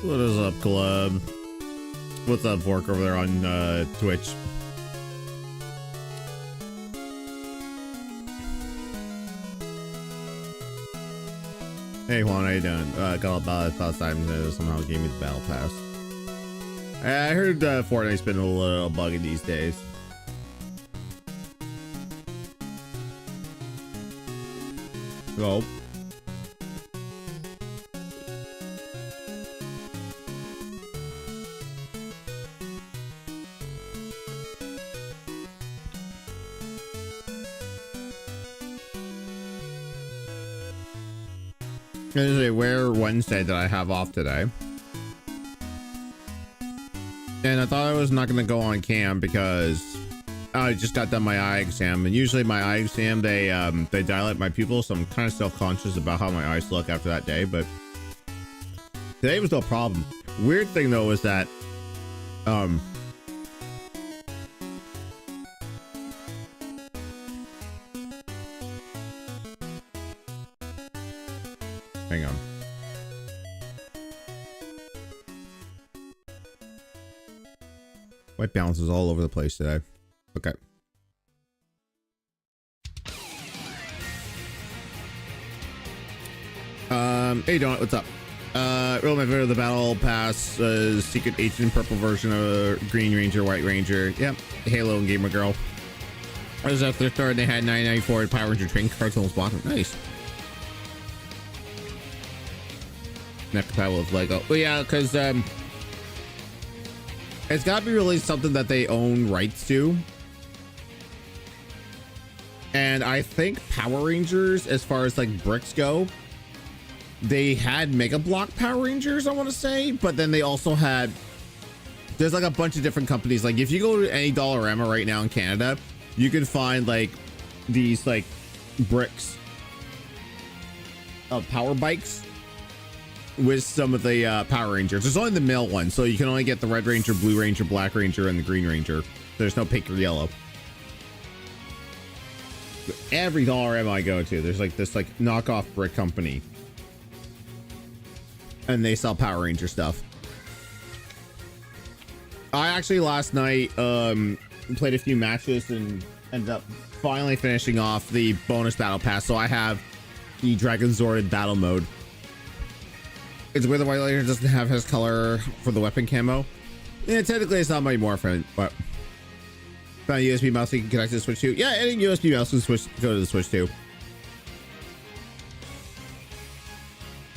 What is up, club? What's up, Vork, over there on Twitch? Hey Juan, how you doing? Got about thought time to somehow gave me the battle pass. I heard Fortnite's been a little buggy these days. So there's a rare Wednesday that I have off today, and I thought I was not going to go on cam because I just got done my eye exam, and usually my eye exam they dilate my pupils, so I'm kind of self-conscious about how my eyes look after that day. But today was no problem. Weird thing though is that hang on. White balance is all over the place today. Okay. Hey Don, what's up? Real my video of the battle pass, secret agent purple version of Green Ranger, White Ranger. Yep. Halo and Gamer Girl. I was at their store and they had 994 Power Ranger trading cards almost bought them. Nice. Not compatible with Lego. Well, yeah, because it's got to be really something that they own rights to. And I think Power Rangers, as far as like bricks go, they had Mega Block Power Rangers, I want to say, but then they also had, there's like a bunch of different companies. Like if you go to any Dollarama right now in Canada, you can find like these like bricks of power bikes with some of the Power Rangers. There's only the male one, so you can only get the Red Ranger, Blue Ranger, Black Ranger, and the Green Ranger. There's no pink or yellow. Every Dollarama I go to, there's like this like knockoff brick company, and they sell Power Ranger stuff. I actually last night played a few matches and ended up finally finishing off the bonus battle pass. So I have the Dragon Zorded battle mode. It's where the White Ranger doesn't have his color for the weapon camo. Yeah, technically it's not my morphin, but found a USB mouse you can connect to the Switch too. Yeah, any USB mouse can go to the Switch too.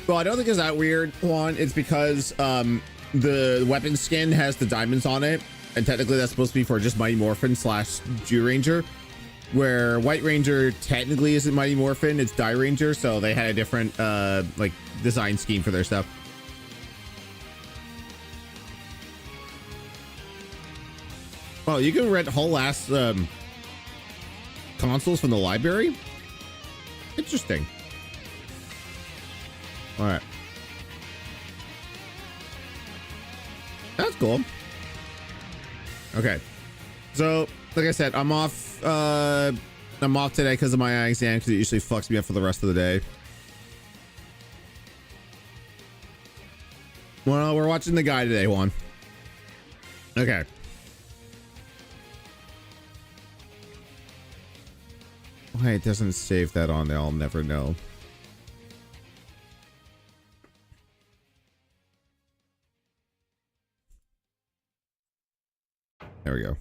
Well, I don't think it's that weird, Juan. It's because the weapon skin has the diamonds on it, and technically that's supposed to be for just Mighty Morphin slash Jew Ranger, where White Ranger technically isn't Mighty Morphin, it's Die Ranger, so they had a different like design scheme for their stuff. Well, you can rent whole ass consoles from the library. Interesting. All right, that's cool. Okay, so like I said, I'm off today because of my eye exam, because it usually fucks me up for the rest of the day. Well, we're watching the guy today, Juan. Okay. Why it doesn't save that on there, I'll never know. There we go.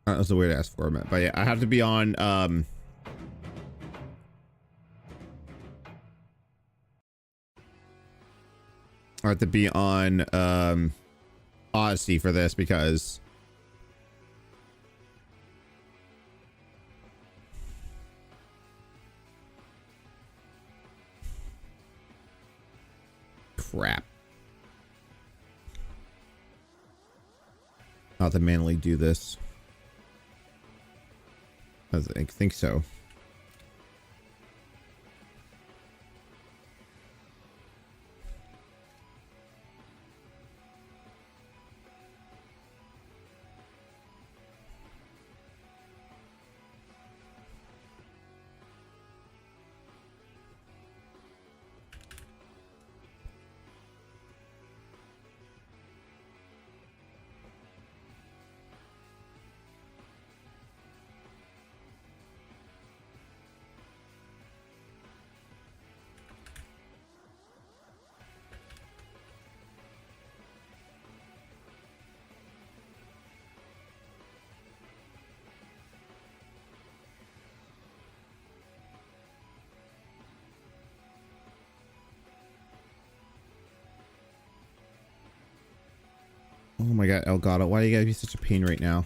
That was the way to ask for it, but yeah, I have to be on I have to be on Odyssey for this because crap. I'll have to manually do this. I think so. my god, Elgato, why do you gotta be such a pain right now?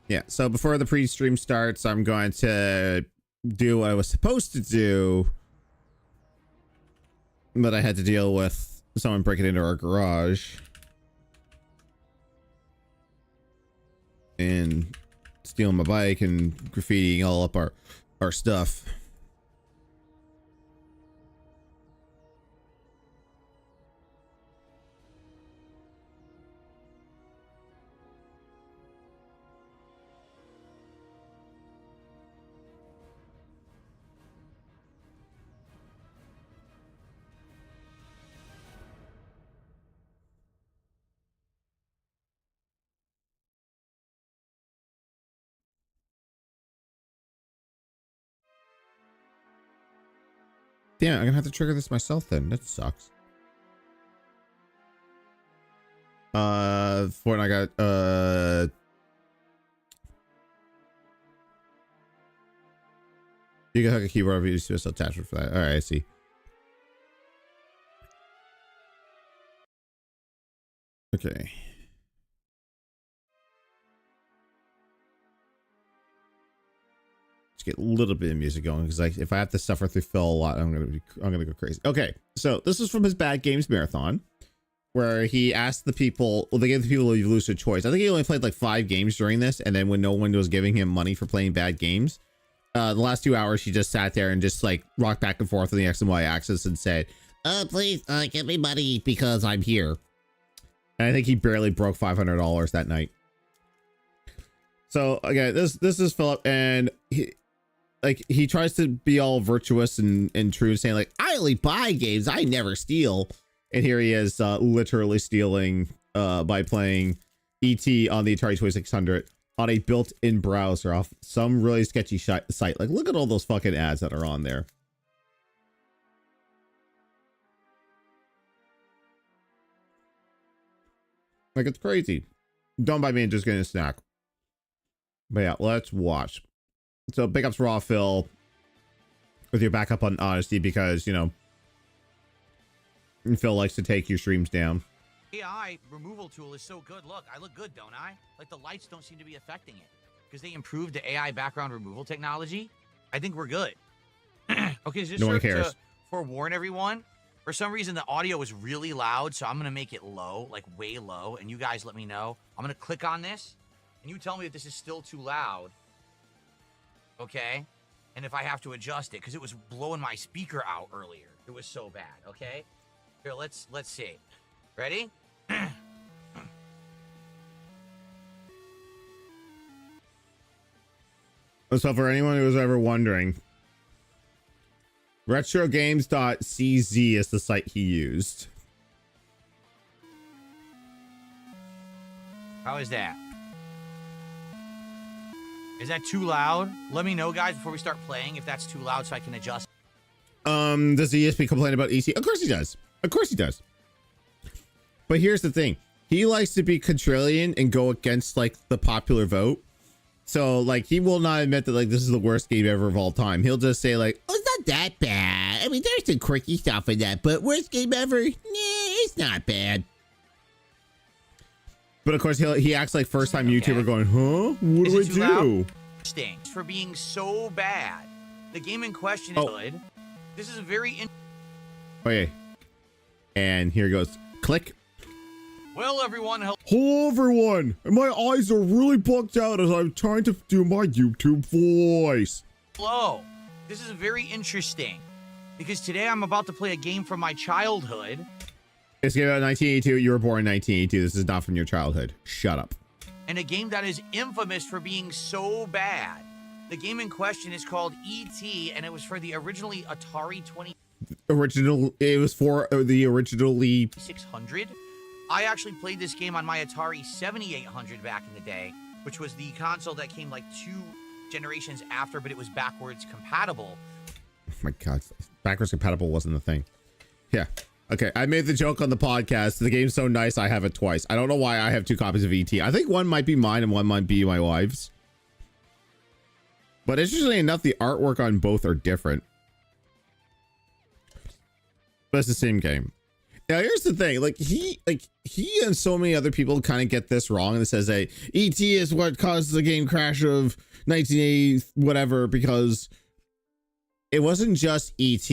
Yeah, so before the pre-stream starts, I'm going to do what I was supposed to do, but I had to deal with someone breaking into our garage and stealing my bike and graffitiing all up our stuff. Damn, I'm gonna have to trigger this myself then. That sucks. Fortnite got you can hook a keyboard if you use USB attachment for that. All right, I see. Okay. Get a little bit of music going because like if I have to suffer through Phil a lot, I'm gonna go crazy. Okay, so this is from his Bad Games Marathon, where he asked the people, well, they gave the people a lucid choice. I think he only played like 5 games during this, and then when no one was giving him money for playing bad games, the last 2 hours he just sat there and just like rocked back and forth on the X and Y axis and said, please give me money because I'm here. And I think he barely broke $500 that night. So again, this is Philip, and he tries to be all virtuous and true, saying like, I only buy games, I never steal. And here he is literally stealing by playing ET on the Atari 2600 on a built-in browser off some really sketchy site. Like, look at all those fucking ads that are on there. Like, it's crazy. Done by me and just getting a snack. But yeah, let's watch. So big ups Raw Phil with your backup on Honesty, because, you know, Phil likes to take your streams down. AI removal tool is so good. Look, I look good, don't I? Like the lights don't seem to be affecting it because they improved the AI background removal technology. I think we're good. Okay, so just to forewarn everyone, for some reason the audio is really loud, so I'm gonna make it low, like way low, and you guys let me know. I'm gonna click on this, and you tell me if this is still too loud. Okay, and if I have to adjust it, because it was blowing my speaker out earlier. It was so bad. Okay, here, let's see. Ready? So for anyone who was ever wondering, retrogames.cz is the site he used. How is that? Is that too loud? Let me know, guys, before we start playing, if that's too loud so I can adjust. Does the ESP complain about EC? Of course he does. Of course he does. But here's the thing. He likes to be contrarian and go against like the popular vote. So like he will not admit that like this is the worst game ever of all time. He'll just say like, oh, it's not that bad. I mean, there's some quirky stuff in that, but worst game ever? Nah, it's not bad. But of course he acts like first time YouTuber going, huh? What do I do? Stinks for being so bad. The game in question is good. This is a very okay. And here goes. Click. Well, everyone, hello everyone. And my eyes are really bugged out as I'm trying to do my YouTube voice. Hello. This is very interesting because today I'm about to play a game from my childhood. It's game out in 1982. You were born in 1982. This is not from your childhood. Shut up. And a game that is infamous for being so bad. The game in question is called E.T. and it was for the originally Atari 2600. It was for the originally 600. I actually played this game on my Atari 7800 back in the day, which was the console that came like 2 generations after, but it was backwards compatible. Oh my god, backwards compatible wasn't the thing. Yeah. Okay, I made the joke on the podcast. The game's so nice, I have it twice. I don't know why I have 2 copies of ET. I think one might be mine and one might be my wife's. But interestingly enough, the artwork on both are different. But it's the same game. Now here's the thing, like he and so many other people kind of get this wrong, and it says that ET is what caused the game crash of 1980 whatever, because it wasn't just ET.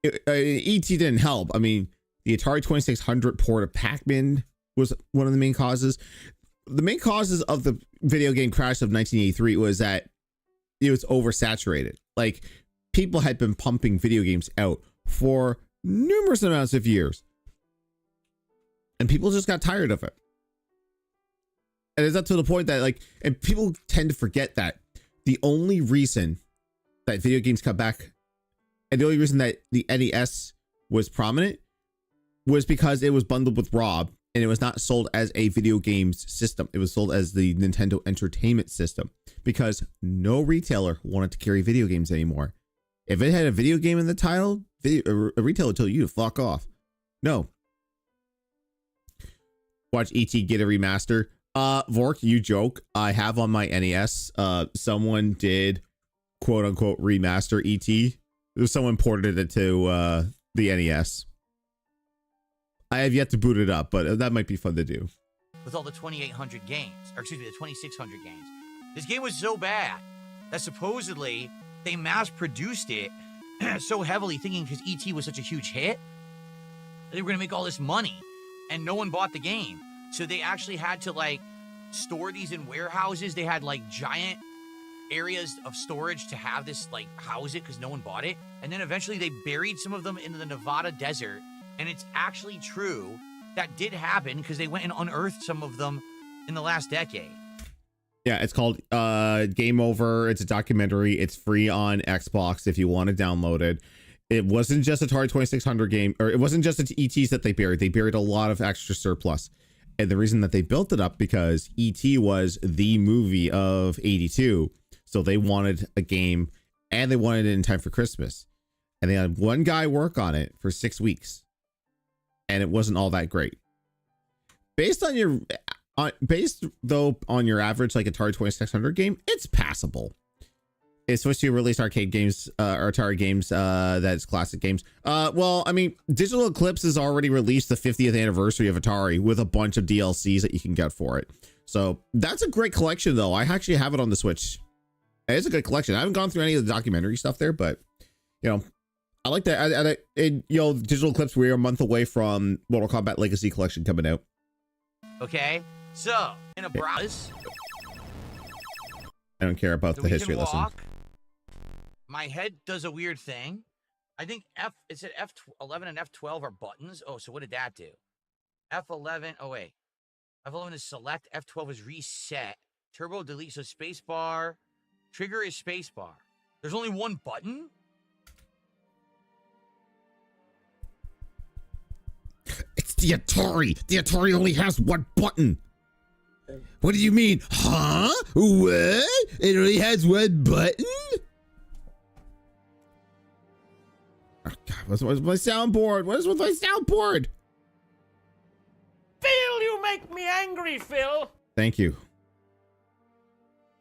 ET didn't help. I mean, the Atari 2600 port of Pac-Man was one of the main causes. The main causes of the video game crash of 1983 was that it was oversaturated. Like, people had been pumping video games out for numerous amounts of years, and people just got tired of it. And it's up to the point that, like, and people tend to forget that the only reason that video games come back, and the only reason that the NES was prominent, was because it was bundled with Rob, and it was not sold as a video games system. It was sold as the Nintendo Entertainment System, because no retailer wanted to carry video games anymore. If it had a video game in the title, a retailer would tell you to fuck off. No. Watch ET get a remaster. Vork, you joke. I have on my NES. Someone did quote unquote remaster ET. Someone ported it to the NES. I have yet to boot it up, but that might be fun to do. With all the 2800 games, or excuse me, the 2600 games. This game was so bad that supposedly they mass produced it so heavily, thinking because ET was such a huge hit, they were going to make all this money, and no one bought the game. So they actually had to, like, store these in warehouses. They had, like, giant areas of storage to have this, like, house it because no one bought it. And then eventually they buried some of them in the Nevada desert. And it's actually true that did happen because they went and unearthed some of them in the last decade. Yeah, it's called Game Over. It's a documentary. It's free on Xbox if you want to download it. It wasn't just Atari 2600 game, or it wasn't just the ETs that they buried. They buried a lot of extra surplus. And the reason that they built it up, because ET was the movie of 82. So they wanted a game, and they wanted it in time for Christmas. And they had one guy work on it for 6 weeks. And it wasn't all that great. Based on your average like Atari 2600 game, it's passable. It's supposed to release arcade games, or Atari games, that's classic games. Well, I mean, Digital Eclipse has already released the 50th anniversary of Atari with a bunch of DLCs that you can get for it. So that's a great collection, though. I actually have it on the Switch. It's a good collection. I haven't gone through any of the documentary stuff there, but you know, I like that. Digital Eclipse, we're a month away from Mortal Kombat Legacy Collection coming out. Okay, so in a browse, I don't care about the history lesson. My head does a weird thing. I think it said F11 and F12 are buttons. Oh, so what did that do? F11, oh wait. F11 is select, F12 is reset. Turbo delete, so spacebar. Trigger is spacebar. There's only one button? It's the Atari. The Atari only has one button. What do you mean? Huh? What? It only has one button? Oh, God, what's my soundboard? What is with my soundboard? Phil, you make me angry, Phil. Thank you.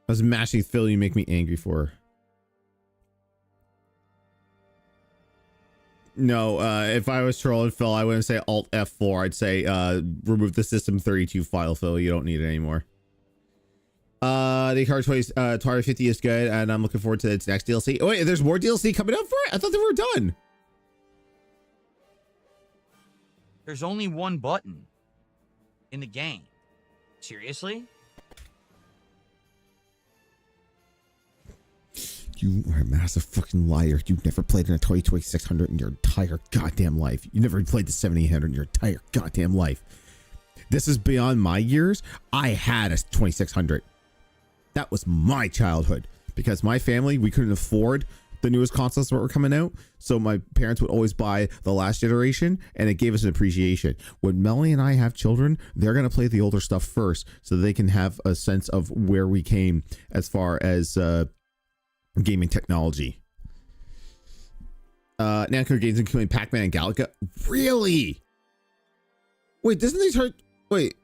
I was mashing Phil, you make me angry for. No, if I was trolling Phil, I wouldn't say Alt F4. I'd say remove the System 32 file, Phil. You don't need it anymore. The Atari 50 is good, and I'm looking forward to its next DLC. Oh, wait, there's more DLC coming out for it? I thought they were done. There's only one button in the game. Seriously? You are a massive fucking liar. You've never played an Atari 2600 in your entire goddamn life. You never played the 7800 in your entire goddamn life. This is beyond my years. I had a 2600. That was my childhood, because my family, we couldn't afford the newest consoles that were coming out. So my parents would always buy the last generation, and it gave us an appreciation. When Melanie and I have children, they're going to play the older stuff first so they can have a sense of where we came as far as gaming technology. Namco Games including Pac-Man and Galaga. Really? Wait, doesn't they start? Wait,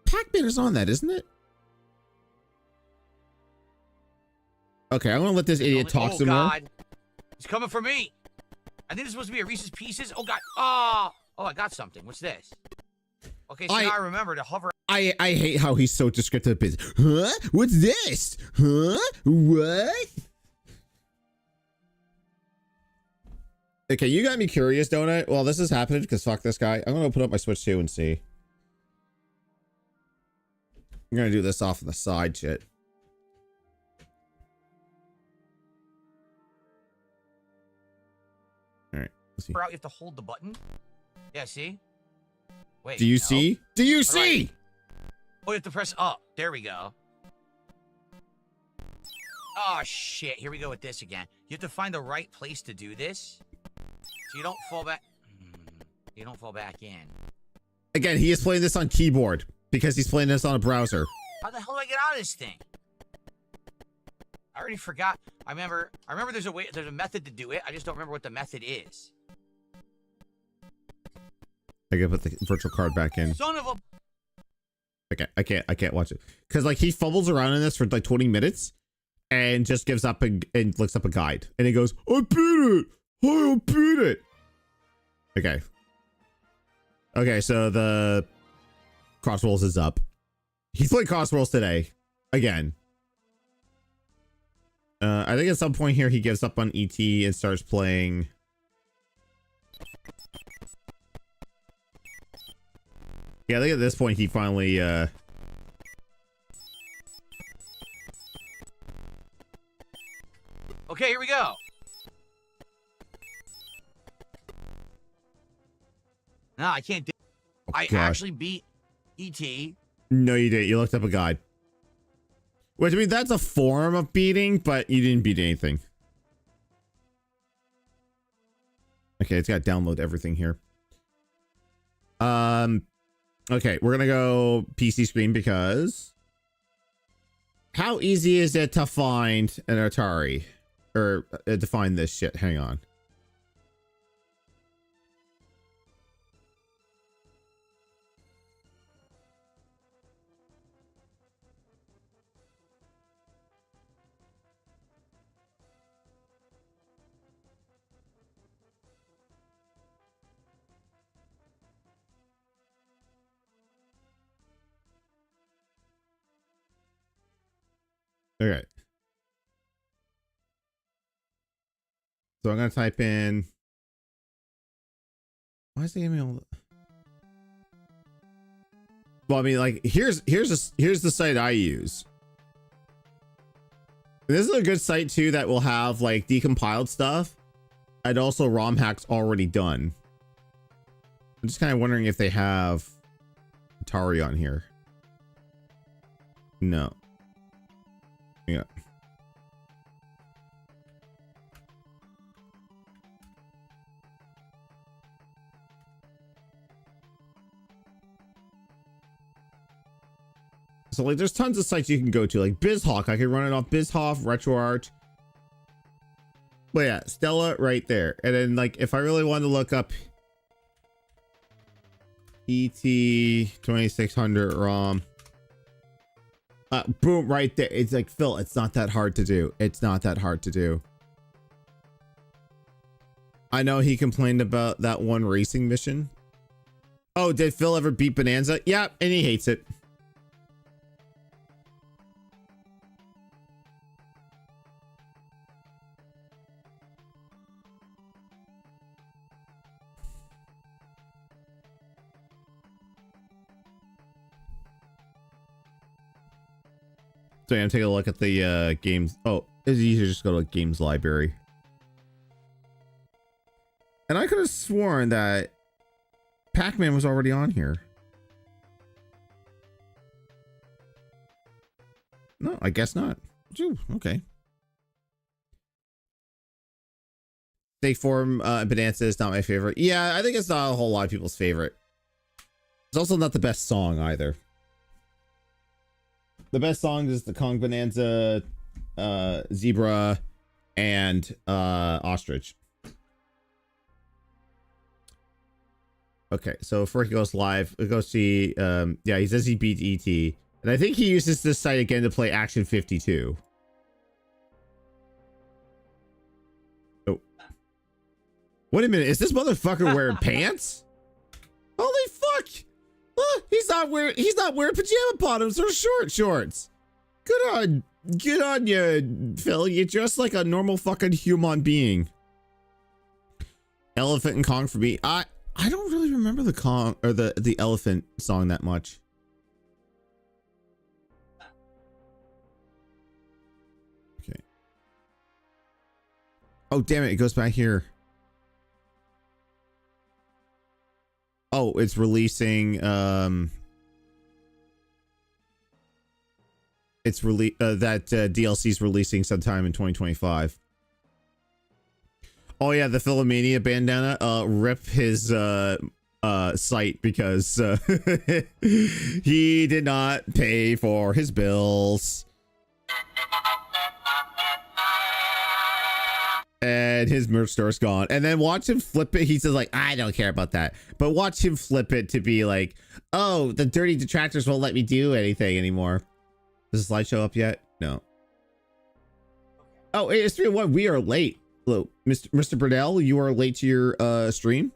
Pac-Man is on that, isn't it? Okay, I'm gonna let this idiot talk some more. He's coming for me. I think this is supposed to be a Reese's Pieces. Oh, God. Oh, I got something. What's this? Okay, so now I remember to hover. I hate how he's so descriptive. Huh? What's this? Huh? What? Okay, you got me curious, don't I? Well, this is happening because fuck this guy. I'm gonna open up my Switch 2 and see. I'm gonna do this off on the side shit. All right, let's see. You have to hold the button. Yeah, see? Wait. Do you see? Do you see? Oh, you have to press up. There we go. Oh, shit. Here we go with this again. You have to find the right place to do this. So you don't fall back. You don't fall back in. Again, he is playing this on keyboard because he's playing this on a browser. How the hell do I get out of this thing? I already forgot. I remember there's a method to do it. I just don't remember what the method is. I gotta put the virtual card back in. Son of a... I can't watch it. Cause like he fumbles around in this for like 20 minutes and just gives up and looks up a guide. And he goes, I beat it! I beat it! Okay. Okay, so the Cross Rolls is up. He's playing Cross Rolls today. Again. I think at some point here he gives up on ET and starts playing... Yeah, I think at this point he finally, Okay, here we go. No, I can't do it. Oh, I actually beat ET. No, you didn't. You looked up a guide. Which, I mean, that's a form of beating, but you didn't beat anything. Okay, it's got to download everything here. Okay, we're gonna go PC screen because how easy is it to find an Atari or to find this shit? Hang on. Okay. So I'm gonna type in. Why is it giving me all the... Well, I mean, like, here's the site I use. This is a good site too that will have like decompiled stuff and also ROM hacks already done. I'm just kind of wondering if they have Atari on here. No. Yeah. So like there's tons of sites you can go to, like BizHawk. I can run it off BizHawk, RetroArch. But yeah, Stella right there. And then like if I really want to look up ET 2600 ROM. Boom, right there. It's like, Phil, it's not that hard to do. It's not that hard to do. I know he complained about that one racing mission. Oh, did Phil ever beat Bonanza? Yeah, and he hates it. So I'm taking a look at the games. Oh, it's easier to just go to games library. And I could have sworn that Pac-Man was already on here. No, I guess not. Ooh, okay. Steak form Bonanza is not my favorite. Yeah, I think it's not a whole lot of people's favorite. It's also not the best song either. The best song is the Kong Bonanza, Zebra, and Ostrich. Okay, so before he goes live, we go see. Yeah, he says he beat ET, and I think he uses this site again to play Action 52. Oh. Wait a minute, is this motherfucker wearing pants? Holy fuck! He's not wearing pajama bottoms or short shorts. Good on you, Phil. You dress like a normal fucking human being. Elephant and Kong for me. I don't really remember the Kong or the elephant song that much. Okay. Oh damn it! It goes back here. Oh, it's releasing. It's DLC's releasing sometime in 2025. Oh yeah, the Philomania bandana. Rip his site because he did not pay for his bills. And his merch store's gone. And then watch him flip it. He says like, I don't care about that. But watch him flip it to be like, oh, the dirty detractors won't let me do anything anymore. Does the slideshow up yet? No. Oh, it's 3:01. We are late. Hello, Mr. Brunel, you are late to your stream.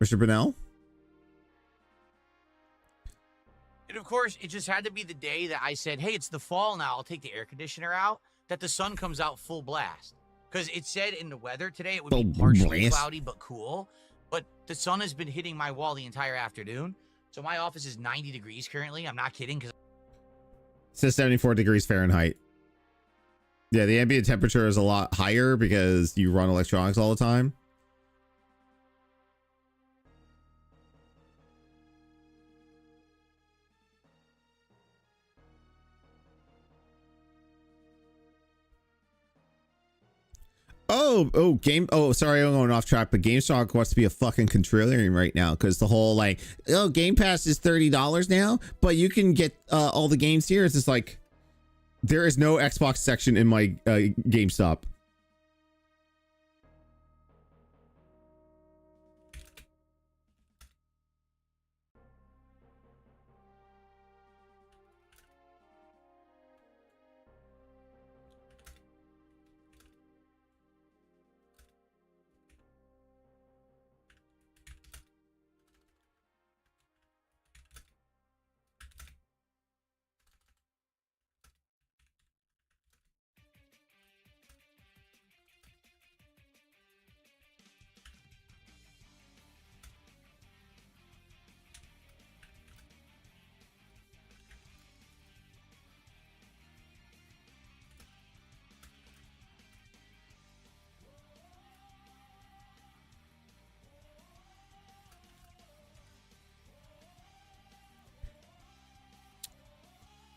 Mr. Brunel? And of course, it just had to be the day that I said, hey, it's the fall now. I'll take the air conditioner out. That the sun comes out full blast. Because it said in the weather today it would be partially cloudy but cool. But the sun has been hitting my wall the entire afternoon. So my office is 90 degrees currently. I'm not kidding. It says 74 degrees Fahrenheit. Yeah, the ambient temperature is a lot higher because you run electronics all the time. Sorry, I'm going off track, but GameStop wants to be a fucking contrarian right now because the whole like, oh, Game Pass is $30 now, but you can get all the games here. It's just like, there is no Xbox section in my GameStop.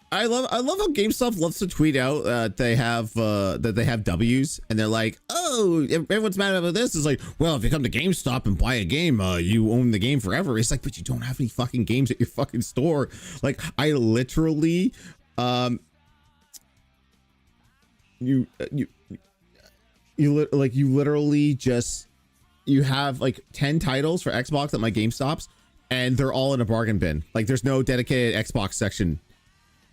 I love how GameStop loves to tweet out that they have W's, and they're like, oh, everyone's mad about this. It's like, well, if you come to GameStop and buy a game, you own the game forever. It's like, but you don't have any fucking games at your fucking store. Like, I literally, you literally just, you have like 10 titles for Xbox at my GameStops, and they're all in a bargain bin. Like, there's no dedicated Xbox section.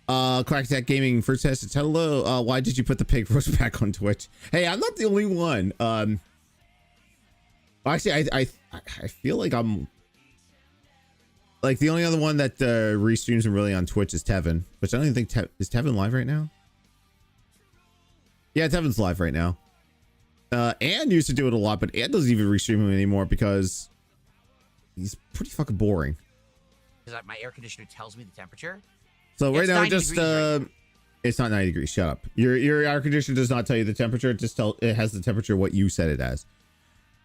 Crackstack Gaming first says, hello, why did you put the pig roast back on Twitch? Hey, I'm not the only one. Actually, I feel like I'm like the only other one that restreams really on Twitch is Tevin, which I don't even think is Tevin live right now. Yeah, Tevin's live right now. Ann used to do it a lot, but Ann doesn't even restream him anymore because he's pretty fucking boring. Because my air conditioner tells me the temperature. So right now, just it's not 90 degrees. Shut up. Your air conditioner does not tell you the temperature. It has the temperature what you set it as.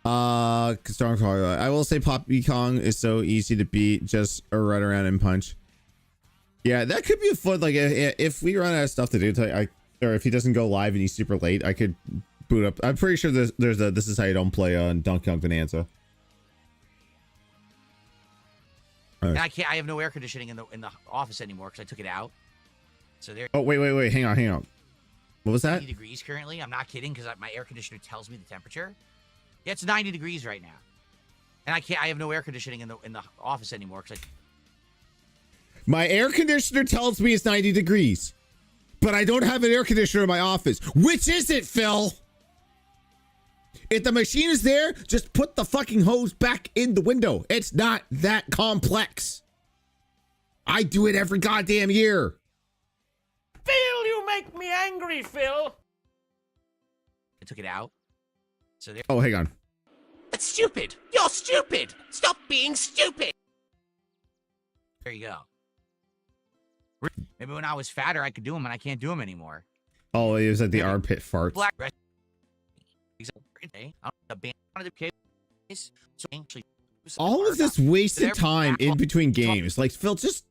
I will say Poppy Kong is so easy to beat. Just run around and punch. Yeah, that could be a fun. Like if we run out of stuff to do, or if he doesn't go live and he's super late, I could boot up. I'm pretty sure there's a this is how you don't play on Donkey Kong Bonanza. And I have no air conditioning in the office anymore because I took it out. So there. Oh wait, hang on. What was that? 90 degrees currently. I'm not kidding because my air conditioner tells me the temperature. Yeah, it's 90 degrees right now, and I have no air conditioning in the office anymore because my air conditioner tells me it's 90 degrees, but I don't have an air conditioner in my office. Which is it, Phil? If the machine is there, just put the fucking hose back in the window. It's not that complex. I do it every goddamn year. Phil, you make me angry, Phil. I took it out. So there. Oh, hang on. That's stupid. You're stupid. Stop being stupid. There you go. Maybe when I was fatter, I could do them, and I can't do them anymore. Oh, it was like the armpit farts. Black. All of this wasted time in between games. Like, Phil, just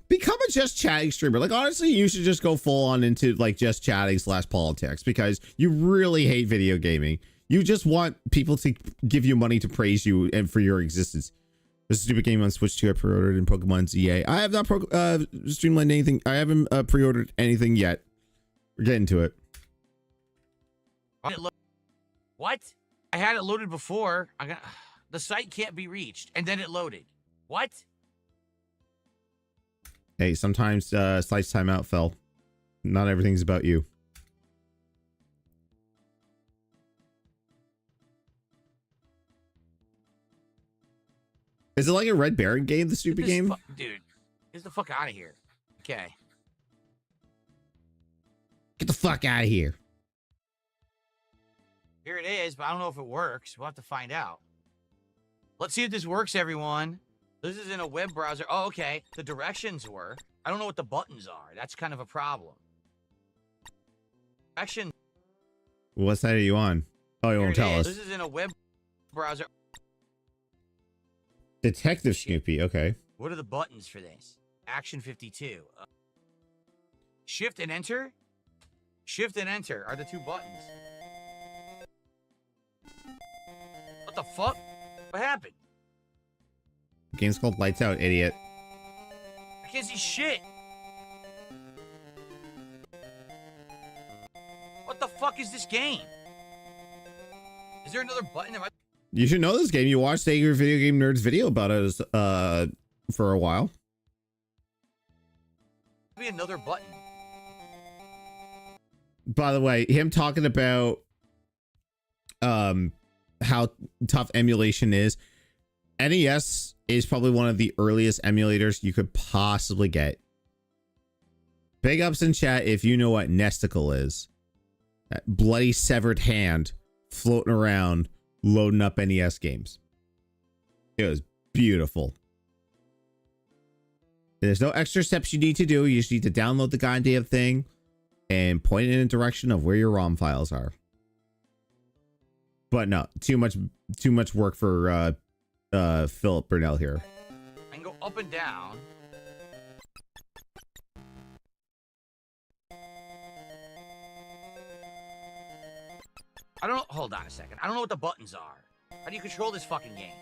become a just chatting streamer. Like, honestly, you should just go full on into like just chatting / politics, because you really hate video gaming. You just want people to give you money to praise you and for your existence. There's a stupid game on Switch 2 I pre-ordered in Pokemon ZA. I have not streamlined anything. I haven't pre-ordered anything yet. We're getting to it. What? I had it loaded before. The site can't be reached, and then it loaded. What? Hey, sometimes sites time out, Phil. Not everything's about you. Is it like a Red Baron game, the stupid game? Dude, get the fuck out of here. Okay. Get the fuck out of here. Here it is, but I don't know if it works. We'll have to find out. Let's see if this works, everyone. This is in a web browser. Oh, okay. The directions work. I don't know what the buttons are. That's kind of a problem. Direction. What side are you on? Oh, you won't tell us. This is in a web browser. Detective Snoopy, okay. What are the buttons for this? Action 52. Shift and enter? Shift and enter are the two buttons. What the fuck? What happened? The game's called Lights Out, idiot. I can't see shit. What the fuck is this game? Is there another button? You should know this game. You watched Angry Video Game Nerd's video about it for a while. Be another button. By the way, him talking about how tough emulation is. NES is probably one of the earliest emulators you could possibly get. Big ups in chat if you know what Nesticle is. That bloody severed hand floating around loading up NES games. It was beautiful. There's no extra steps you need to do. You just need to download the goddamn thing and point it in a direction of where your ROM files are. But no, too much work for Philip Burnell here. I can go up and down. I don't know. Hold on a second. I don't know what the buttons are. How do you control this fucking game?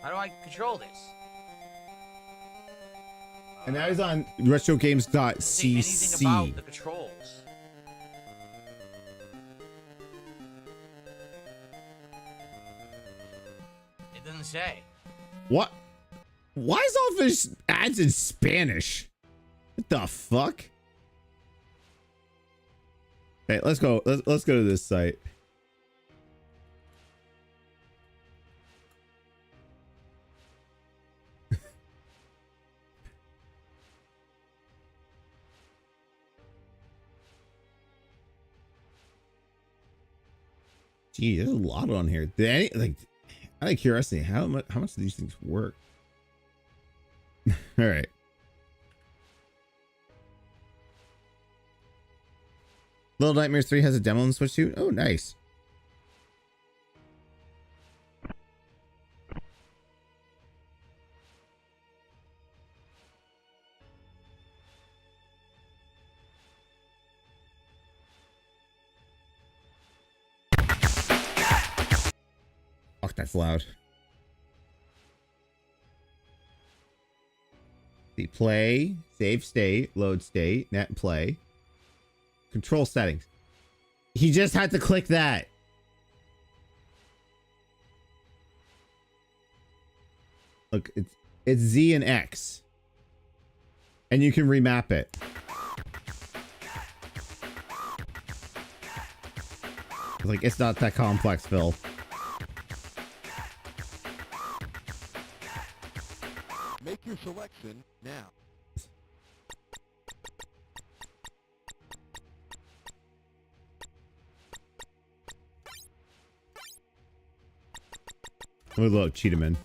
How do I control this? And now he's on retrogames.cc. Anything about the controls. It doesn't say. What? Why is all this ads in Spanish? What the fuck? Hey, let's go. Let's go to this site. Gee, there's a lot on here. Did any, like, out of curiosity, how much do these things work? All right. Little Nightmares 3 has a demo on Switch 2. Oh, nice. Fuck, that's loud. The play, save state, load state, net play. Control settings. He just had to click that. Look, it's Z and X. And you can remap it. Like, it's not that complex, Phil. Make your selection now. Oh, look, Cheetahman.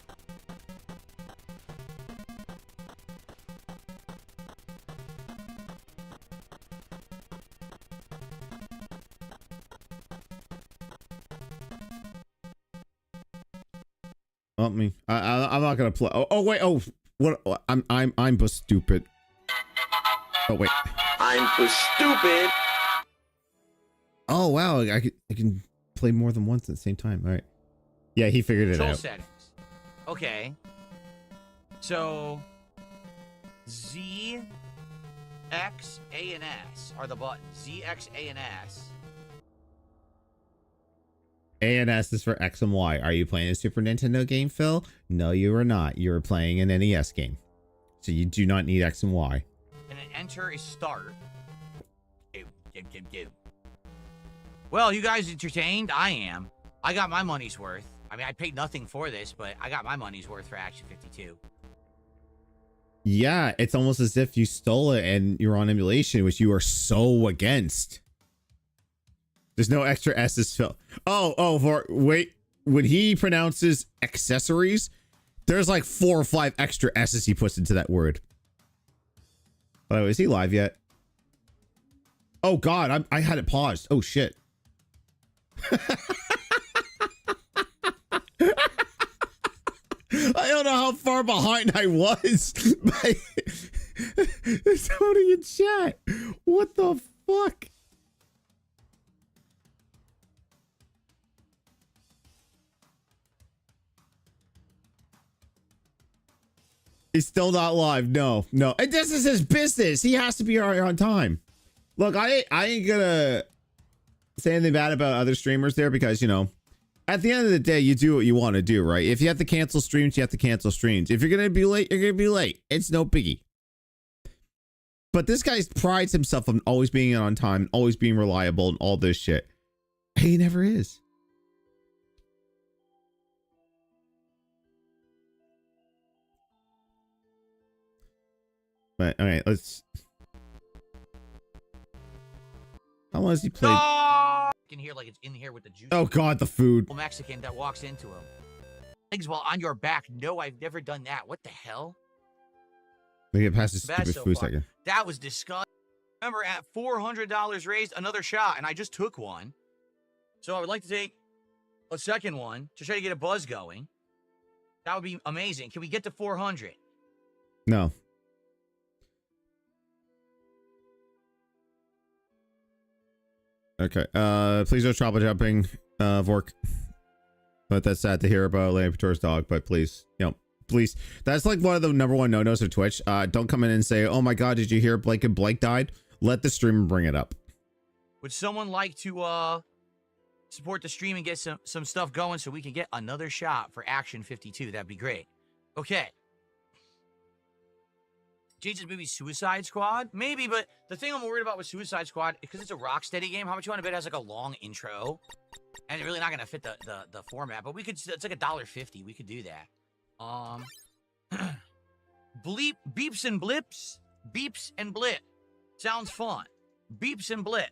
Oh, me. I'm not gonna play. Oh, wait. Oh, what? I'm but stupid. Oh, wait. I'm for stupid. Oh, wow. I can play more than once at the same time. All right. Yeah, he figured it Control out. settings. Okay. So Z, X, A, and S are the buttons. Z, X, A, and S. A and S is for X and Y. Are you playing a Super Nintendo game, Phil? No, you are not. You are playing an NES game. So you do not need X and Y. And then enter is start. Well, you guys entertained? I am. I got my money's worth. I mean, I paid nothing for this, but I got my money's worth for Action 52. Yeah, it's almost as if you stole it and you're on emulation, which you are so against. There's no extra S's, Phil. Wait. When he pronounces accessories, there's like 4 or 5 extra S's he puts into that word. Oh, is he live yet? Oh God, I had it paused. Oh shit. I don't know how far behind I was. There's somebody in chat. What the fuck? He's still not live. No. And this is his business. He has to be on time. Look, I ain't gonna say anything bad about other streamers there because, you know, at the end of the day, you do what you want to do, right? If you have to cancel streams, you have to cancel streams. If you're going to be late, you're going to be late. It's no biggie. But this guy prides himself on always being on time, always being reliable, and all this shit. He never is. But, all right, let's... How long has he played? I can hear like it's in here with the juice. Oh God, the food. Mexican that walks into him. Legs while on your back. No, I've never done that. What the hell? Let me get past this Bad stupid so food far. second. That was disgusting. Remember, at $400 raised, another shot, and I just took one. So I would like to take a second one to try to get a buzz going. That would be amazing. Can we get to 400? No. Okay. Please don't trouble jumping, Vork. But that's sad to hear about Lampetor's dog. But please, you know, please. That's like one of the #1 no-nos of Twitch. Don't come in and say, "Oh my God, did you hear Blake and Blake died?" Let the streamer bring it up. Would someone like to support the stream and get some stuff going so we can get another shot for Action 52? That'd be great. Okay. Jason's movie Suicide Squad? Maybe, but the thing I'm worried about with Suicide Squad, because it's a Rocksteady game, how much you want to bet it has like a long intro? And it's really not going to fit the format, but we could, it's like $1.50. We could do that. Beeps and blips? Beeps and blip. Sounds fun. Beeps and blip.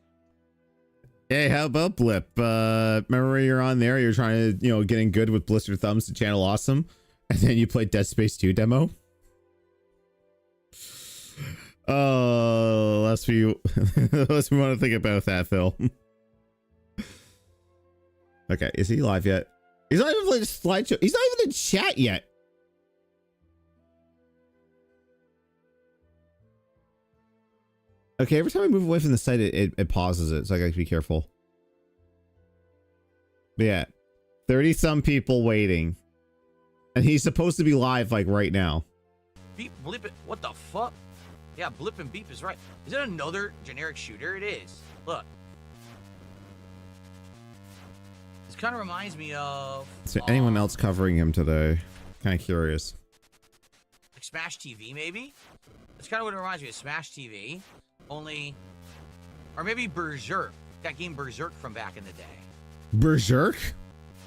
Hey, how about Blip? Remember when you're on there, you're trying to, you know, getting good with blister thumbs to channel awesome, and then you played Dead Space 2 demo? Oh, let's we want to think about that, Phil. Okay, is he live yet? He's not even playing slideshow. He's not even in chat yet. Okay, every time I move away from the site, it pauses it, so I gotta be careful. But yeah, 30 some people waiting, and he's supposed to be live like right now. Beep, blip it. What the fuck? Yeah, blip and beep is right. Is it another generic shooter? It is. Look. This kind of reminds me of... Is there anyone else covering him today? Kind of curious. Like Smash TV, maybe? That's kind of what it reminds me of. Smash TV. Only... Or maybe Berserk. That game Berserk from back in the day. Berserk?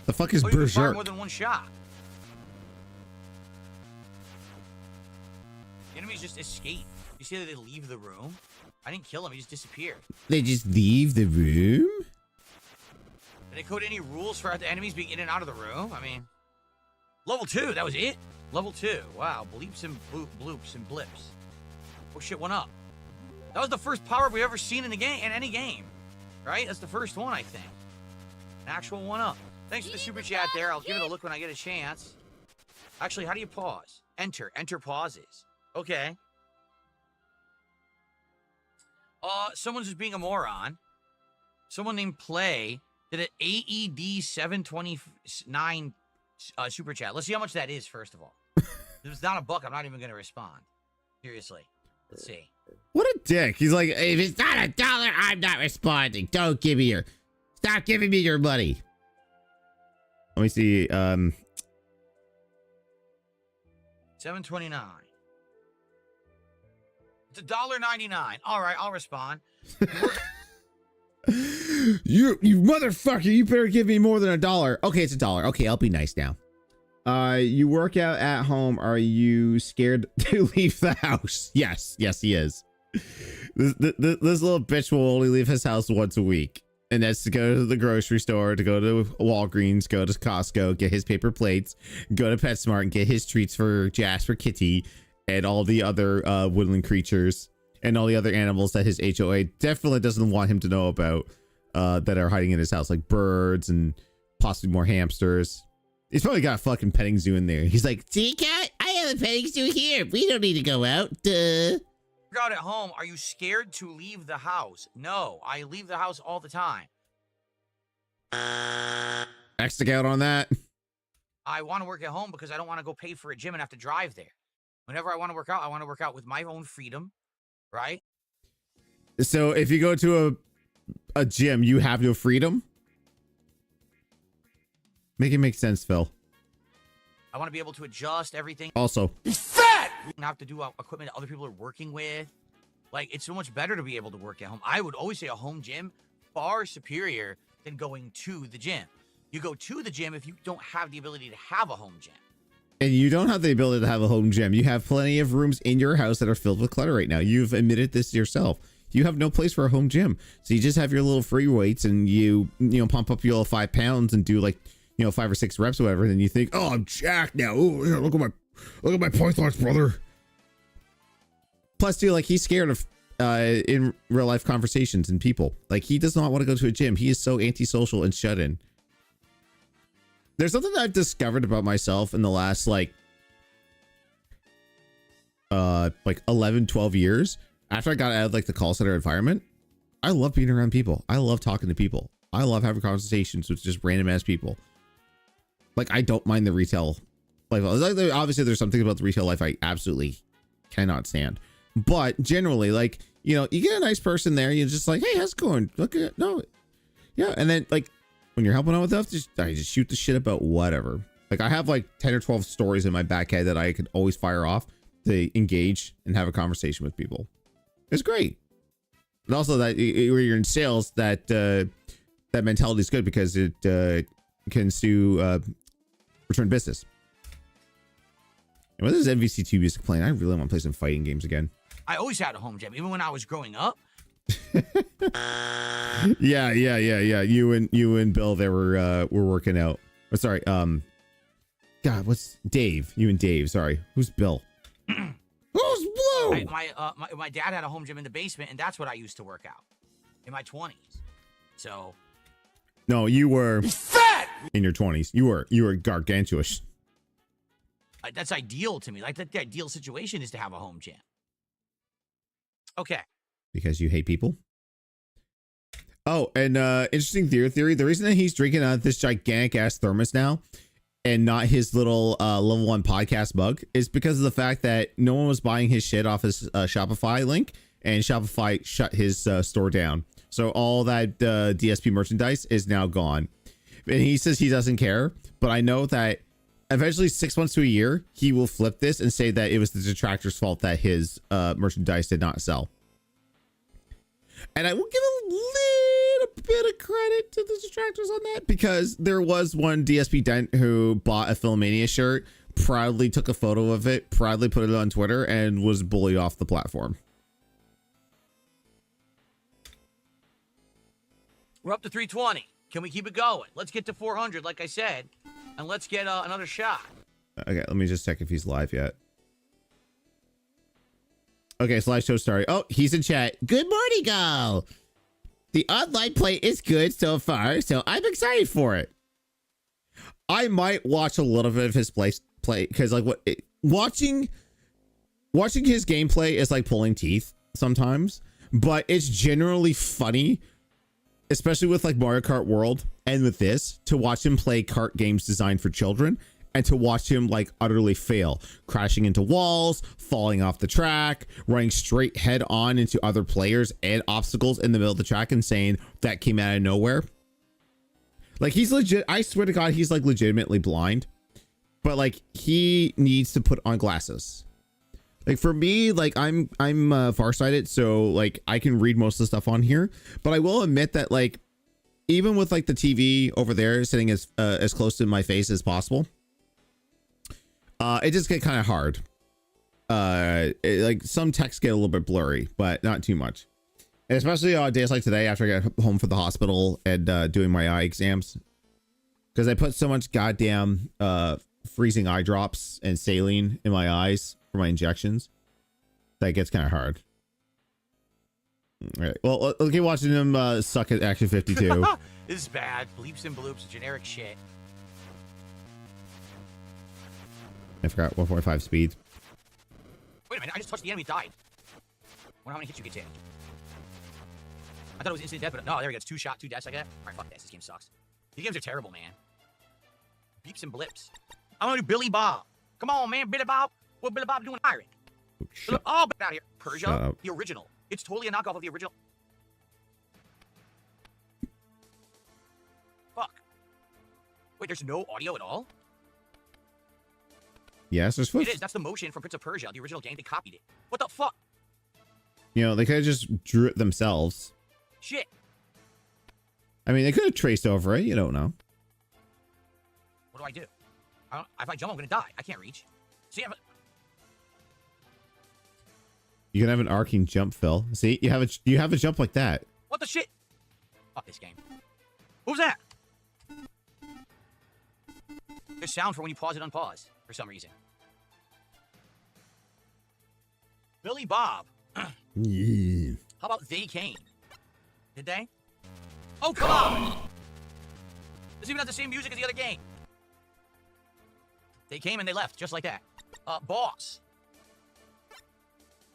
The fuck is Oh, you can fire Berserk? more than one shot. The enemies just escape. You see that they leave the room? I didn't kill him. He just disappeared. They just leave the room? Did they code any rules for the enemies being in and out of the room? I mean, level 2. That was it. Level 2. Wow. Bleeps and bloops and blips. Oh shit, went up. That was the first power we've ever seen in a game, in any game, right? That's the first one, I think. An actual one up. Thanks for the super chat there. I'll give it a look when I get a chance. Actually, how do you pause? Enter. Enter pauses. Okay. Someone's just being a moron. Someone named Play did an AED 729 super chat. Let's see how much that is, first of all. If it's not a buck, I'm not even going to respond. Seriously. Let's see. What a dick. He's like, if it's not $1, I'm not responding. Don't give me your... Stop giving me your money. Let me see. 729. It's $1.99. All right, I'll respond. You motherfucker, you better give me more than $1. Okay, it's $1. Okay, I'll be nice now. You work out at home. Are you scared to leave the house? Yes, he is. This little bitch will only leave his house once a week. And that's to go to the grocery store, to go to Walgreens, go to Costco, get his paper plates, go to PetSmart and get his treats for Jasper Kitty and all the other woodland creatures and all the other animals that his HOA definitely doesn't want him to know about that are hiding in his house, like birds and possibly more hamsters. He's probably got a fucking petting zoo in there. He's like, see, cat, I have a petting zoo here. We don't need to go out. Duh. Out at home, are you scared to leave the house? No, I leave the house all the time. Extra out on that. I want to work at home because I don't want to go pay for a gym and have to drive there. Whenever I want to work out, I want to work out with my own freedom, right? So if you go to a gym, you have no freedom? Make it make sense, Phil. I want to be able to adjust everything. Also, Not have to do equipment that other people are working with. Like, it's so much better to be able to work at home. I would always say a home gym far superior than going to the gym. You go to the gym if you don't have the ability to have a home gym. And you don't have the ability to have a home gym. You have plenty of rooms in your house that are filled with clutter right now. You've admitted this yourself. You have no place for a home gym. So you just have your little free weights and you pump up your little 5 pounds and do like, 5 or 6 reps or whatever. And you think, oh, I'm jacked now. Oh, yeah, look at my pythons, brother. Plus, too, like, he's scared of in real life conversations and people. Like, he does not want to go to a gym. He is so antisocial and shut in. There's something that I've discovered about myself in the last like 11, 12 years. After I got out of like the call center environment, I love being around people. I love talking to people. I love having conversations with just random ass people. Like, I don't mind the retail life. Obviously, there's something about the retail life I absolutely cannot stand. But generally, like, you get a nice person there. You're just like, hey, how's it going? Look at no, yeah. And then like when you're helping out with stuff, I just shoot the shit about whatever. Like, I have like 10 or 12 stories in my back head that I could always fire off to engage and have a conversation with people. It's great. And also that where you're in sales, that mentality is good because it can sue return business. And with this MVC2 music playing, I really want to play some fighting games again. I always had a home gym, even when I was growing up. Yeah. You and Bill there were working out. Oh, sorry. God, what's Dave? You and Dave. Sorry. Who's Bill? Who's Blue? My dad had a home gym in the basement, and that's what I used to work out in my 20s. So. No, you were fat in your 20s. You were gargantuous. That's ideal to me. Like, the ideal situation is to have a home gym. Okay. Because you hate people? Oh, and interesting theory. The reason that he's drinking out of this gigantic ass thermos now and not his little level 1 podcast mug is because of the fact that no one was buying his shit off his Shopify link, and Shopify shut his store down. So all that DSP merchandise is now gone. And he says he doesn't care, but I know that eventually 6 months to a year, he will flip this and say that it was the detractor's fault that his merchandise did not sell. And I will give a little bit of credit to the detractors on that, because there was one DSP Dent who bought a Philomania shirt, proudly took a photo of it, proudly put it on Twitter, and was bullied off the platform. We're up to 320. Can we keep it going? Let's get to 400, like I said, and let's get another shot. Okay, let me just check if he's live yet. Okay, slideshow started. Oh, he's in chat. Good morning, Gal. The online play is good so far, so I'm excited for it. I might watch a little bit of his play because like watching his gameplay is like pulling teeth sometimes, but it's generally funny, especially with like Mario Kart World and with this, to watch him play kart games designed for children. And to watch him like utterly fail, crashing into walls, falling off the track, running straight head on into other players and obstacles in the middle of the track and saying that came out of nowhere. Like he's legit. I swear to God, he's like legitimately blind, but like he needs to put on glasses. Like for me, like I'm farsighted, so like I can read most of the stuff on here, but I will admit that like even with like the TV over there sitting as close to my face as possible, it just get kind of hard. Like some text get a little bit blurry, but not too much. And especially on days like today after I got home from the hospital and doing my eye exams, because I put so much goddamn freezing eye drops and saline in my eyes for my injections that gets kind of hard. All right, well, let's keep watching him suck at Action 52. This is bad. Bleeps and bloops, generic shit. I forgot 1.5 speed. Wait a minute, I just touched the enemy, died. Wonder how many hits you get to. I thought it was instant death, but no, there we go. It's 2 shot, 2 deaths, I get. Alright, fuck this. This game sucks. These games are terrible, man. Beeps and blips. I'm gonna do Billy Bob. Come on, man, Billy Bob. What Billy Bob doing? Pirate. Oh, get out of here. Persia, the original. It's totally a knockoff of the original. Fuck. Wait, there's no audio at all? Yes, there's supposed. It is. That's the motion from Prince of Persia, the original game. They copied it. What the fuck? You know, they could have just drew it themselves. Shit. I mean, they could have traced over it. You don't know. What do I do? If I jump, I'm gonna die. I can't reach. See, you can have an arcing jump, Phil. See, you have a jump like that. What the shit? Fuck this game. Who's that? There's sound for when you pause and unpause for some reason. Billy Bob. Yeah. How about they came? Did they? Oh, come on! This even has the same music as the other game. They came and they left, just like that. Boss.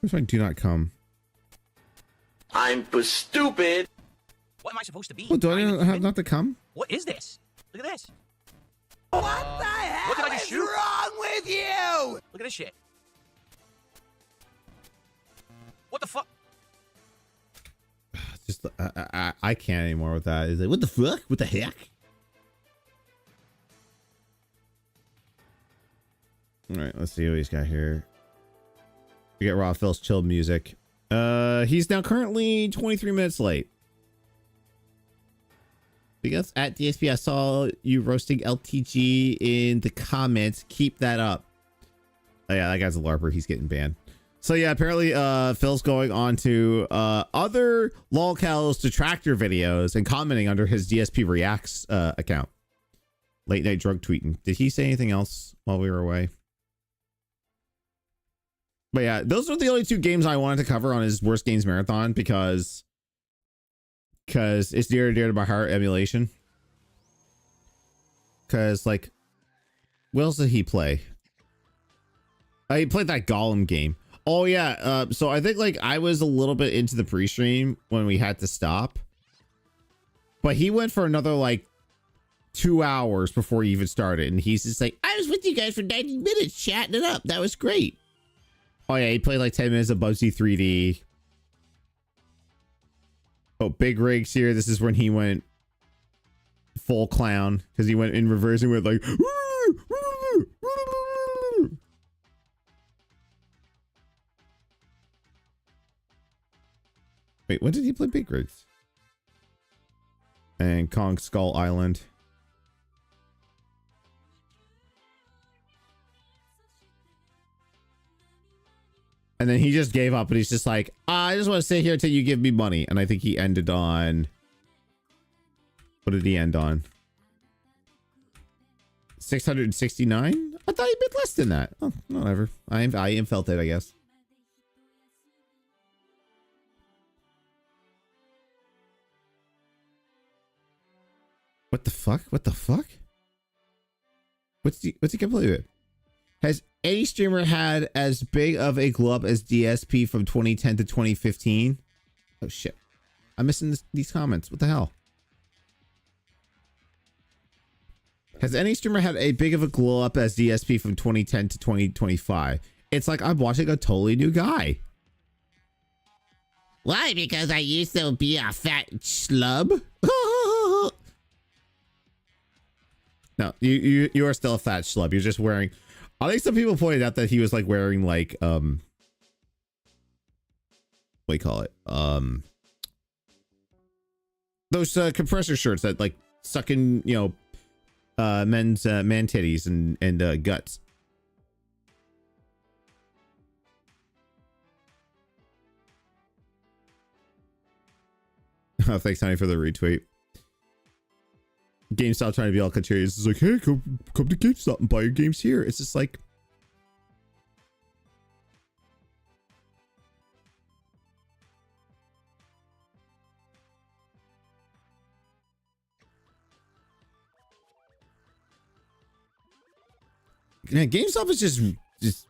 Where's my do not come? I'm for stupid. What am I supposed to be? Well, do I have not to come? What is this? Look at this. What the hell what did I just shoot? wrong with you? Look at this shit. What the fuck? Just I can't anymore with that. Is like, what the fuck? What the heck? All right, let's see what he's got here. We got Raw Phil's chill music. He's now currently 23 minutes late. Because at DSP, I saw you roasting LTG in the comments. Keep that up. Oh yeah, that guy's a LARPer. He's getting banned. So yeah, apparently Phil's going on to other lolcal's detractor videos and commenting under his DSP Reacts account. Late night drug tweeting. Did he say anything else while we were away? But yeah, those are the only 2 games I wanted to cover on his Worst Games Marathon because it's near and dear to my heart, emulation. Because, like, what else did he play? He played that Gollum game. Oh, yeah. So I think, like, I was a little bit into the pre-stream when we had to stop. But he went for another, like, 2 hours before he even started. And he's just like, I was with you guys for 90 minutes chatting it up. That was great. Oh, yeah. He played, like, 10 minutes of Bugsy 3D. Oh, Big Rigs here. This is when he went full clown because he went in reverse and went like. Wait, when did he play Big Rigs? and Kong Skull Island. And then he just gave up, and he's just like, I just want to sit here until you give me money. And I think he ended on... What did he end on? 669? I thought he bid less than that. Oh, whatever. I am felt it, I guess. What the fuck? What the fuck? What's he complete with? Has any streamer had as big of a glow up as DSP from 2010 to 2015? Oh shit. I'm missing these comments. What the hell? Has any streamer had a big of a glow up as DSP from 2010 to 2025? It's like I'm watching a totally new guy. Why? Because I used to be a fat schlub? No, you are still a fat schlub. You're just wearing... I think some people pointed out that he was like wearing like what do you call it? Those compressor shirts that like suck in, you know, men's man titties and guts. Oh, thanks, honey, for the retweet. GameStop trying to be all contrarian. It's like, hey, come to GameStop and buy your games here. It's just like, yeah, GameStop is just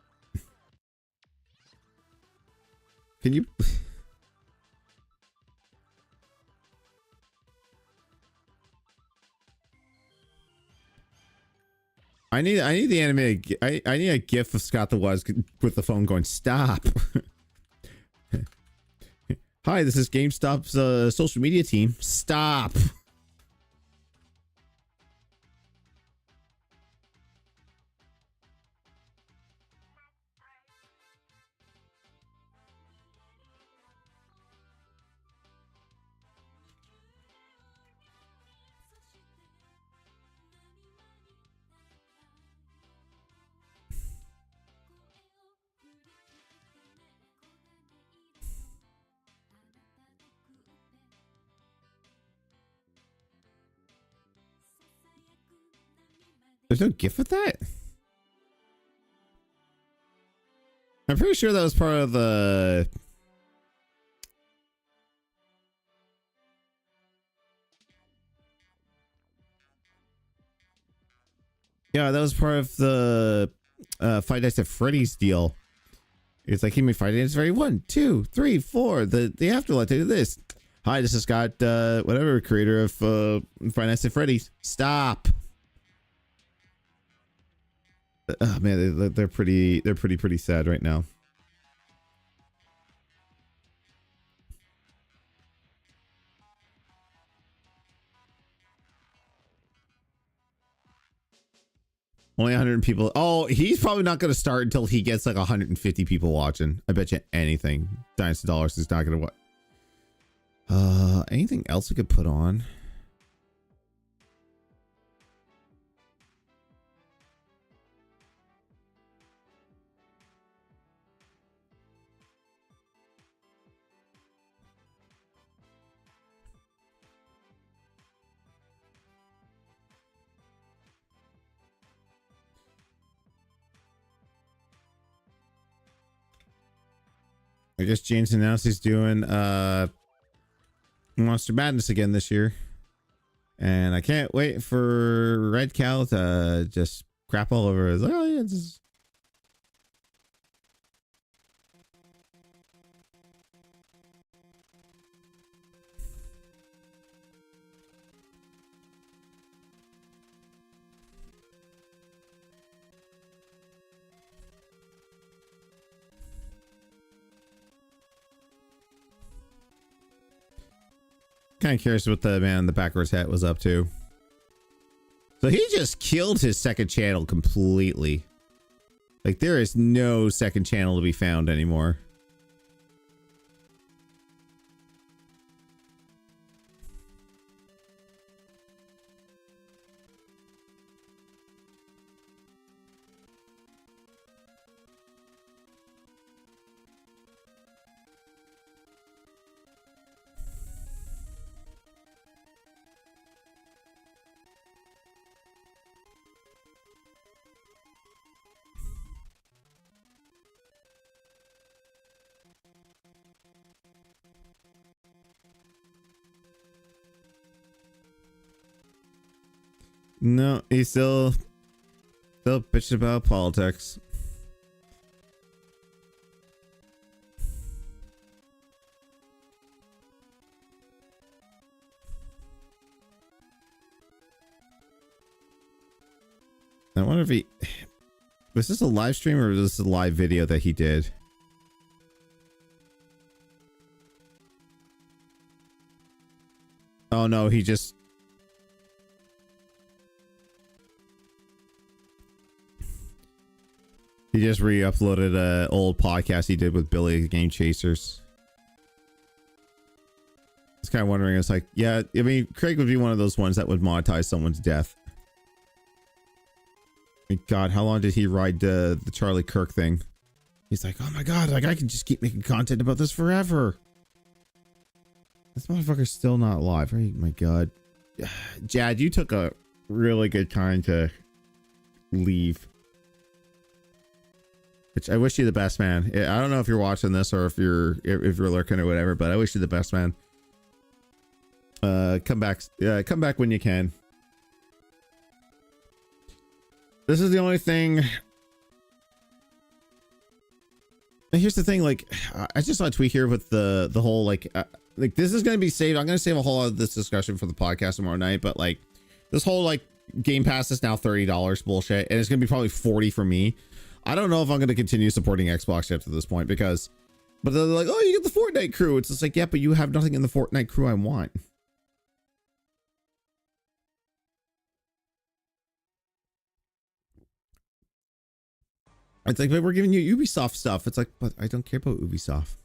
can you I need the animated. I need a gif of Scott the Waz with the phone going, stop. Hi, this is GameStop's social media team. Stop. There's no GIF of that? I'm pretty sure that was part of the... Yeah, that was part of the Five Nights at Freddy's deal. It's like, he made Five Nights at Freddy's 1, 2, 3, 4. The Afterlife, they did this. Hi, this is Scott, whatever, creator of Five Nights at Freddy's. Stop. Oh man, they're pretty sad right now. Only 100 people. Oh, he's probably not going to start until he gets like 150 people watching. I bet you anything. Dynasty Dollars is not going to what? Anything else we could put on? I guess James announced he's doing Monster Madness again this year. And I can't wait for Red Cow to just crap all over us. Oh yeah, kind of curious what the man in the backwards hat was up to. So he just killed his second channel completely. Like, there is no second channel to be found anymore. No, he's still bitching about politics. I wonder if he... Was this a live stream or was this a live video that he did? Oh no, he just... He just re-uploaded a old podcast he did with Billy the Game Chasers. I was kind of wondering, it's like, yeah, I mean, Craig would be one of those ones that would monetize someone's death. God, how long did he ride the Charlie Kirk thing? He's like, oh my God, like I can just keep making content about this forever. This motherfucker's still not live. Oh my God. Jad, you took a really good time to leave. Which I wish you the best, man. I don't know if you're watching this or if you're lurking or whatever, but I wish you the best, man. Come back when you can. This is the only thing. And here's the thing, like, I just saw a tweet here with the whole like this is gonna be saved. I'm gonna save a whole lot of this discussion for the podcast tomorrow night, but like this whole like Game Pass is now $30 bullshit, and it's gonna be probably 40 for me. I don't know if I'm gonna continue supporting Xbox after this point but they're like, oh, you get the Fortnite crew. It's just like, yeah, but you have nothing in the Fortnite crew I want. It's like, but we're giving you Ubisoft stuff. It's like, but I don't care about Ubisoft.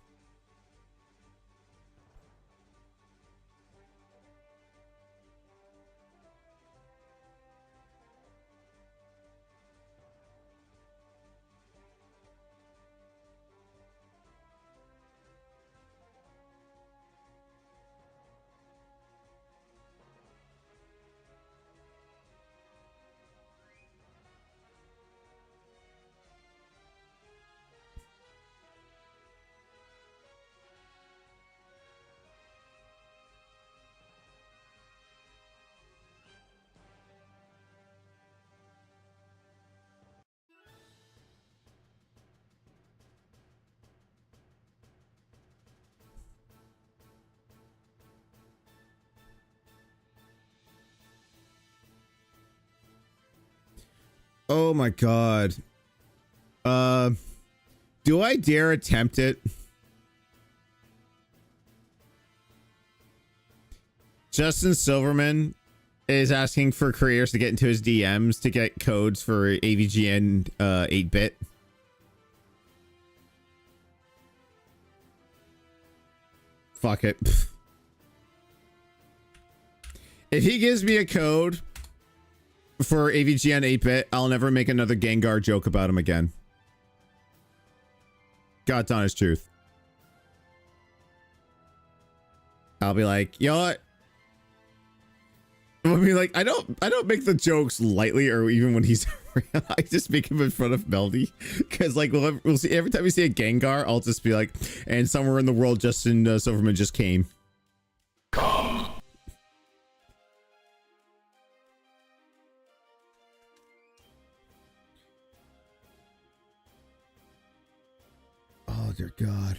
Oh my God. Do I dare attempt it? Justin Silverman is asking for creators to get into his DMs to get codes for AVGN 8-bit. Fuck it. If he gives me a code for AVGN 8-bit, I'll never make another Gengar joke about him again. God's honest truth. I'll be like, you know what? I mean, like, I don't make the jokes lightly or even when he's real. I just make him in front of Melody. Because, like, we'll see every time we see a Gengar, I'll just be like, and somewhere in the world, Justin Silverman just came. Come. Oh, dear God.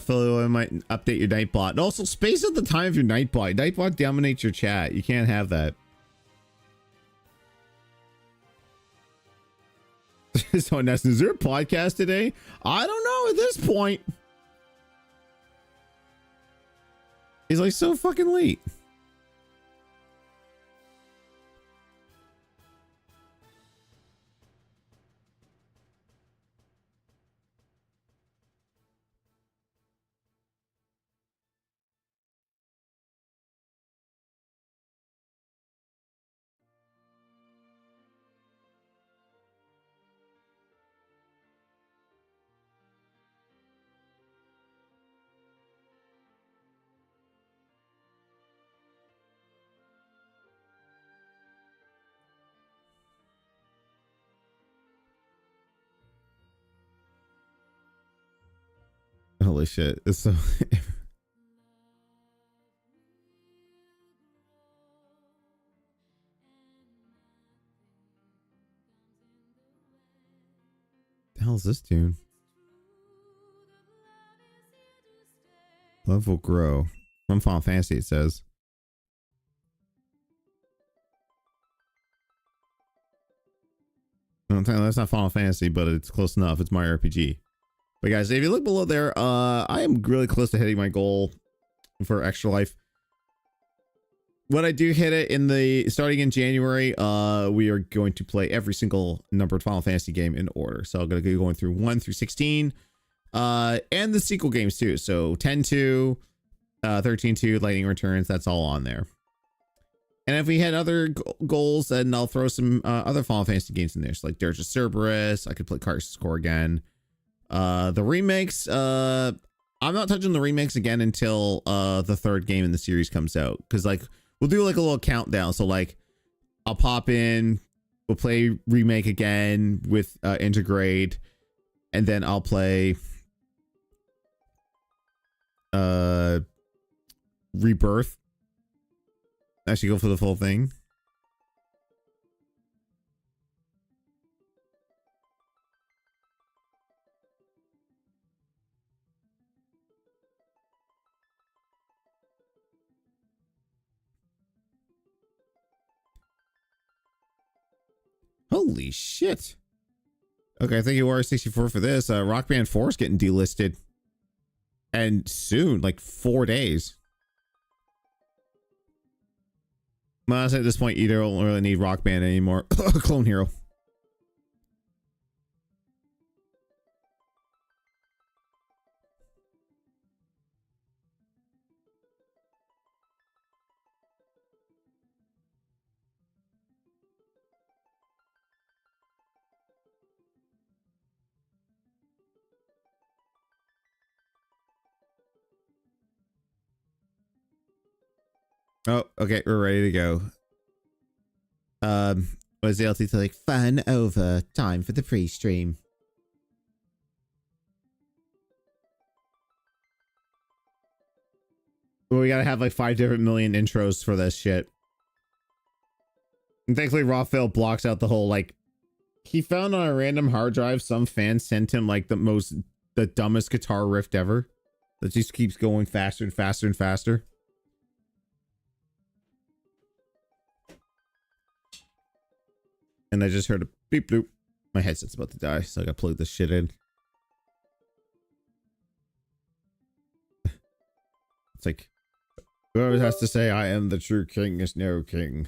Philly, I might update your Nightbot. And also, space at the time of your Nightbot. Nightbot dominates your chat. You can't have that. So, Ness, is there a podcast today? I don't know at this point. He's like so fucking late. Holy shit. It's so the hell is this tune? Love will grow. From Final Fantasy, it says. No, that's not Final Fantasy, but it's close enough. It's Mario RPG. But guys, if you look below there, I am really close to hitting my goal for Extra Life. When I do hit it starting in January, we are going to play every single numbered Final Fantasy game in order. So I'm going to be going through 1 through 16, and the sequel games too. So 10-2, 13-2, Lightning Returns, that's all on there. And if we had other goals, then I'll throw some other Final Fantasy games in there. So like Dirge of Cerberus, I could play Crisis Core again. The remakes, I'm not touching the remakes again until the third game in the series comes out. Because like we'll do like a little countdown. So like I'll pop in, we'll play remake again with Integrate, and then I'll play Rebirth. Actually go for the full thing. Holy shit. Okay, thank you, R64, for this. Rock Band 4 is getting delisted. And soon, like 4 days. Well, honestly, at this point, you don't really need Rock Band anymore. Clone Hero. Oh, okay, we're ready to go. Was the LT to like fun over? Time for the pre-stream. Well, we gotta have like 5 different million intros for this shit. And thankfully, Raphael blocks out the whole like. He found on a random hard drive some fan sent him like the dumbest guitar riff ever. That just keeps going faster and faster and faster. And I just heard a beep bloop. My headset's about to die, so I gotta plug this shit in. It's like, whoever has to say I am the true king is no king.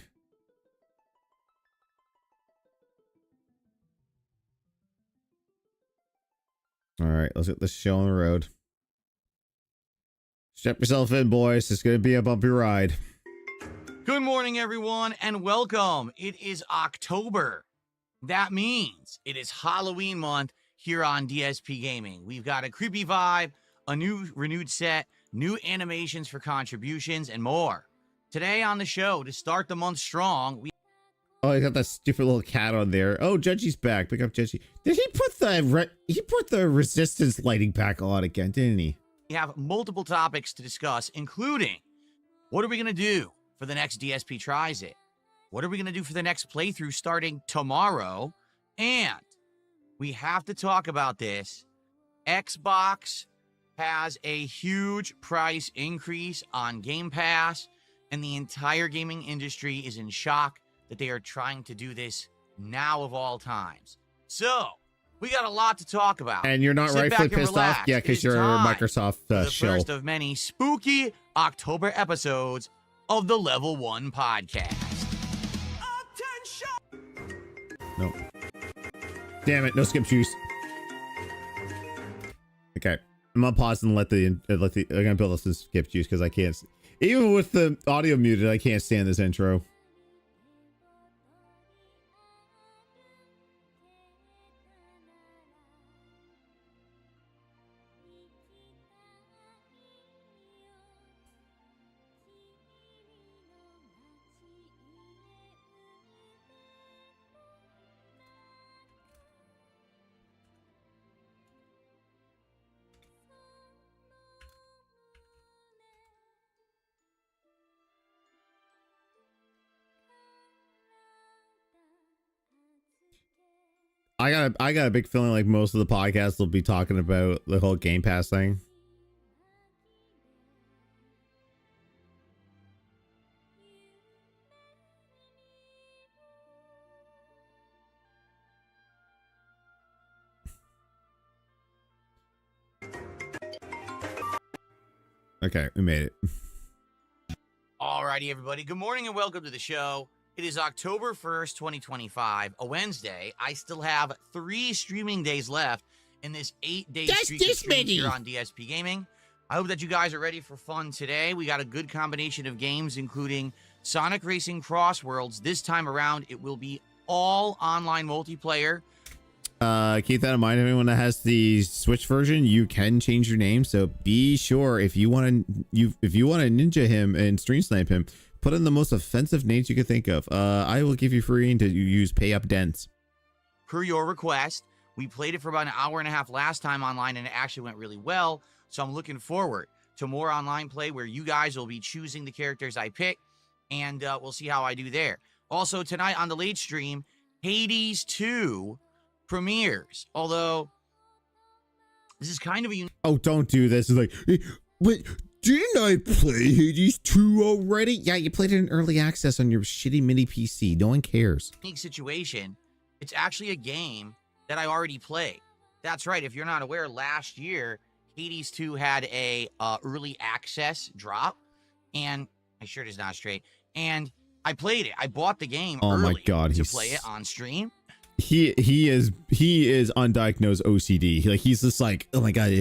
Alright, let's get this show on the road. Strap yourself in, boys. It's gonna be a bumpy ride. Good morning, everyone, and welcome. It is October. That means it is Halloween month here on DSP Gaming. We've got a creepy vibe, a new renewed set, new animations for contributions, and more. Today on the show, to start the month strong, we... Oh, I got that stupid little cat on there. Oh, Judgy's back. Pick up Judgy. Did he put the resistance lighting back on again, didn't he? We have multiple topics to discuss, including what are we going to do for the next DSP Tries It? What are we going to do for the next playthrough starting tomorrow? And we have to talk about this. Xbox has a huge price increase on Game Pass, and the entire gaming industry is in shock that they are trying to do this now of all times. So, we got a lot to talk about. And you're not rightfully pissed off? Yeah, because you're a Microsoft the shill. First of many spooky October episodes of the Level 1 podcast. Nope. Damn it, no skip juice. Okay. I'm gonna pause and I'm gonna build us some skip juice because I can't, even with the audio muted, I can't stand this intro. I got a big feeling like most of the podcasts will be talking about the whole Game Pass thing. Okay, we made it. Alrighty, everybody. Good morning and welcome to the show. It is October 1st, 2025, a Wednesday. I still have 3 streaming days left in this 8-day streak of streams here on DSP Gaming. I hope that you guys are ready for fun today. We got a good combination of games, including Sonic Racing Cross Worlds. This time around, it will be all online multiplayer. Keep that in mind. Everyone that has the Switch version, you can change your name. So be sure if you want to ninja him and stream snipe him, put in the most offensive names you could think of. I will give you free to use pay up dents. Per your request, we played it for about an hour and a half last time online, and it actually went really well. So I'm looking forward to more online play where you guys will be choosing the characters I pick, and we'll see how I do there. Also tonight on the late stream, Hades 2 premieres, although this is kind of a oh, don't do this. It's like, wait, didn't I play Hades 2 already? Yeah, you played it in early access on your shitty mini PC. No one cares. unique situation. It's actually a game that I already played. That's right. If you're not aware, last year Hades 2 had a early access drop, and my shirt is not straight, and I played it. I bought the game oh early my God, to play it on stream. He is undiagnosed OCD. He's just like, oh my God,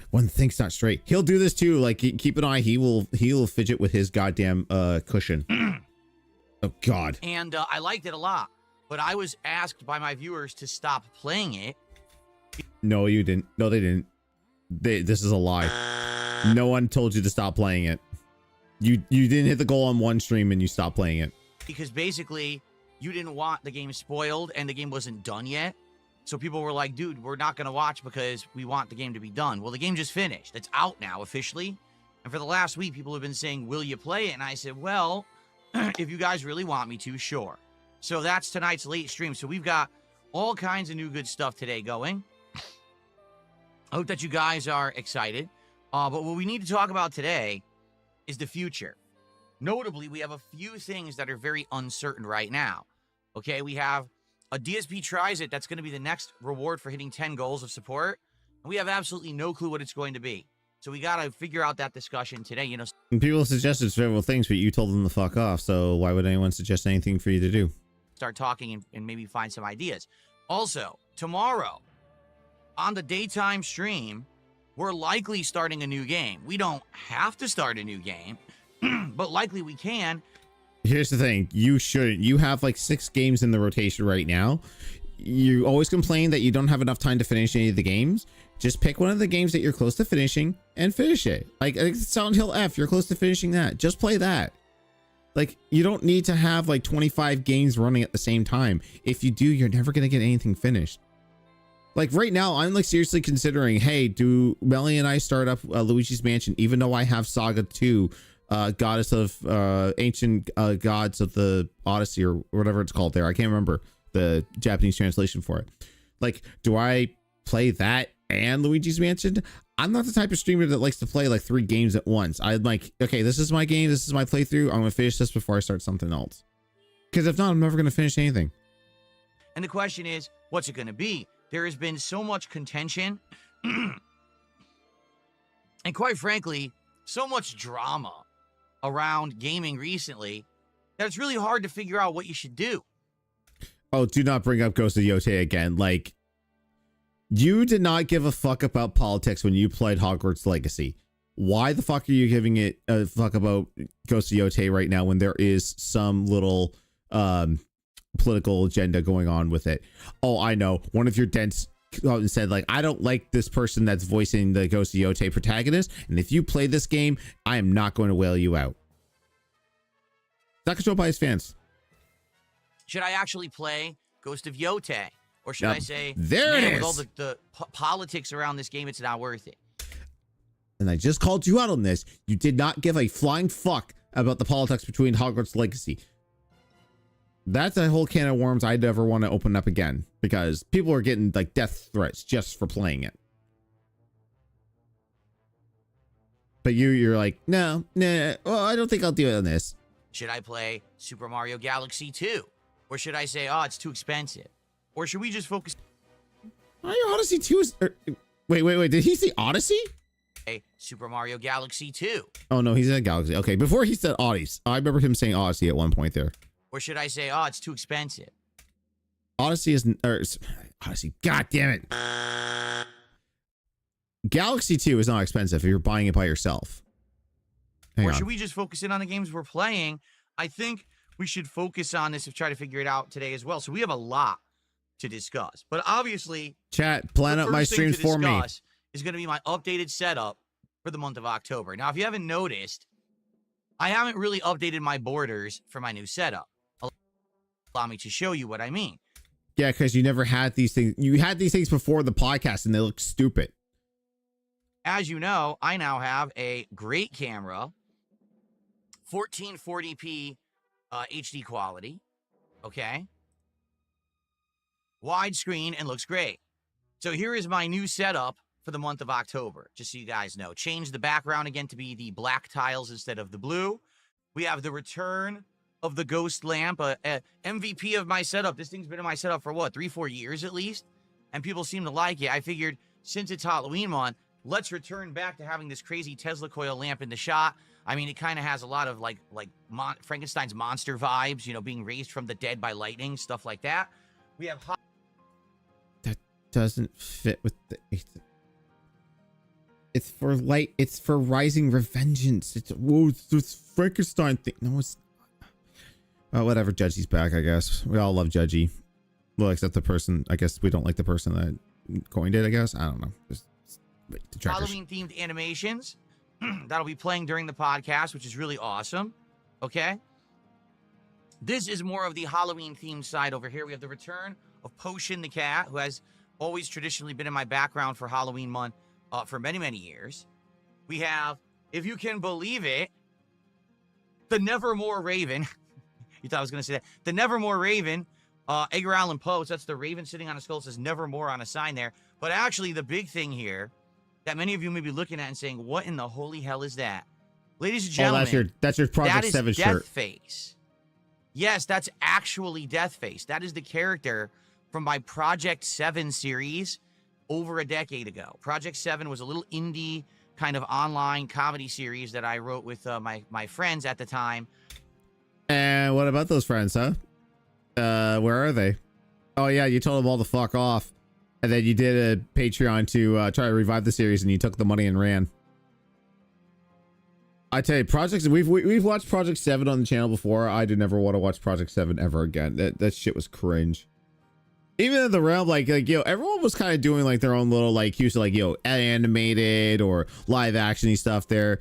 one thing's not straight. He'll do this too. Like, keep an eye. He will fidget with his goddamn cushion. Oh God. And I liked it a lot, but I was asked by my viewers to stop playing it. No, you didn't. No, they didn't. This is a lie. No one told you to stop playing it. You didn't hit the goal on one stream and you stopped playing it. Because basically, you didn't want the game spoiled and the game wasn't done yet. So people were like, dude, we're not going to watch because we want the game to be done. Well, the game just finished. It's out now officially. And for the last week, people have been saying, will you play it? And I said, well, if you guys really want me to, sure. So that's tonight's late stream. So we've got all kinds of new good stuff today going. I hope that you guys are excited. But what we need to talk about today is the future. Notably, we have a few things that are very uncertain right now. Okay, we have a DSP tries it. That's going to be the next reward for hitting 10 goals of support. And we have absolutely no clue what it's going to be. So we got to figure out that discussion today. You know, people suggested several things, but you told them to fuck off. So why would anyone suggest anything for you to do? start talking and maybe find some ideas. Also, tomorrow on the daytime stream, we're likely starting a new game. We don't have to start a new game, but likely we can. Here's the thing. You shouldn't. You have like 6 games in the rotation right now. You always complain that you don't have enough time to finish any of the games. Just pick one of the games that you're close to finishing and finish it. Like Silent Hill F, you're close to finishing that. Just play that. Like, you don't need to have like 25 games running at the same time. If you do, you're never going to get anything finished. Like right now, I'm like seriously considering, hey, do Melly and I start up Luigi's Mansion, even though I have Saga 2, Goddess of Ancient Gods of the Odyssey, or whatever it's called there. I can't remember the Japanese translation for it. Like, do I play that and Luigi's Mansion? I'm not the type of streamer that likes to play like 3 games at once. I'm like, okay, this is my game. This is my playthrough. I'm going to finish this before I start something else. Because if not, I'm never going to finish anything. And the question is, what's it going to be? There has been so much contention and quite frankly, so much drama around gaming recently that it's really hard to figure out what you should do. Oh, do not bring up Ghost of Yotei again. Like, you did not give a fuck about politics when you played Hogwarts Legacy. Why the fuck are you giving it a fuck about Ghost of Yotei right now when there is some little political agenda going on with it? Oh, I know. One of your dents said, like, I don't like this person that's voicing the Ghost of Yotei protagonist, and if you play this game, I am not going to whale you out. It's not controlled by his fans. Should I actually play Ghost of Yotei? Or should I say, there it is. With all the politics around this game, it's not worth it? And I just called you out on this. You did not give a flying fuck about the politics between Hogwarts Legacy. That's a whole can of worms I'd never want to open up again, because people are getting like death threats just for playing it. But you're like, no, well, I don't think I'll do it on this. Should I play Super Mario Galaxy 2? Or should I say, oh, it's too expensive? Or should we just focus... Mario Odyssey 2 is... Wait. Did he say Odyssey? Super Mario Galaxy 2. Oh, no, he said Galaxy. Okay, before he said Odyssey. I remember him saying Odyssey at one point there. Or should I say, oh, it's too expensive? Odyssey is... Odyssey. God damn it. Galaxy 2 is not expensive if you're buying it by yourself. Hang on. Should we just focus in on the games we're playing? I think we should focus on this and try to figure it out today as well. So we have a lot to discuss. But obviously... Chat, plan out my streams for me. Is going to be my updated setup for the month of October. Now, if you haven't noticed, I haven't really updated my borders for my new setup. Allow me to show you what I mean. Yeah, because you never had these things. You had these things before the podcast and they look stupid. As you know, I now have a great camera, 1440p HD quality, okay? Widescreen and looks great. So here is my new setup for the month of October, just so you guys know. Change the background again to be the black tiles instead of the blue. We have the return of the ghost lamp, MVP of my setup. This thing's been in my setup for what, 3-4 years at least? And people seem to like it. I figured since it's Halloween month, let's return back to having this crazy Tesla coil lamp in the shot. I mean, it kind of has a lot of like Frankenstein's monster vibes, you know, being raised from the dead by lightning, stuff like that. We have that doesn't fit with the... It's for light. It's for rising revengeance. It's this Frankenstein thing. No, it's whatever. Judgy's back, I guess. We all love Judgy. Well, except the person. I guess we don't like the person that coined it. I guess I don't know. Halloween themed animations that'll be playing during the podcast, which is really awesome. Okay. This is more of the Halloween themed side over here. We have the return of Potion the cat, who has always traditionally been in my background for Halloween month. For many, many years. We have, if you can believe it, the Nevermore Raven. You thought I was going to say that. The Nevermore Raven, Edgar Allan Poe. So that's the raven sitting on a skull. It says Nevermore on a sign there. But actually, the big thing here that many of you may be looking at and saying, what in the holy hell is that? Ladies and gentlemen, that's your Project 7 shirt. Deathface. Yes, that's actually Deathface. That is the character from my Project 7 series over a decade ago. Project 7 was a little indie kind of online comedy series that I wrote with my friends at the time. And what about those friends, huh? Where are they? Oh yeah, you told them all to fuck off. And then you did a Patreon to try to revive the series and you took the money and ran. I tell you, we've watched Project 7 on the channel before. I did never want to watch Project 7 ever again. That shit was cringe. Even in the realm, like yo, everyone was kind of doing like their own little like use of like animated or live actiony stuff there.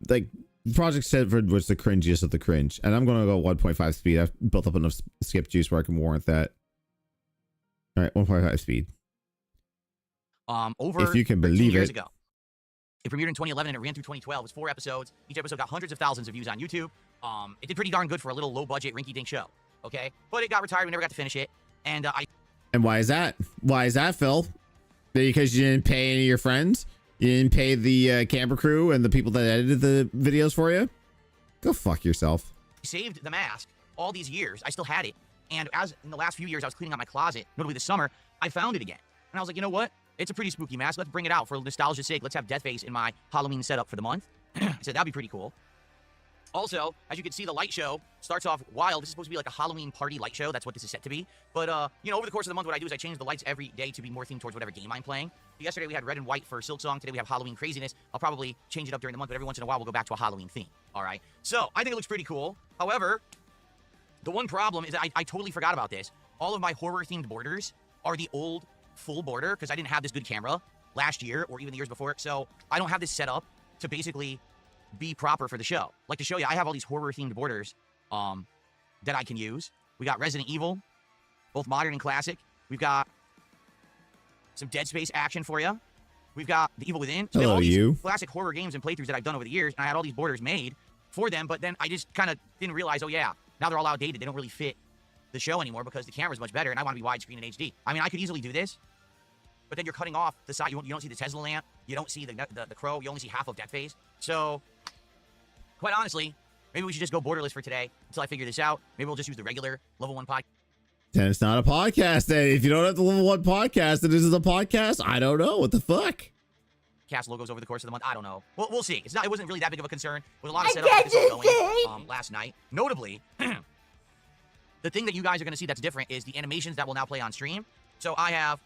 Like Project 7 was the cringiest of the cringe, and I'm gonna go 1.5 speed. I've built up enough skip juice where I can warrant that. All right, 1.5 speed. Over if you can believe years it. Ago. It premiered in 2011 and it ran through 2012. It was 4 episodes. Each episode got hundreds of thousands of views on YouTube. It did pretty darn good for a little low-budget, rinky-dink show. Okay, but it got retired. We never got to finish it, and And why is that? Why is that, Phil? Because you didn't pay any of your friends? You didn't pay the camera crew and the people that edited the videos for you? Go fuck yourself. Saved the mask all these years. I still had it. And as in the last few years, I was cleaning out my closet, notably this summer, I found it again. And I was like, you know what? It's a pretty spooky mask. Let's bring it out for nostalgia's sake. Let's have Deathface in my Halloween setup for the month. I said, that'd be pretty cool. Also, as you can see, the light show starts off wild. This is supposed to be like a Halloween party light show. That's what this is set to be. But, you know, over the course of the month, what I do is I change the lights every day to be more themed towards whatever game I'm playing. Yesterday, we had red and white for Silksong. Today, we have Halloween craziness. I'll probably change it up during the month, but every once in a while, we'll go back to a Halloween theme. All right? So, I think it looks pretty cool. However, the one problem is that I totally forgot about this. All of my horror-themed borders are the old full border because I didn't have this good camera last year or even the years before. So, I don't have this set up to basically be proper for the show. Like to show you, I have all these horror-themed borders that I can use. We got Resident Evil, both modern and classic. We've got some Dead Space action for you. We've got The Evil Within. So hello, all these you. classic horror games and playthroughs that I've done over the years, and I had all these borders made for them, but then I just kind of didn't realize, oh yeah, now they're all outdated. They don't really fit the show anymore because the camera's much better and I want to be widescreen and HD. I mean, I could easily do this, but then you're cutting off the side. You don't see the Tesla lamp. You don't see the crow. You only see half of Death Phase. So, quite honestly, maybe we should just go borderless for today until I figure this out. Maybe we'll just use the regular level 1 podcast. Then it's not a podcast. Then if you don't have the level 1 podcast, then this is a podcast. I don't know what the fuck. Cast logos over the course of the month. I don't know. We'll see. It wasn't really that big of a concern. With a lot of setup to get this all going last night. Notably, the thing that you guys are going to see that's different is the animations that will now play on stream. So I have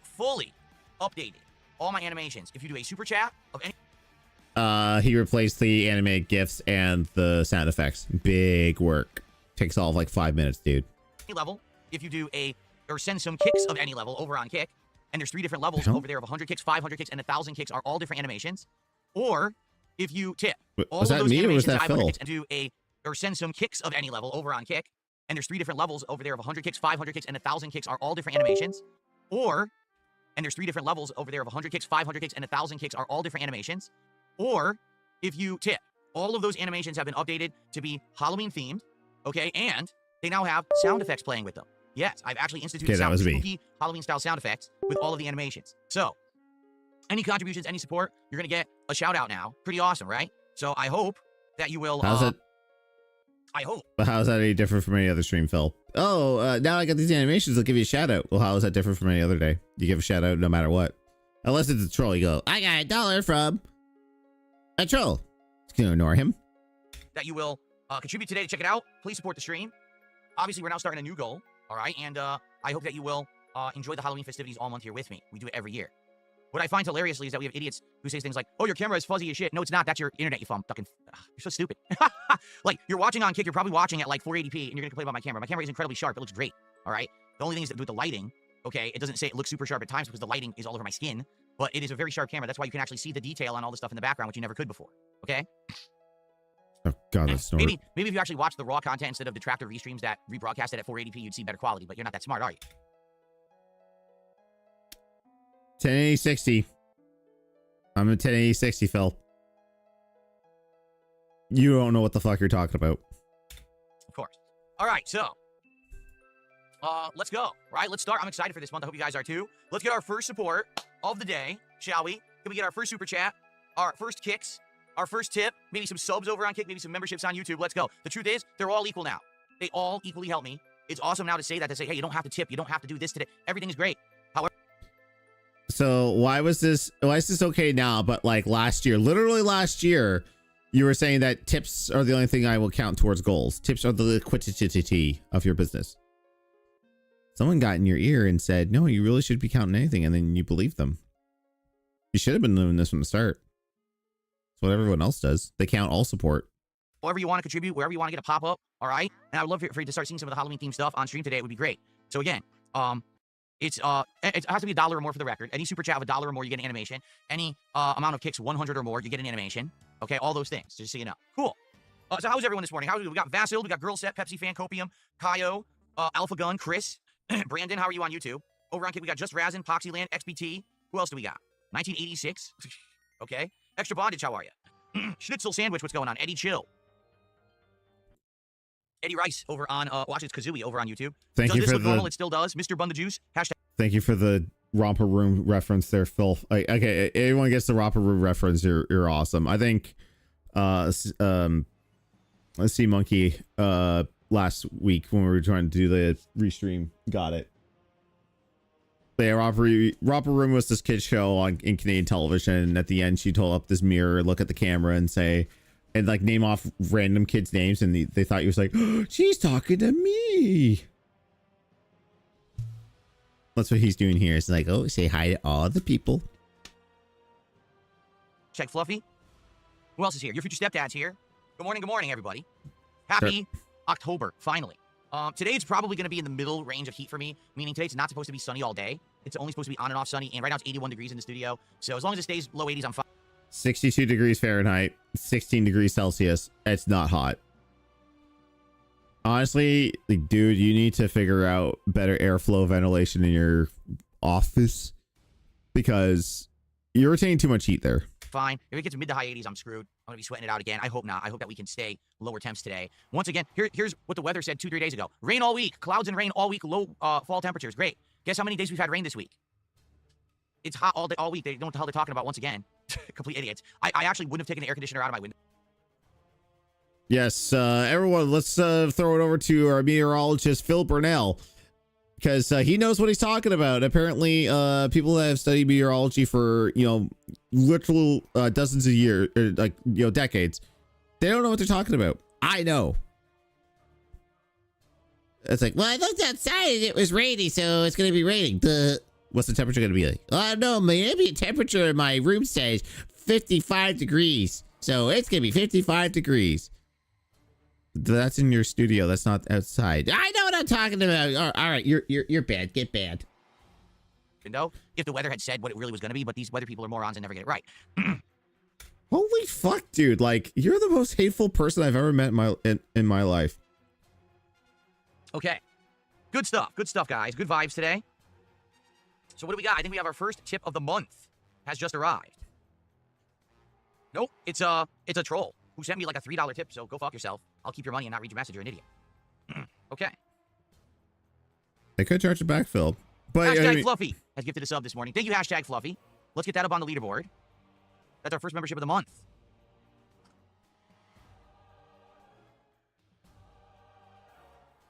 fully updated all my animations. If you do a super chat of any... He replaced the animated GIFs and the sound effects. Big work. Takes all of like 5 minutes, dude. Level, if you do or send some kicks of any level over on Kick, and there's 3 different levels over there of 100 kicks, 500 kicks, and 1,000 kicks are all different animations. Or if you tip all was of that those me or was animations, that Phil? kicks, and do or send some kicks of any level over on Kick, and there's 3 different levels over there of 100 kicks, 500 kicks, and 1,000 kicks are all different animations. And there's 3 different levels over there of 100 kicks, 500 kicks, and 1,000 kicks are all different animations. Or if you tip, all of those animations have been updated to be Halloween themed, okay? And they now have sound effects playing with them. Yes, I've actually instituted spooky Halloween style sound effects with all of the animations. So, any contributions, any support, you're gonna get a shout out now. Pretty awesome, right? So I hope that you will. How's it? I hope. But how is that any different from any other stream, Phil? Oh, now I got these animations. I'll give you a shout out. Well, how is that different from any other day? You give a shout out no matter what, unless it's a troll. You go, I got $1 from a troll. Just gonna ignore him. That you will contribute today to check it out. Please support the stream. Obviously, we're now starting a new goal. All right, and I hope that you will enjoy the Halloween festivities all month here with me. We do it every year. What I find hilariously is that we have idiots who say things like, oh, your camera is fuzzy as shit. No, it's not. That's your internet, you fucking... You're so stupid. Like, you're watching on Kick, you're probably watching at like 480p, and you're going to complain about my camera. My camera is incredibly sharp. It looks great, all right? The only thing is that with the lighting, okay, it doesn't say it looks super sharp at times because the lighting is all over my skin, but it is a very sharp camera. That's why you can actually see the detail on all the stuff in the background, which you never could before, okay? Oh, God, that's snort. Maybe if you actually watch the raw content instead of the tractor Reestreams that rebroadcast it at 480p, you'd see better quality, but you're not that smart, are you? 1080-60. I'm a 1080-60, Phil. You don't know what the fuck you're talking about. Of course. All right, so let's go. Right, let's start. I'm excited for this month. I hope you guys are too. Let's get our first support of the day, shall we? Can we get our first super chat, our first kicks, our first tip, maybe some subs over on Kick, maybe some memberships on YouTube. Let's go. The truth is, they're all equal now. They all equally help me. It's awesome now to say that, to say, hey, you don't have to tip, you don't have to do this today. Everything is great. However, so why is this okay now, but like last year, literally last year, you were saying that tips are the only thing I will count towards goals. Tips are the liquidity of your business. Someone got in your ear and said, no, you really should be counting anything, and then you believe them. You should have been doing this from the start. It's what everyone else does. They count all support. However you want to contribute, wherever you want to get a pop-up, all right? And I would love for you to start seeing some of the Halloween-themed stuff on stream today. It would be great. So again, it has to be $1 or more for the record. Any super chat of $1 or more, you get an animation. Any amount of kicks, 100 or more, you get an animation. Okay, all those things, just so you know. Cool. So how's everyone this morning? We got Vasil, we got Girl Set, Pepsi Fan, Copium, Kaio, Alpha Gun, Chris, Brandon, how are you on YouTube? Over on Kick, we got Just Razin, Poxyland, XBT. Who else do we got? 1986. Okay. Extra Bondage, how are you? Schnitzel Sandwich, what's going on? Eddie Chill. Eddie Rice over on, watch it's Kazooie over on YouTube. Thank you this for look normal? It still does. Mr. Bun the Juice. Hashtag. Thank you for the Romper Room reference there, Phil. Okay, everyone gets the Romper Room reference. You're awesome. I think, let's see, Monkey, last week when we were trying to do the Reestream, got it. Yeah, Romper Room was this kid's show in Canadian television, and at the end she'd hold up this mirror, look at the camera, and say, and like name off random kids' names, and they thought he was like, oh, she's talking to me. That's what he's doing here. It's like, oh, say hi to all the people. Check Fluffy. Who else is here? Your future stepdad's here. Good morning, everybody. Happy October, finally. Today it's probably going to be in the middle range of heat for me, meaning today's not supposed to be sunny all day. It's only supposed to be on and off sunny, and right now it's 81 degrees in the studio. So as long as it stays low 80s, I'm fine. 62 degrees Fahrenheit, 16 degrees Celsius. It's not hot. Honestly, like, dude, you need to figure out better airflow ventilation in your office, because You're retaining too much heat there. Fine. If it gets mid to high 80s, I'm screwed. I'm going to be sweating it out again. I hope not. I hope that we can stay lower temps today. Once again, here's what the weather said 2-3 days ago. Rain all week. Clouds and rain all week. Low fall temperatures. Great. Guess how many days we've had rain this week? It's hot all day, all week. They don't know what the hell they're talking about once again. Complete idiots. I actually wouldn't have taken the air conditioner out of my window. Yes, everyone, let's throw it over to our meteorologist, Phil Burnell, because he knows what he's talking about. Apparently, people that have studied meteorology for, literal dozens of years, or decades, they don't know what they're talking about. I know. It's like, well, I looked outside and it was rainy, so it's going to be raining. What's the temperature going to be like? I don't know, my ambient temperature in my room says 55 degrees, so it's going to be 55 degrees. That's in your studio. That's not outside. I know what I'm talking about. All right, you're bad. Get bad. No, if the weather had said what it really was going to be, but these weather people are morons and never get it right. Holy fuck, dude! Like, you're the most hateful person I've ever met in my life. Okay, good stuff. Good stuff, guys. Good vibes today. So what do we got? I think we have our first tip of the month has just arrived. Nope, it's a troll who sent me like a $3 tip. So go fuck yourself. I'll keep your money and not read your message. You're an idiot. Okay. They could charge it back, Phil. But Hashtag Fluffy has gifted a sub this morning. Thank you, hashtag Fluffy. Let's get that up on the leaderboard. That's our first membership of the month.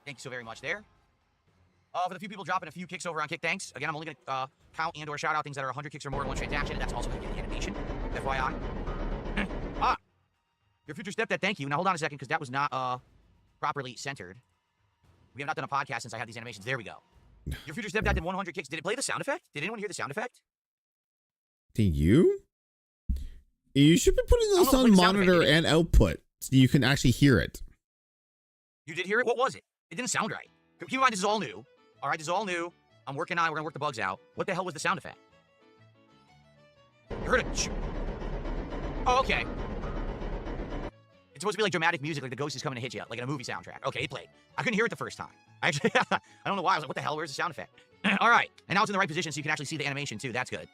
Thank you so very much there. For the few people dropping a few kicks over on Kick, thanks. Again, I'm only going to count and or shout out things that are 100 kicks or more in one transaction, and that's also going to get the animation. FYI. Your future stepdad, thank you. Now, hold on a second, because that was not properly centered. We have not done a podcast since I had these animations. There we go. Your future stepdad did 100 kicks. Did it play the sound effect? Did anyone hear the sound effect? Did you? You should be putting those on monitor and output so you can actually hear it. You did hear it? What was it? It didn't sound right. Keep in mind, this is all new. All right, this is all new. I'm working on it. We're going to work the bugs out. What the hell was the sound effect? You heard it. Oh, okay. It's supposed to be like dramatic music, like the ghost is coming to hit you, like in a movie soundtrack. Okay, it played. I couldn't hear it the first time. I actually, I don't know why. I was like, what the hell? Where's the sound effect? All right. And now it's in the right position so you can actually see the animation too. That's good.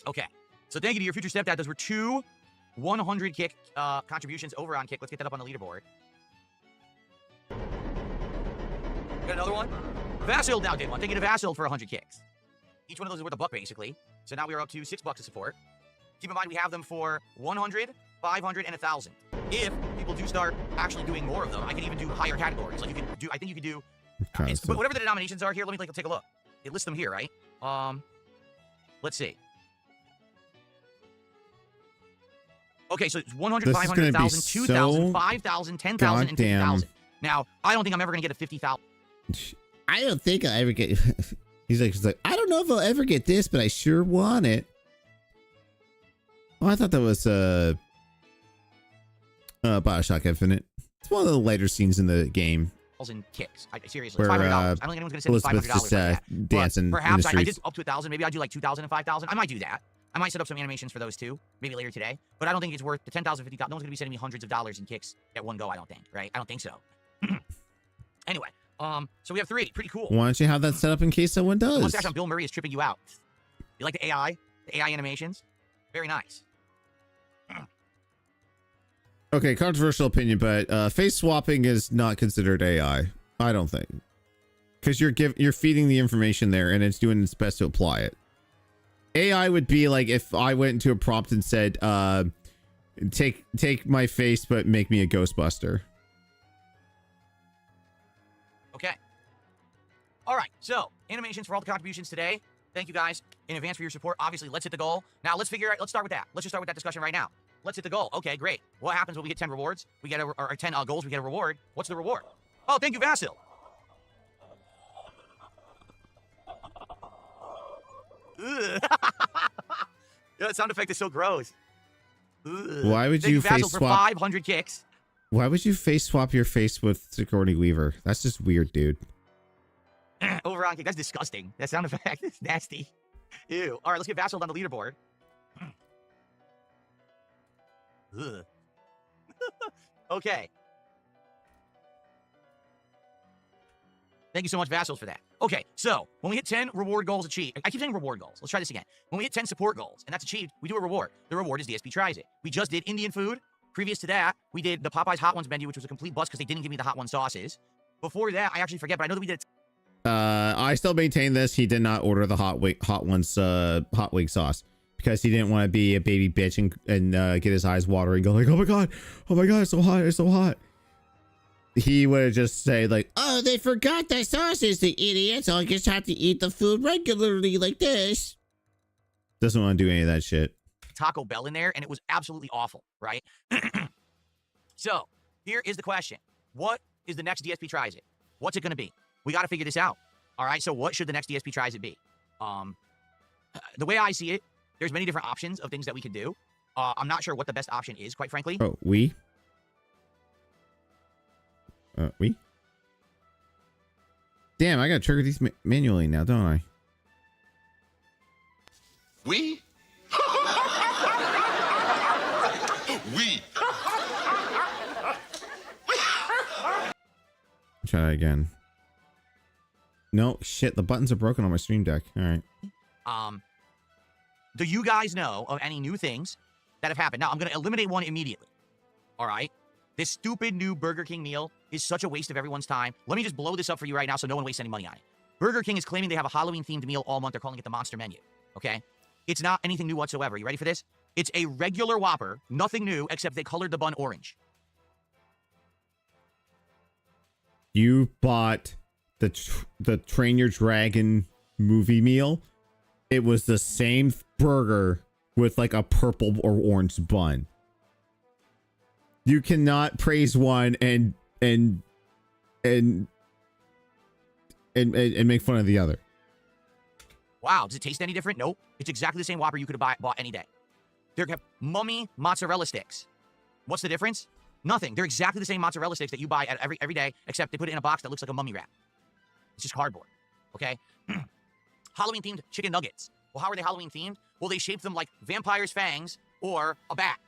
Okay. So thank you to your future stepdad. Those were 2 100 kick contributions over on Kick. Let's get that up on the leaderboard. Got another one? Vasil now did one. Thank you to Vasil for 100 kicks. Each one of those is worth $1 basically. So now we are up to $6 of support. Keep in mind we have them for 100, 500, and 1,000. If people do start actually doing more of them, I can even do higher categories. Like you can do, I think you could do, but whatever the denominations are here, let me take a look. It lists them here, right? Let's see. Okay, so it's 100, 500, 1,000, 2,000, 5,000, 10,000, and 50,000. Now, I don't think I'm ever going to get a 50,000. I don't think I'll ever get... He's like, I don't know if I'll ever get this, but I sure want it. Oh, I thought that was Bioshock Infinite. It's one of the later scenes in the game. Kicks. Seriously, where, $500. I don't think anyone's going to send me $500 just, like that. Dancing perhaps I did up to 1,000. Maybe I do like 2,000 and 5,000. I might do that. I might set up some animations for those too, maybe later today. But I don't think it's worth the 10,000, 50,000. No one's going to be sending me hundreds of dollars in kicks at one go, I don't think, right? I don't think so. Anyway, so we have 3. Pretty cool. Why don't you have that set up in case someone does? The mustache on Bill Murray is tripping you out. You like the AI? The AI animations? Very nice. Okay, controversial opinion, but face swapping is not considered AI. I don't think. Because you're feeding the information there and it's doing its best to apply it. AI would be like if I went into a prompt and said, take my face, but make me a Ghostbuster. Okay. All right. So animations for all the contributions today. Thank you guys in advance for your support. Obviously, let's hit the goal. Now let's start with that. Let's just start with that discussion right now. Let's hit the goal. Okay, great. What happens when we hit 10 rewards? We get or 10 goals, we get a reward. What's the reward? Oh, thank you, Vasil. That sound effect is so gross. Why would you face swap? For 500 kicks. Why would you face swap your face with Sigourney Weaver? That's just weird, dude. Over on Kick. That's disgusting. That sound effect is nasty. Ew. All right, let's get Vasil on the leaderboard. Okay. Thank you so much, Vasil, for that. Okay, so when we hit 10 reward goals achieved, I keep saying reward goals. Let's try this again. When we hit 10 support goals, and that's achieved, we do a reward. The reward is DSP tries it. We just did Indian food. Previous to that, we did the Popeyes Hot Ones menu, which was a complete bust because they didn't give me the Hot One sauces. Before that, I actually forget, but I know that we did. I still maintain this. He did not order the hot wing sauce because he didn't want to be a baby bitch and get his eyes watering, go like, oh my god, it's so hot, it's so hot. He would have just said like, oh, they forgot the sauces, the idiots. I'll just have to eat the food regularly like this. Doesn't want to do any of that shit. Taco Bell in there, and it was absolutely awful, right? So here is the question: what is the next DSP tries it? What's it going to be? We got to figure this out. All right. So what should the next DSP tries it be? The way I see it, there's many different options of things that we could do. I'm not sure what the best option is, quite frankly. Oh, we. Damn, I gotta trigger these manually now, don't I? We? We. Try that again. No, shit, the buttons are broken on my Stream Deck. All right. Do you guys know of any new things that have happened? Now, I'm going to eliminate one immediately. All right? This stupid new Burger King meal is such a waste of everyone's time. Let me just blow this up for you right now so no one wastes any money on it. Burger King is claiming they have a Halloween-themed meal all month. They're calling it the Monster Menu. Okay? It's not anything new whatsoever. You ready for this? It's a regular Whopper, nothing new, except they colored the bun orange. You bought the Train Your Dragon movie meal. It was the same burger with like a purple or orange bun. You cannot praise one and make fun of the other. Wow, does it taste any different? Nope. It's exactly the same Whopper you could have bought any day. They have mummy mozzarella sticks. What's the difference? Nothing. They're exactly the same mozzarella sticks that you buy at every day, except they put it in a box that looks like a mummy wrap. It's just cardboard. Okay? Halloween-themed chicken nuggets. Well, how are they Halloween-themed? Well, they shaped them like vampires' fangs or a bat.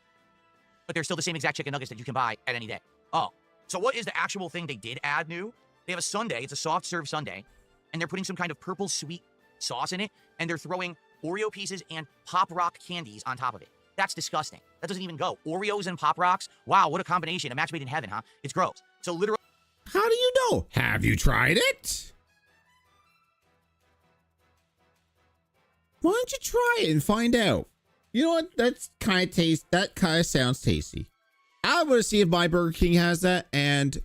But they're still the same exact chicken nuggets that you can buy at any day. Oh. So what is the actual thing they did add new? They have a sundae. It's a soft serve sundae. And they're putting some kind of purple sweet sauce in it. And they're throwing Oreo pieces and Pop Rock candies on top of it. That's disgusting. That doesn't even go. Oreos and Pop Rocks? Wow, what a combination. A match made in heaven, huh? It's gross. So literally... How do you know? Have you tried it? Why don't you try it and find out? You know what? That kind of sounds tasty. I want to see if my Burger King has that, and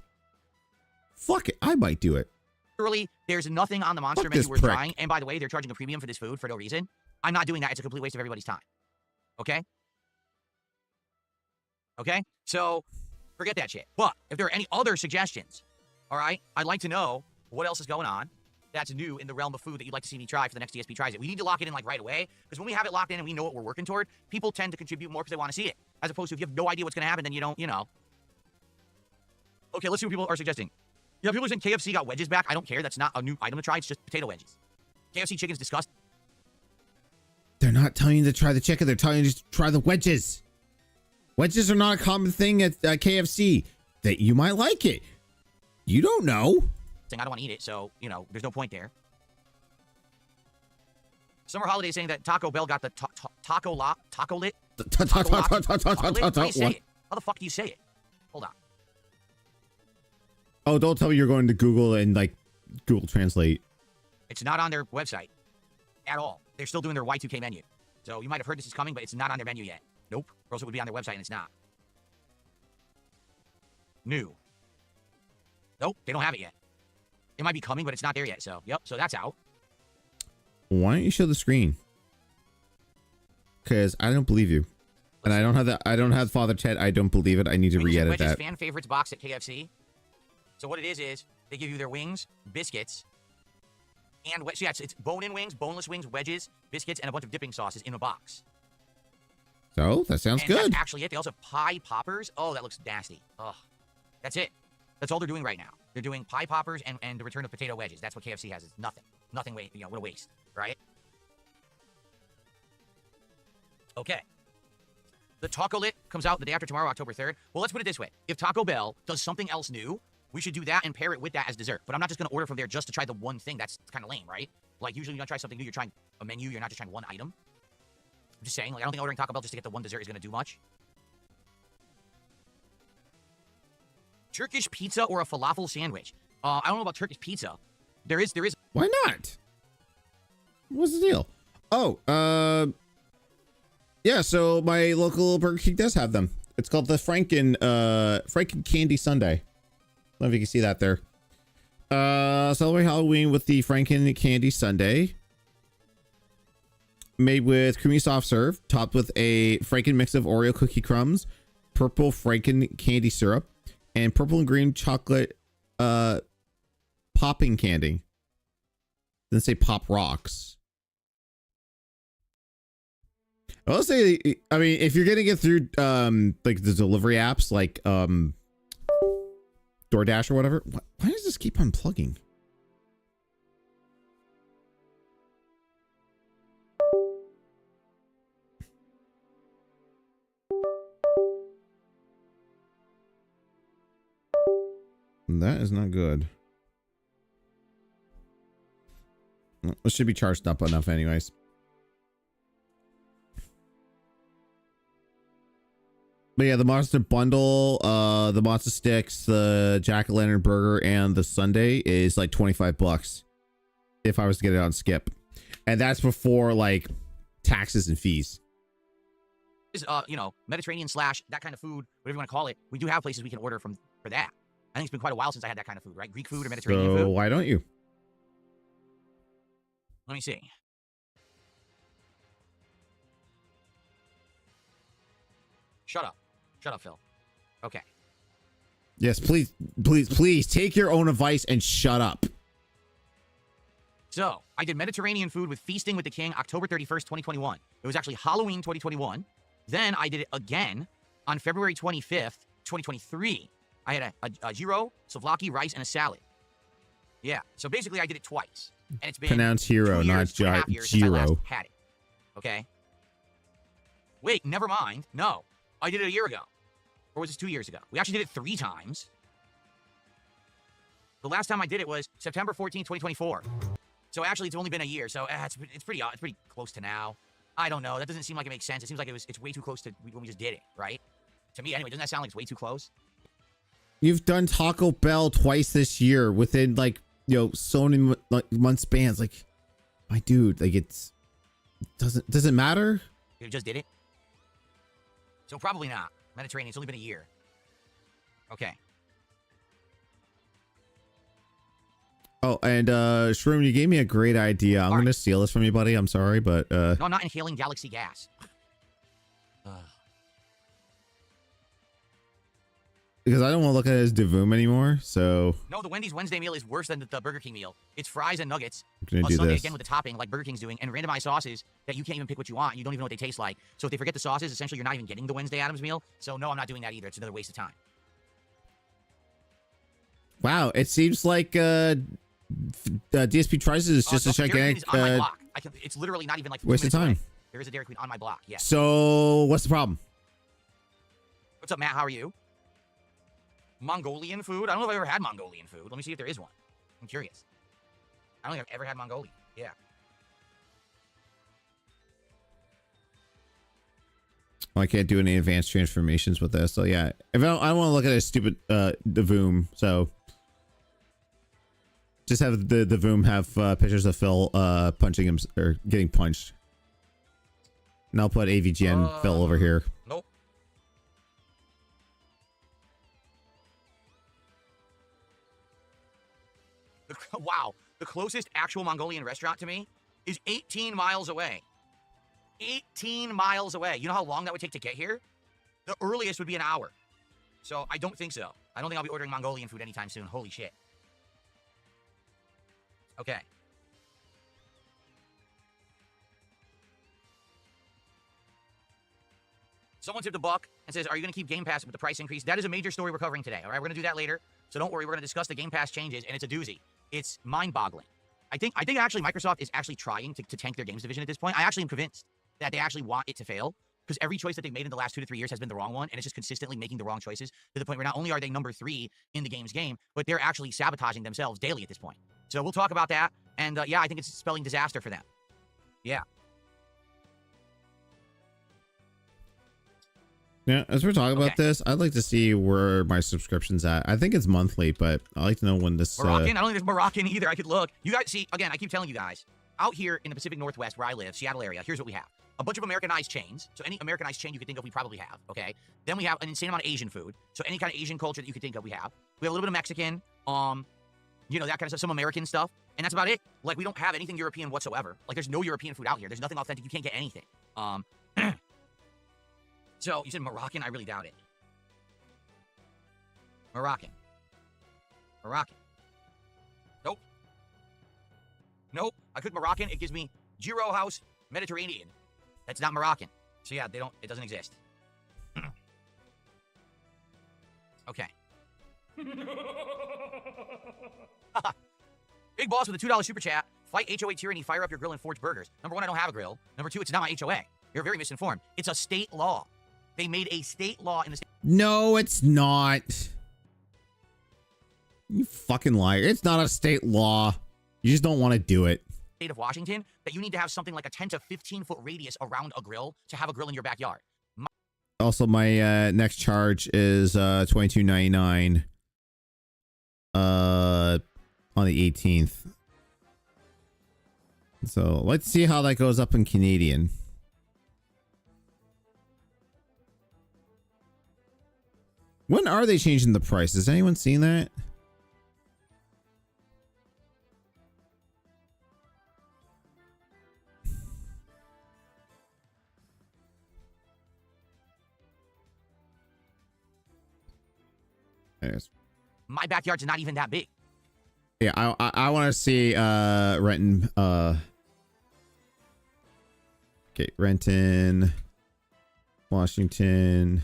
fuck it, I might do it. Literally, there's nothing on the Monster Menu we're trying. And by the way, they're charging a premium for this food for no reason. I'm not doing that. It's a complete waste of everybody's time. Okay? Okay? So, forget that shit. But if there are any other suggestions, all right, I'd like to know what else is going on that's new in the realm of food that you'd like to see me try for the next DSP tries it. We need to lock it in like right away, because when we have it locked in and we know what we're working toward, people tend to contribute more because they want to see it, as opposed to if you have no idea what's going to happen, then you don't, you know. Okay, let's see what people are suggesting. Yeah, people are saying KFC got wedges back. I don't care. That's not a new item to try. It's just potato wedges. KFC chicken's disgusting. They're not telling you to try the chicken. They're telling you to try the wedges. Wedges are not a common thing at KFC. That you might like it. You don't know. I don't want to eat it, so, you know, there's no point there. Summer Holiday saying that Taco Bell got the taco lit. How do you say it? How the fuck do you say it? Hold on. Oh, don't tell me you're going to Google and, like, Google Translate. It's not on their website at all. They're still doing their Y2K menu. So you might have heard this is coming, but it's not on their menu yet. Nope. Or else it would be on their website, and it's not. New. Nope, they don't have it yet. It might be coming, but it's not there yet. So, yep. So that's out. Why don't you show the screen? Because I don't believe you, and I don't have that. I don't have Father Ted. I don't believe it. I need to re-edit that. Fan favorites box at KFC. So what it is they give you their wings, biscuits, and so yeah, it's bone-in wings, boneless wings, wedges, biscuits, and a bunch of dipping sauces in a box. So that sounds good. That's actually it. They also have pie poppers. Oh, that looks nasty. Ugh. That's it. That's all they're doing right now. They're doing pie poppers and the return of potato wedges. That's what KFC has. It's nothing. Nothing, you know, what a waste, right? Okay. The Taco Lit comes out the day after tomorrow, October 3rd. Well, let's put it this way. If Taco Bell does something else new, We should do that and pair it with that as dessert. But I'm not just going to order from there just to try the one thing. That's kind of lame, right? Like, usually you're going to try something new. You're trying a menu. You're not just trying one item. I'm just saying, like, I don't think ordering Taco Bell just to get the one dessert is going to do much. Turkish pizza or a falafel sandwich? I don't know about Turkish pizza. There is. Why not? What's the deal? Oh, yeah, so my local Burger King does have them. It's called the Franken Candy Sundae. I don't know if you can see that there. Celebrate Halloween with the Franken Candy Sundae. Made with creamy soft serve, topped with a Franken mix of Oreo cookie crumbs, purple Franken candy syrup, and purple and green chocolate popping candy. Didn't say pop rocks. I'll say, I mean, if you're getting it through like the delivery apps like DoorDash or whatever, why does this keep unplugging? That is not good. It should be charged up enough anyways. But yeah, the monster bundle, the monster sticks, the jack-o'-lantern burger, and the sundae is like $25 if I was to get it on Skip. And that's before like taxes and fees. You know, Mediterranean / that kind of food, whatever you want to call it. We do have places we can order from for that. I think it's been quite a while since I had that kind of food, right? Greek food or Mediterranean food. So why don't you? Let me see. Shut up. Shut up, Phil. Okay. Yes, please, please, please take your own advice and shut up. So, I did Mediterranean food with Feasting with the King October 31st, 2021. It was actually Halloween 2021. Then I did it again on February 25th, 2023. I had a gyro, souvlaki, rice, and a salad. Yeah, so basically I did it twice. And it's been pronounced hero, not gyro. Since I last had it. Okay? Wait, never mind. No. I did it a year ago. Or was this 2 years ago? We actually did it 3 times. The last time I did it was September 14th, 2024. So actually, it's only been a year. So it's pretty close to now. I don't know. That doesn't seem like it makes sense. It seems like it's way too close to when we just did it, right? To me, anyway, doesn't that sound like it's way too close? You've done Taco Bell twice this year within like, you know, so many month spans. Like, my dude, like does it matter? You just did it? So probably not. Mediterranean, it's only been a year. Okay. Oh, and Shroom, you gave me a great idea. I'm gonna steal this from you, buddy. I'm sorry, but no, I'm not inhaling galaxy gas. Because I don't want to look at it as Devoom anymore, so... No, the Wendy's Wednesday meal is worse than the Burger King meal. It's fries and nuggets. I'm gonna do Sunday this again with the topping, like Burger King's doing, and randomized sauces that you can't even pick what you want. You don't even know what they taste like. So if they forget the sauces, essentially you're not even getting the Wednesday Addams meal. So no, I'm not doing that either. It's another waste of time. Wow, it seems like DSP Trices is just a gigantic... on my block. It's literally not even like... waste of time. Away. There is a Dairy Queen on my block, yeah. So, what's the problem? What's up, Matt? How are you? Mongolian food? I don't know if I've ever had Mongolian food. Let me see if there is one. I'm curious. I don't think I've ever had Mongolian. Yeah. Well, I can't do any advanced transformations with this. So, yeah. If I don't want to look at a stupid Devoom, so... just have the Devoom have pictures of Phil punching him, or getting punched. And I'll put AVGN Phil over here. Nope. Wow, the closest actual Mongolian restaurant to me is 18 miles away. 18 miles away. You know how long that would take to get here? The earliest would be an hour. So I don't think so. I don't think I'll be ordering Mongolian food anytime soon. Holy shit. Okay. Someone tipped a buck and says, are you going to keep Game Pass with the price increase? That is a major story we're covering today, all right? We're going to do that later. So don't worry. We're going to discuss the Game Pass changes, and it's a doozy. It's mind-boggling. I think actually Microsoft is actually trying to tank their games division at this point. I actually am convinced that they actually want it to fail because every choice that they've made in the last 2 to 3 years has been the wrong one, and it's just consistently making the wrong choices to the point where not only are they number 3 in the game's game, but they're actually sabotaging themselves daily at this point. So we'll talk about that, and yeah, I think it's spelling disaster for them. Yeah. Yeah, as we're talking about this, I'd like to see where my subscription's at. I think it's monthly, but I'd like to know when this... Moroccan? I don't think there's Moroccan either. I could look. You guys, see, again, I keep telling you guys, out here in the Pacific Northwest where I live, Seattle area, here's what we have. A bunch of Americanized chains. So any Americanized chain you could think of, we probably have, okay? Then we have an insane amount of Asian food. So any kind of Asian culture that you could think of, we have. We have a little bit of Mexican, you know, that kind of stuff, some American stuff. And that's about it. Like, we don't have anything European whatsoever. Like, there's no European food out here. There's nothing authentic. You can't get anything. So, you said Moroccan? I really doubt it. Moroccan. Moroccan. Nope. Nope. I click Moroccan. It gives me Giro House Mediterranean. That's not Moroccan. So, yeah, it doesn't exist. Okay. Big Boss with a $2 super chat. Fight HOA tyranny. Fire up your grill and forge burgers. Number 1, I don't have a grill. Number 2, it's not my HOA. You're very misinformed. It's a state law. They made a state law in the state. No, it's not. You fucking liar. It's not a state law. You just don't want to do it. State of Washington that you need to have something like a 10 to 15 foot radius around a grill to have a grill in your backyard. Also, my next charge is $22.99 on the 18th. So let's see how that goes up in Canadian. When are they changing the price? Has anyone seen that? Anyways. My backyard's not even that big. Yeah, I want to see Renton. Okay, Renton, Washington.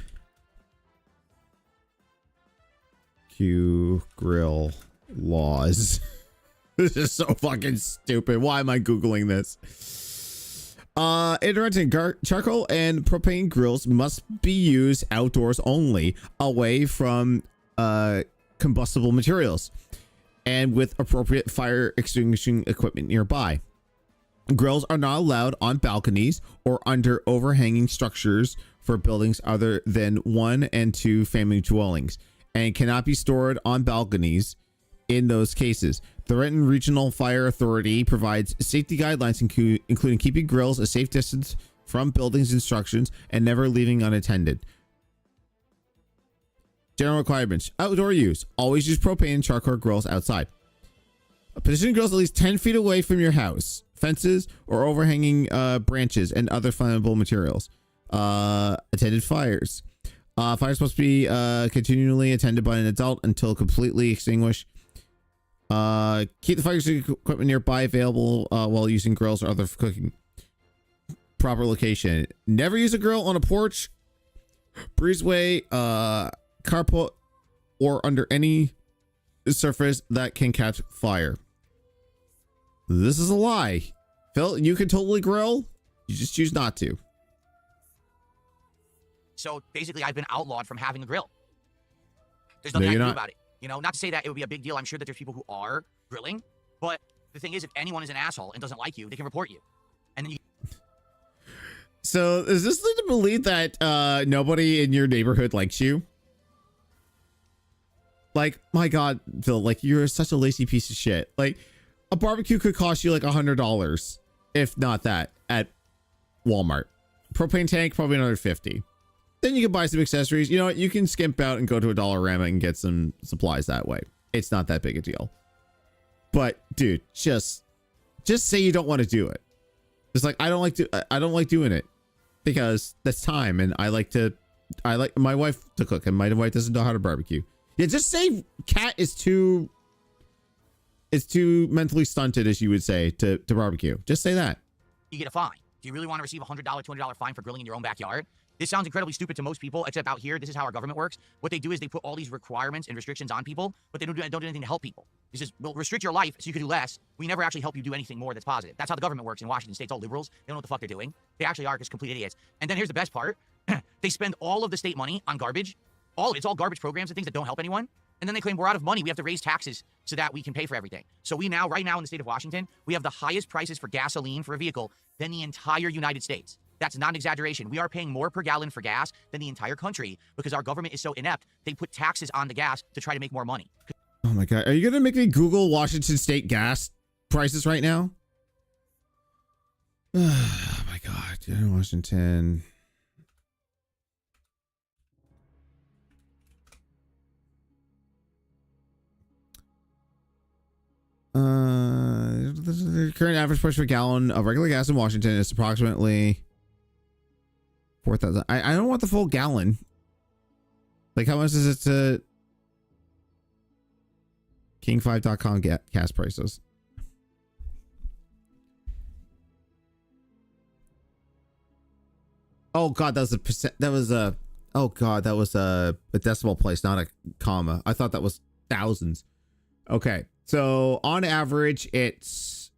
Q grill laws. This is so fucking stupid. Why am I Googling this? In Renton, charcoal and propane grills must be used outdoors only, away from combustible materials, and with appropriate fire extinguishing equipment nearby. Grills are not allowed on balconies or under overhanging structures for buildings other than 1 and 2 family dwellings, and cannot be stored on balconies in those cases. The Renton Regional Fire Authority provides safety guidelines, including keeping grills a safe distance from buildings and structures and never leaving unattended. General requirements. Outdoor use. Always use propane and charcoal grills outside. Position grills at least 10 feet away from your house, fences, or overhanging branches and other flammable materials. Attended fires. Fires must be continually attended by an adult until completely extinguished. Keep the fire equipment nearby available while using grills or other cooking. Proper location. Never use a grill on a porch, breezeway, carport, or under any surface that can catch fire. This is a lie. Phil, you can totally grill. You just choose not to. So basically, I've been outlawed from having a grill. There's nothing I can do about it. You know, not to say that it would be a big deal. I'm sure that there's people who are grilling, but the thing is, if anyone is an asshole and doesn't like you, they can report you. And then you. So is this lead to believe that nobody in your neighborhood likes you? Like, my God, Phil, like, you're such a lazy piece of shit. Like, a barbecue could cost you like $100, if not that, at Walmart. Propane tank, probably another $50. Then you can buy some accessories. You know what? You can skimp out and go to a Dollarama and get some supplies that way. It's not that big a deal. But dude, just say you don't want to do it. It's like, I don't like doing it because that's time, and I like my wife to cook, and my wife doesn't know how to barbecue. Yeah, just say Cat is too mentally stunted, as you would say, to barbecue. Just say that. You get a fine. Do you really want to receive a $100, $200 fine for grilling in your own backyard? This sounds incredibly stupid to most people, except out here, this is how our government works. What they do is they put all these requirements and restrictions on people, but they don't do anything to help people. This is, we'll restrict your life so you can do less. We never actually help you do anything more that's positive. That's how the government works in Washington State. It's all liberals. They don't know what the fuck they're doing. They actually are just complete idiots. And then here's the best part. They spend all of the state money on garbage. It's all garbage programs and things that don't help anyone. And then they claim we're out of money. We have to raise taxes so that we can pay for everything. So we now, right now in the state of Washington, we have the highest prices for gasoline for a vehicle than the entire United States. That's not an exaggeration. We are paying more per gallon for gas than the entire country because our government is so inept. They put taxes on the gas to try to make more money. Oh my God. Are you going to make me Google Washington State gas prices right now? Oh my God. Washington. The current average price per gallon of regular gas in Washington is approximately 4,000. I don't want the full gallon. Like, how much is it to king5.com gas prices? Oh God, that was a percent. That was a. Oh God, that was a decimal place, not a comma. I thought that was thousands. Okay, so on average, it's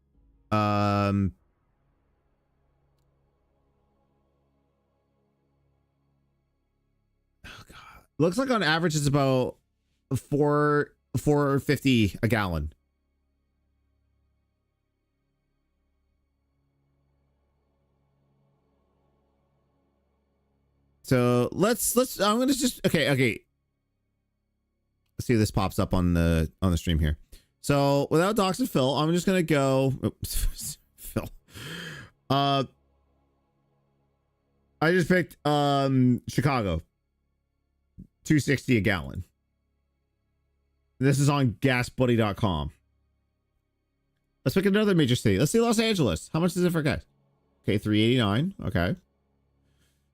oh God, looks like on average it's about $4.50 a gallon. So let's I'm gonna just okay. Let's see if this pops up on the stream here. So without darksydephil, I'm just gonna go Phil. I just picked Chicago. $2.60 a gallon. This is on gasbuddy.com. Let's pick another major city. Let's see Los Angeles. How much is it for gas? Okay, $3.89. Okay.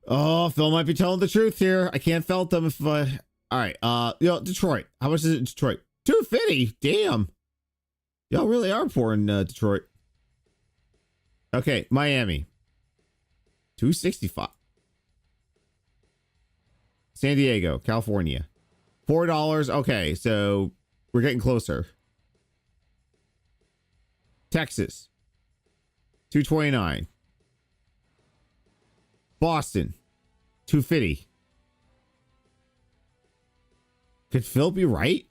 Oh, Phil might be telling the truth here. I can't felt them if I. All right. Detroit. How much is it in Detroit? $2.50. Damn. Y'all really are poor in Detroit. Okay, Miami. $2.65. San Diego, California. $4. Okay, so we're getting closer. Texas. $2.29. Boston. $2.50. Could Phil be right?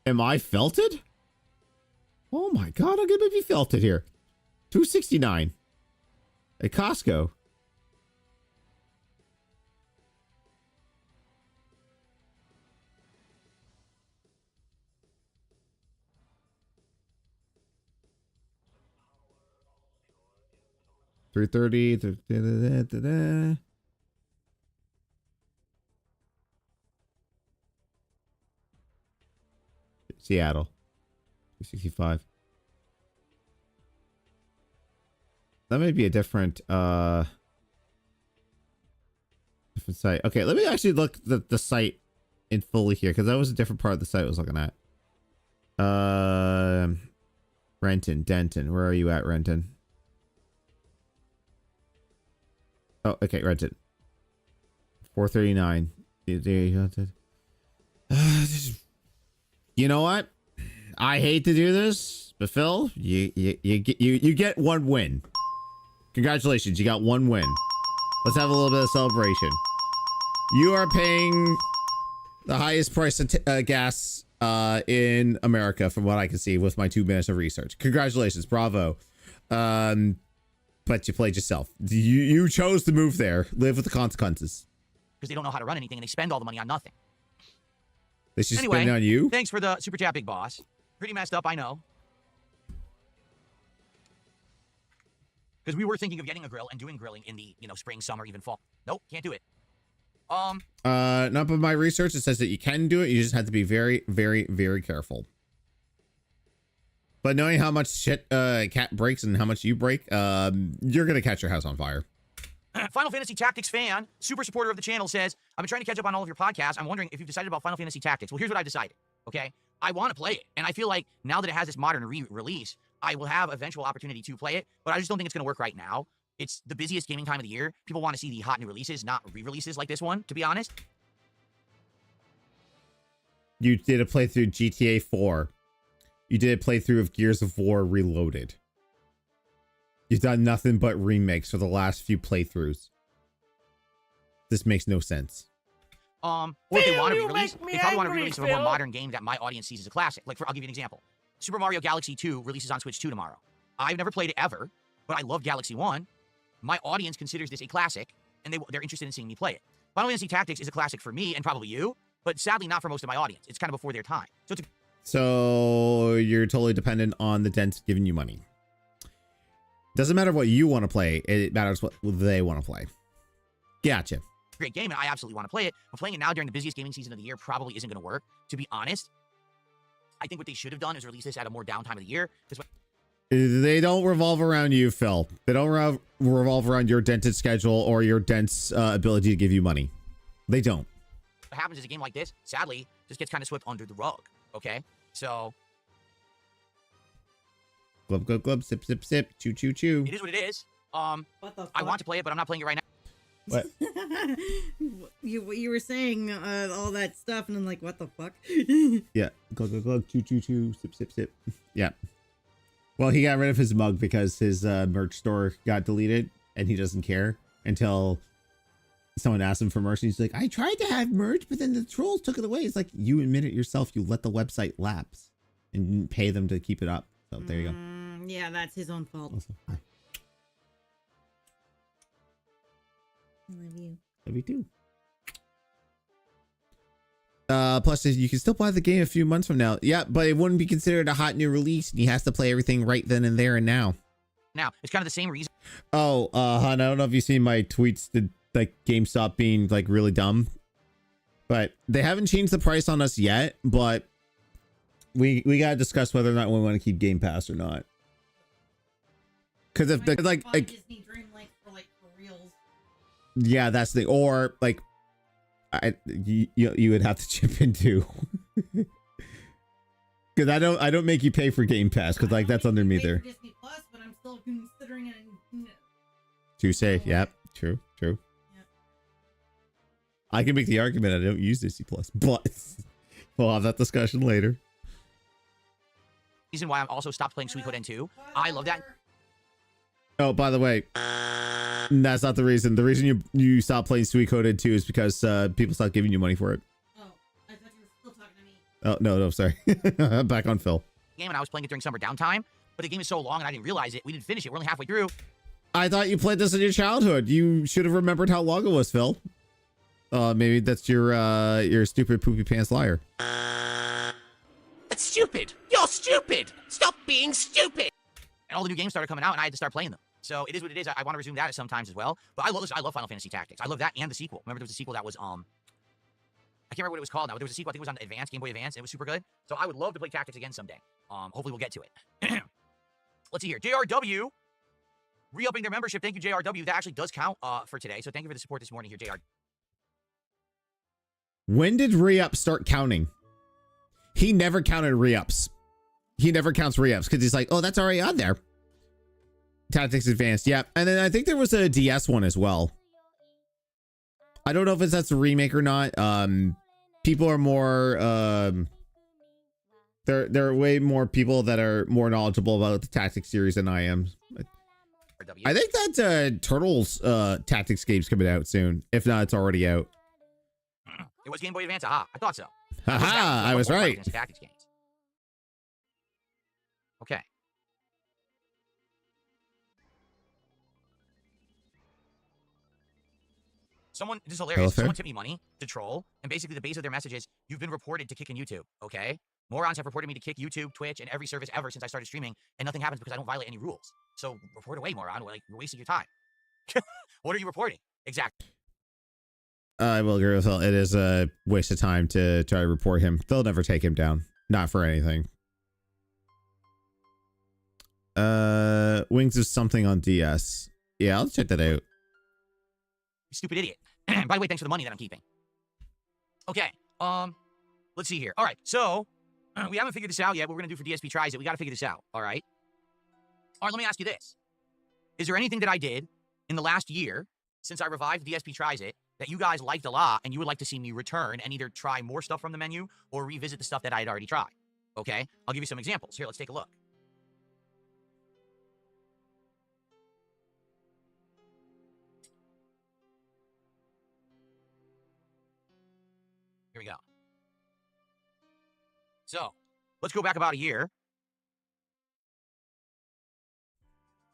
Am I felted? Oh my God, I'm gonna be felted here. $2.69 at Costco. $3.30. Seattle. $2.65. That may be a different site. Okay, let me actually look the site in fully here, because that was a different part of the site I was looking at. Renton, Denton. Where are you at, Renton? Oh, okay, Renton. $4.39. You know what? I hate to do this, but Phil, you get one win. Congratulations, you got one win. Let's have a little bit of celebration. You are paying the highest price of gas in America, from what I can see with my 2 minutes of research. Congratulations, bravo. But you played yourself. You chose to move there. Live with the consequences. Because they don't know how to run anything and they spend all the money on nothing. They should spend it on you? Thanks for the super chat, big boss. Pretty messed up, I know. Because we were thinking of getting a grill and doing grilling in the, spring, summer, even fall. Nope, can't do it. Not by my research. It says that you can do it. You just have to be very, very, very careful. But knowing how much shit Cat breaks and how much you break, you're gonna catch your house on fire. Final Fantasy Tactics fan, super supporter of the channel, says, I've been trying to catch up on all of your podcasts. I'm wondering if you've decided about Final Fantasy Tactics. Well, here's what I've decided, okay? I want to play it, and I feel like now that it has this modern release, I will have eventual opportunity to play it, but I just don't think it's going to work right now. It's the busiest gaming time of the year. People want to see the hot new releases, not re-releases like this one, to be honest. You did a playthrough GTA 4. You did a playthrough of Gears of War Reloaded. You've done nothing but remakes for the last few playthroughs. This makes no sense. Or if they want to re-release, make me they probably want to angry, re-release a more Phil. modern game that my audience sees as a classic. Like, I'll give you an example. Super Mario Galaxy 2 releases on Switch 2 tomorrow. I've never played it ever, but I love Galaxy 1. My audience considers this a classic, and they're interested in seeing me play it. Final Fantasy Tactics is a classic for me, and probably you, but sadly not for most of my audience. It's kind of before their time. So you're totally dependent on the dents giving you money. Doesn't matter what you want to play. It matters what they want to play. Gotcha. Great game, and I absolutely want to play it. But playing it now during the busiest gaming season of the year probably isn't going to work. To be honest, I think what they should have done is release this at a more downtime of the year. They don't revolve around you, Phil. They don't revolve around your dented schedule or your dent's ability to give you money. They don't. What happens is a game like this, sadly, just gets kind of swept under the rug. Okay, so glub glub glub, sip sip sip, chew chew chew. it is what it is. What the fuck? I want to play it, but I'm not playing it right now. What? you were saying all that stuff, and I'm like, what the fuck? Yeah, glug glug glug, chew chew chew, sip sip sip. Yeah. Well, he got rid of his mug because his merch store got deleted, and he doesn't care until someone asked him for merch. And he's like, I tried to have merch, but then the trolls took it away. It's like, you admit it yourself. You let the website lapse and pay them to keep it up. So there you go. Yeah, that's his own fault. Also, hi. I love you. Love you too. Plus, you can still buy the game a few months from now. Yeah, but it wouldn't be considered a hot new release. And he has to play everything right then and there and now. Now, it's kind of the same reason. Oh, hon, I don't know if you've seen my tweets, like GameStop being like really dumb, but they haven't changed the price on us yet. But we gotta discuss whether or not we want to keep Game Pass or not. Because if the like Disney Dream Link for reals. Yeah, that's the or like you would have to chip in too. Because I don't make you pay for Game Pass because like that's under me there. Disney Plus, but I'm still considering it. True say, yep, true. Yep. I can make the argument I don't use Disney Plus, but we'll have that discussion later. Reason why I'm also stopped playing Suikoden 2. I love that. Oh, by the way, that's not the reason. The reason you stopped playing Suikoden 2 is because people stopped giving you money for it. Oh, I thought you were still talking to me. Oh, no, sorry. Back on Phil. Game, and I was playing it during summer downtime, but the game is so long and I didn't realize it. We didn't finish it. We're only halfway through. I thought you played this in your childhood. You should have remembered how long it was, Phil. Maybe that's your stupid poopy pants liar. That's stupid. You're stupid. Stop being stupid. And all the new games started coming out, and I had to start playing them. So it is what it is. I want to resume that at some times as well. But I love this. I love Final Fantasy Tactics. I love that and the sequel. Remember, there was a sequel that was I can't remember what it was called now. But there was a sequel. I think it was on Advance, Game Boy Advance. And it was super good. So I would love to play Tactics again someday. Hopefully we'll get to it. Let's see here. JRW re-upping their membership. Thank you, JRW. That actually does count for today. So thank you for the support this morning here, JR. When did re-up start counting? He never counted re-ups. He never counts re-ups because he's like, oh, that's already on there. Tactics Advanced, yeah. And then I think there was a DS one as well. I don't know if that's a remake or not. People are more there are way more people that are more knowledgeable about the Tactics series than I am. I think that Turtles Tactics game's coming out soon. If not, it's already out. It was Game Boy Advance. Aha, I thought so. Haha, I was right. Tactics games. Okay. This is hilarious. Someone tipped me money to troll, and basically the base of their message is, you've been reported to kicking YouTube, okay? Morons have reported me to kick YouTube, Twitch, and every service ever since I started streaming, and nothing happens because I don't violate any rules. So report away, moron. Like, you're wasting your time. What are you reporting? Exactly. I will agree with Phil. It is a waste of time to try to report him. They'll never take him down. Not for anything. Wings of something on DS. Yeah, I'll check that out. You stupid idiot. By the way, thanks for the money that I'm keeping. Okay. Let's see here. All right. So we haven't figured this out yet. What we're gonna do for DSP tries it. We got to figure this out. All right. All right. Let me ask you this: is there anything that I did in the last year, since I revived DSP Tries It, that you guys liked a lot and you would like to see me return and either try more stuff from the menu or revisit the stuff that I had already tried. Okay? I'll give you some examples. Here, let's take a look. Here we go. So, let's go back about a year.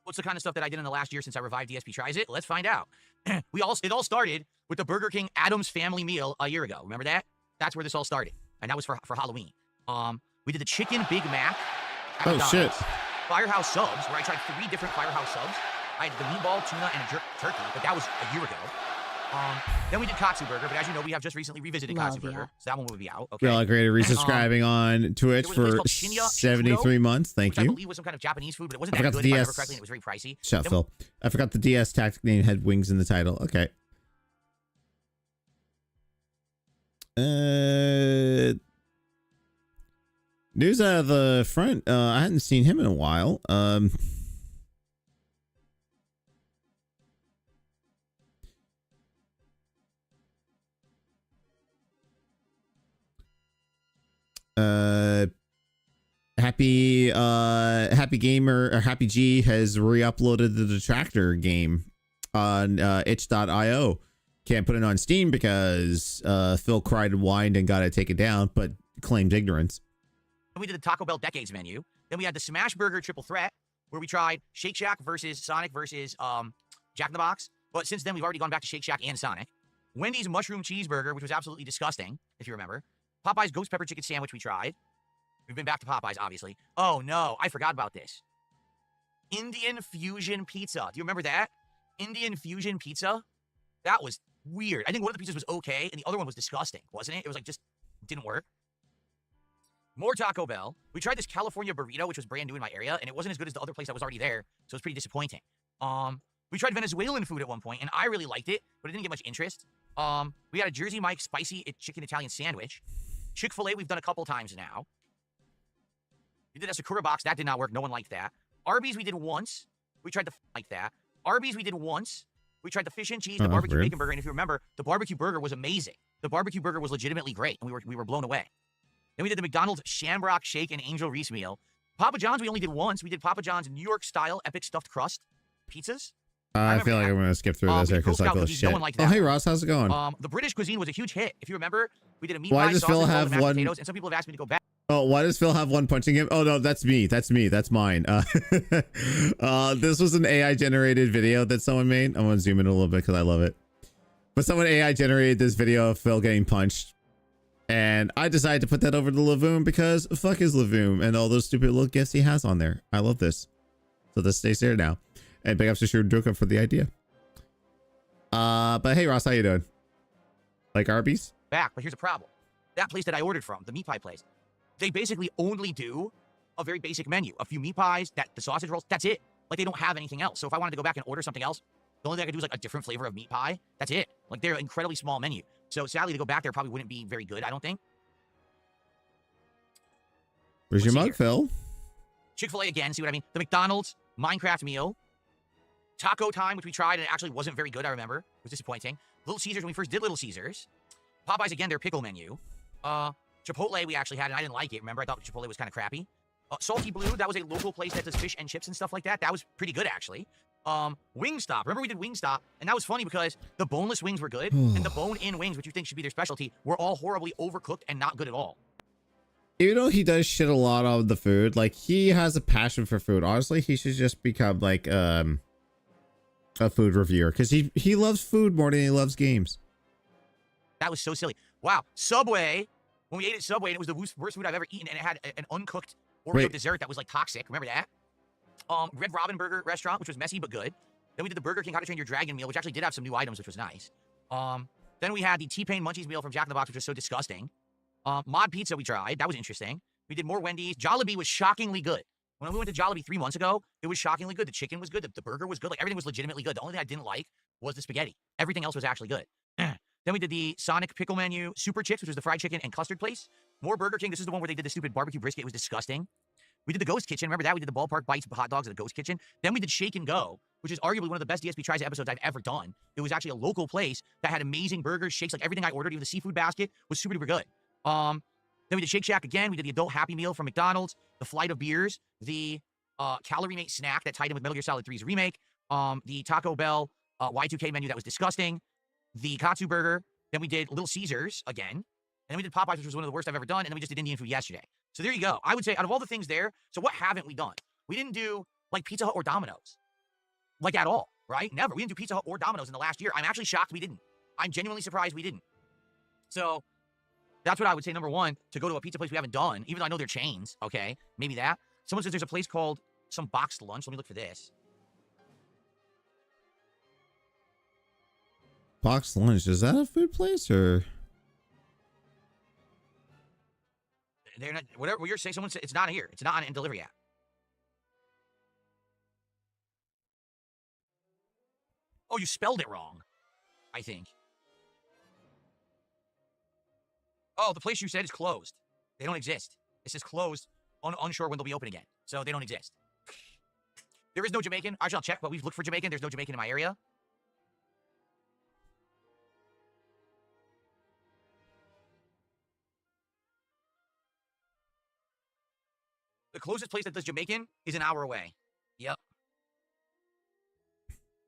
What's the kind of stuff that I did in the last year since I revived DSP Tries It? Let's find out. It all started with the Burger King Addams Family Meal a year ago. Remember that? That's where this all started. And that was for Halloween. We did the Chicken Big Mac. Oh, shit. Firehouse Subs, where I tried 3 different Firehouse Subs. I had the meatball, tuna, and a jerk turkey, but that was a year ago. Then we did Katsu Burger, but as you know, we have just recently revisited Katsu Burger, so that one will be out. Okay. Well, great resubscribing on Twitch for 73 months. Thank you. I believe was some kind of Japanese food, but it wasn't that good if I remember correctly, and it was very pricey. Shut up, Phil. I forgot the DS tactic name had wings in the title. Okay. News out of the front. I hadn't seen him in a while. Happy Gamer or Happy G has re-uploaded the Detractor game on itch.io. Can't put it on Steam because Phil cried and whined and got to take it down, but claimed ignorance. We did the Taco Bell Decades menu. Then we had the Smash Burger Triple Threat, where we tried Shake Shack versus Sonic versus Jack in the Box. But since then, we've already gone back to Shake Shack and Sonic. Wendy's Mushroom Cheeseburger, which was absolutely disgusting, if you remember. Popeye's Ghost Pepper Chicken Sandwich we tried. We've been back to Popeyes, obviously. Oh, no, I forgot about this. Indian Fusion Pizza. Do you remember that? Indian Fusion Pizza? That was weird. I think one of the pizzas was okay, and the other one was disgusting, wasn't it? It was like just didn't work. More Taco Bell. We tried this California burrito, which was brand new in my area, and it wasn't as good as the other place that was already there, so it was pretty disappointing. We tried Venezuelan food at one point, and I really liked it, but it didn't get much interest. We had a Jersey Mike spicy chicken Italian sandwich. Chick-fil-A we've done a couple times now. We did a Sakura box. That did not work. No one liked that. Arby's we did once. We tried the like that. Arby's we did once. We tried the fish and cheese, the barbecue bacon burger, and if you remember, the barbecue burger was amazing. The barbecue burger was legitimately great, and we were blown away. Then we did the McDonald's Shamrock Shake and Angel Reese meal. Papa John's we only did once. We did Papa John's New York style epic stuffed crust pizzas. I feel like I'm gonna skip through this here because like, oh shit. Oh hey Ross, how's it going? The British cuisine was a huge hit. If you remember, we did a meat pie, sausage, Phil have mashed one potatoes, and some people have asked me to go back. Oh, why does Phil have one punching him? Oh no, that's me. That's mine. This was an AI generated video that someone made. I'm gonna zoom in a little bit because I love it. But someone AI generated this video of Phil getting punched. And I decided to put that over to Lavoom because fuck his Lavoom and all those stupid little gifts he has on there. I love this. So this stays there now. And big ups to Shurduka for the idea. But hey Ross, how you doing? Like Arby's? Back, but here's a problem. That place that I ordered from, the meat pie place, they basically only do a very basic menu. A few meat pies, the sausage rolls, that's it. Like they don't have anything else. So if I wanted to go back and order something else, the only thing I could do is like a different flavor of meat pie. That's it. Like they're an incredibly small menu. So sadly to go back there probably wouldn't be very good, I don't think. Where's your mug, Phil? Chick-fil-A again, see what I mean? The McDonald's Minecraft meal. Taco Time, which we tried and it actually wasn't very good, I remember. It was disappointing. Little Caesars, when we first did Little Caesars. Popeyes, again, their pickle menu. Chipotle, we actually had, and I didn't like it. Remember, I thought Chipotle was kind of crappy. Salty Blue, that was a local place that does fish and chips and stuff like that. That was pretty good, actually. Wingstop. Remember we did Wingstop, and that was funny because the boneless wings were good, and the bone-in wings, which you think should be their specialty, were all horribly overcooked and not good at all. Even though he does shit a lot on the food, like, he has a passion for food. Honestly, he should just become, like, a food reviewer, because he loves food more than he loves games. That was so silly. Wow. Subway, when we ate at Subway, and it was the worst food I've ever eaten, and it had an uncooked Oreo dessert that was, like, toxic. Remember that? Red Robin Burger Restaurant, which was messy but good. Then we did the Burger King How to Train Your Dragon meal, which actually did have some new items, which was nice. Then we had the T-Pain Munchies meal from Jack in the Box, which was so disgusting. Mod Pizza we tried. That was interesting. We did more Wendy's. Jollibee was shockingly good. When we went to Jollibee 3 months ago, it was shockingly good. The chicken was good. The burger was good. Like, everything was legitimately good. The only thing I didn't like was the spaghetti. Everything else was actually good. Then we did the Sonic Pickle Menu, Super Chips, which was the fried chicken and custard place. More Burger King. This is the one where they did the stupid barbecue brisket. It was disgusting. We did the Ghost Kitchen. Remember that? We did the Ballpark Bites hot dogs at the Ghost Kitchen. Then we did Shake and Go, which is arguably one of the best DSP Tries episodes I've ever done. It was actually a local place that had amazing burgers, shakes, like everything I ordered, even the seafood basket was super duper good. Then we did Shake Shack again. We did the Adult Happy Meal from McDonald's, the Flight of Beers, the Calorie Mate snack that tied in with Metal Gear Solid 3's remake, the Taco Bell Y2K menu that was disgusting, the Katsu Burger. Then we did Little Caesars again. And then we did Popeyes, which was one of the worst I've ever done. And then we just did Indian food yesterday. So there you go. I would say out of all the things there, so what haven't we done? We didn't do like Pizza Hut or Domino's. Like at all, right? Never. We didn't do Pizza Hut or Domino's in the last year. I'm actually shocked we didn't. I'm genuinely surprised we didn't. So that's what I would say, number one, to go to a pizza place we haven't done, even though I know they're chains, okay? Maybe that. Someone says there's a place called some boxed lunch. Let me look for this. Boxed lunch, is that a food place or? They're not, whatever you're saying, someone said it's not here. It's not on a delivery app. Oh, you spelled it wrong, I think. Oh, the place you said is closed. They don't exist. It says closed, unsure when they'll be open again. So they don't exist. There is no Jamaican. Actually, I'll check, but we've looked for Jamaican. There's no Jamaican in my area. The closest place that does Jamaican is an hour away. Yep.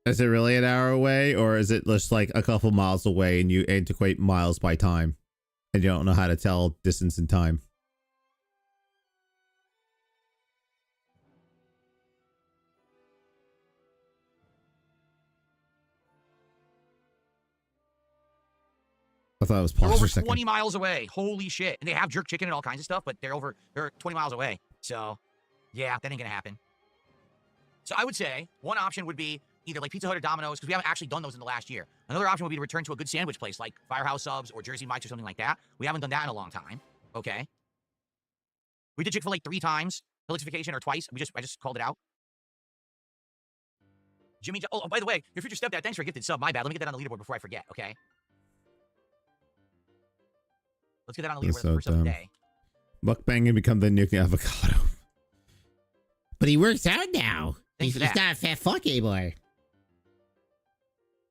Is it really an hour away, or is it just like a couple miles away and you antiquate miles by time and you don't know how to tell distance and time? I thought it was They're paused for over a second. 20 miles away. Holy shit. And they have jerk chicken and all kinds of stuff, but they're 20 miles away. So, yeah, that ain't gonna happen. So I would say one option would be either like Pizza Hut or Domino's, because we haven't actually done those in the last year. Another option would be to return to a good sandwich place like Firehouse Subs or Jersey Mike's or something like that. We haven't done that in a long time. Okay. We did Chick-fil-A 3 times. Helixification or twice. I just called it out. Jimmy, oh, by the way, your future stepdad, thanks for a gifted sub. My bad. Let me get that on the leaderboard before I forget, okay? Let's get that on the leaderboard the first of the day. Mukbang and become the nuclear avocado. But he works out now. He's Thanks for that. not a fat fuck anymore.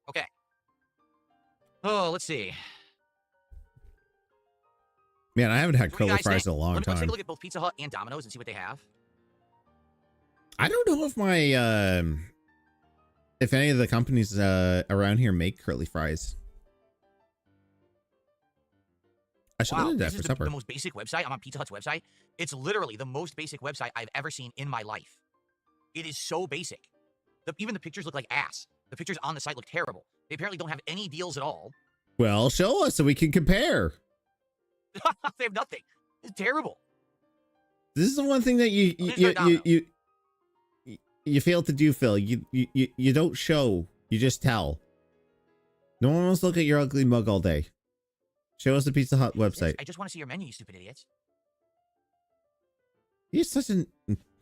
Okay. Oh, let's see. Man, I haven't had What do you curly guys fries in think? a long Let's time. take a look at both Pizza Hut and Domino's and see what they have. I don't know if my if any of the companies around here make curly fries. I should have that this for is supper. the most basic website. I'm on Pizza Hut's website. It's literally the most basic website I've ever seen in my life. It is so basic. Even the pictures look like ass. The pictures on the site look terrible. They apparently don't have any deals at all. Well, show us so we can compare. They have nothing. It's terrible. This is the one thing that you fail to do, Phil. You don't show. You just tell. No one wants to look at your ugly mug all day. Show us the Pizza Hut website. I just want to see your menu, you stupid idiots. You're such an...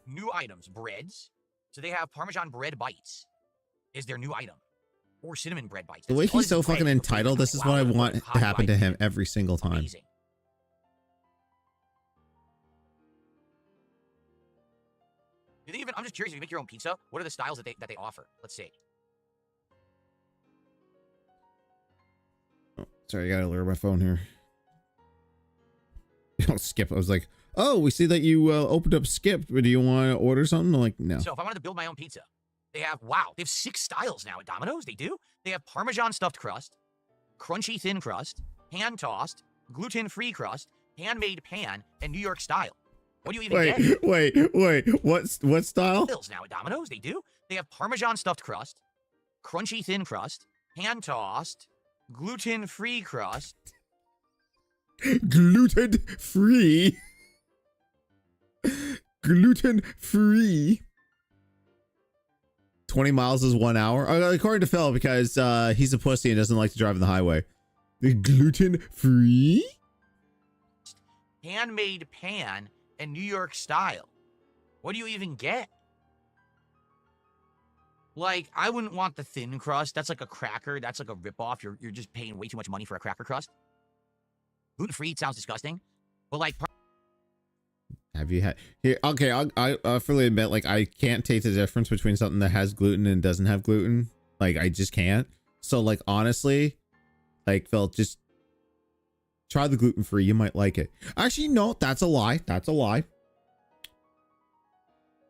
New items, breads. So they have Parmesan bread bites is their new item. Or cinnamon bread bites. The way That's all he's it so is, bread. fucking entitled, this is Wow, what I what a want to hot happen to white him meat. every single time. Amazing. Do they even, I'm just curious, if you make your own pizza, what are the styles that they offer? Let's see. Oh, sorry, I gotta lower my phone here. Don't skip. I was like, oh, we see that you opened up Skip. Do you want to order something? I'm like, no. So if I wanted to build my own pizza, they have, wow, they have 6 styles now at Domino's. They do. They have Parmesan stuffed crust, crunchy thin crust, hand tossed, gluten-free crust, handmade pan, and New York style. What do you even get? Wait. What style? Styles now at Domino's. They do. They have Parmesan stuffed crust, crunchy thin crust, hand tossed, gluten-free crust. Gluten-free. Gluten-free. 20 miles is 1 hour. According to Phil, because he's a pussy and doesn't like to drive on the highway. The gluten-free? Handmade pan and New York style. What do you even get? Like, I wouldn't want the thin crust. That's like a cracker. That's like a ripoff. You're just paying way too much money for a cracker crust. Gluten-free sounds disgusting. But like... Have you had here? Okay, I'll fully admit, like, I can't taste the difference between something that has gluten and doesn't have gluten. Like, I just can't. So, like, honestly, like, Phil, just try the gluten-free. You might like it. Actually, no, that's a lie. That's a lie.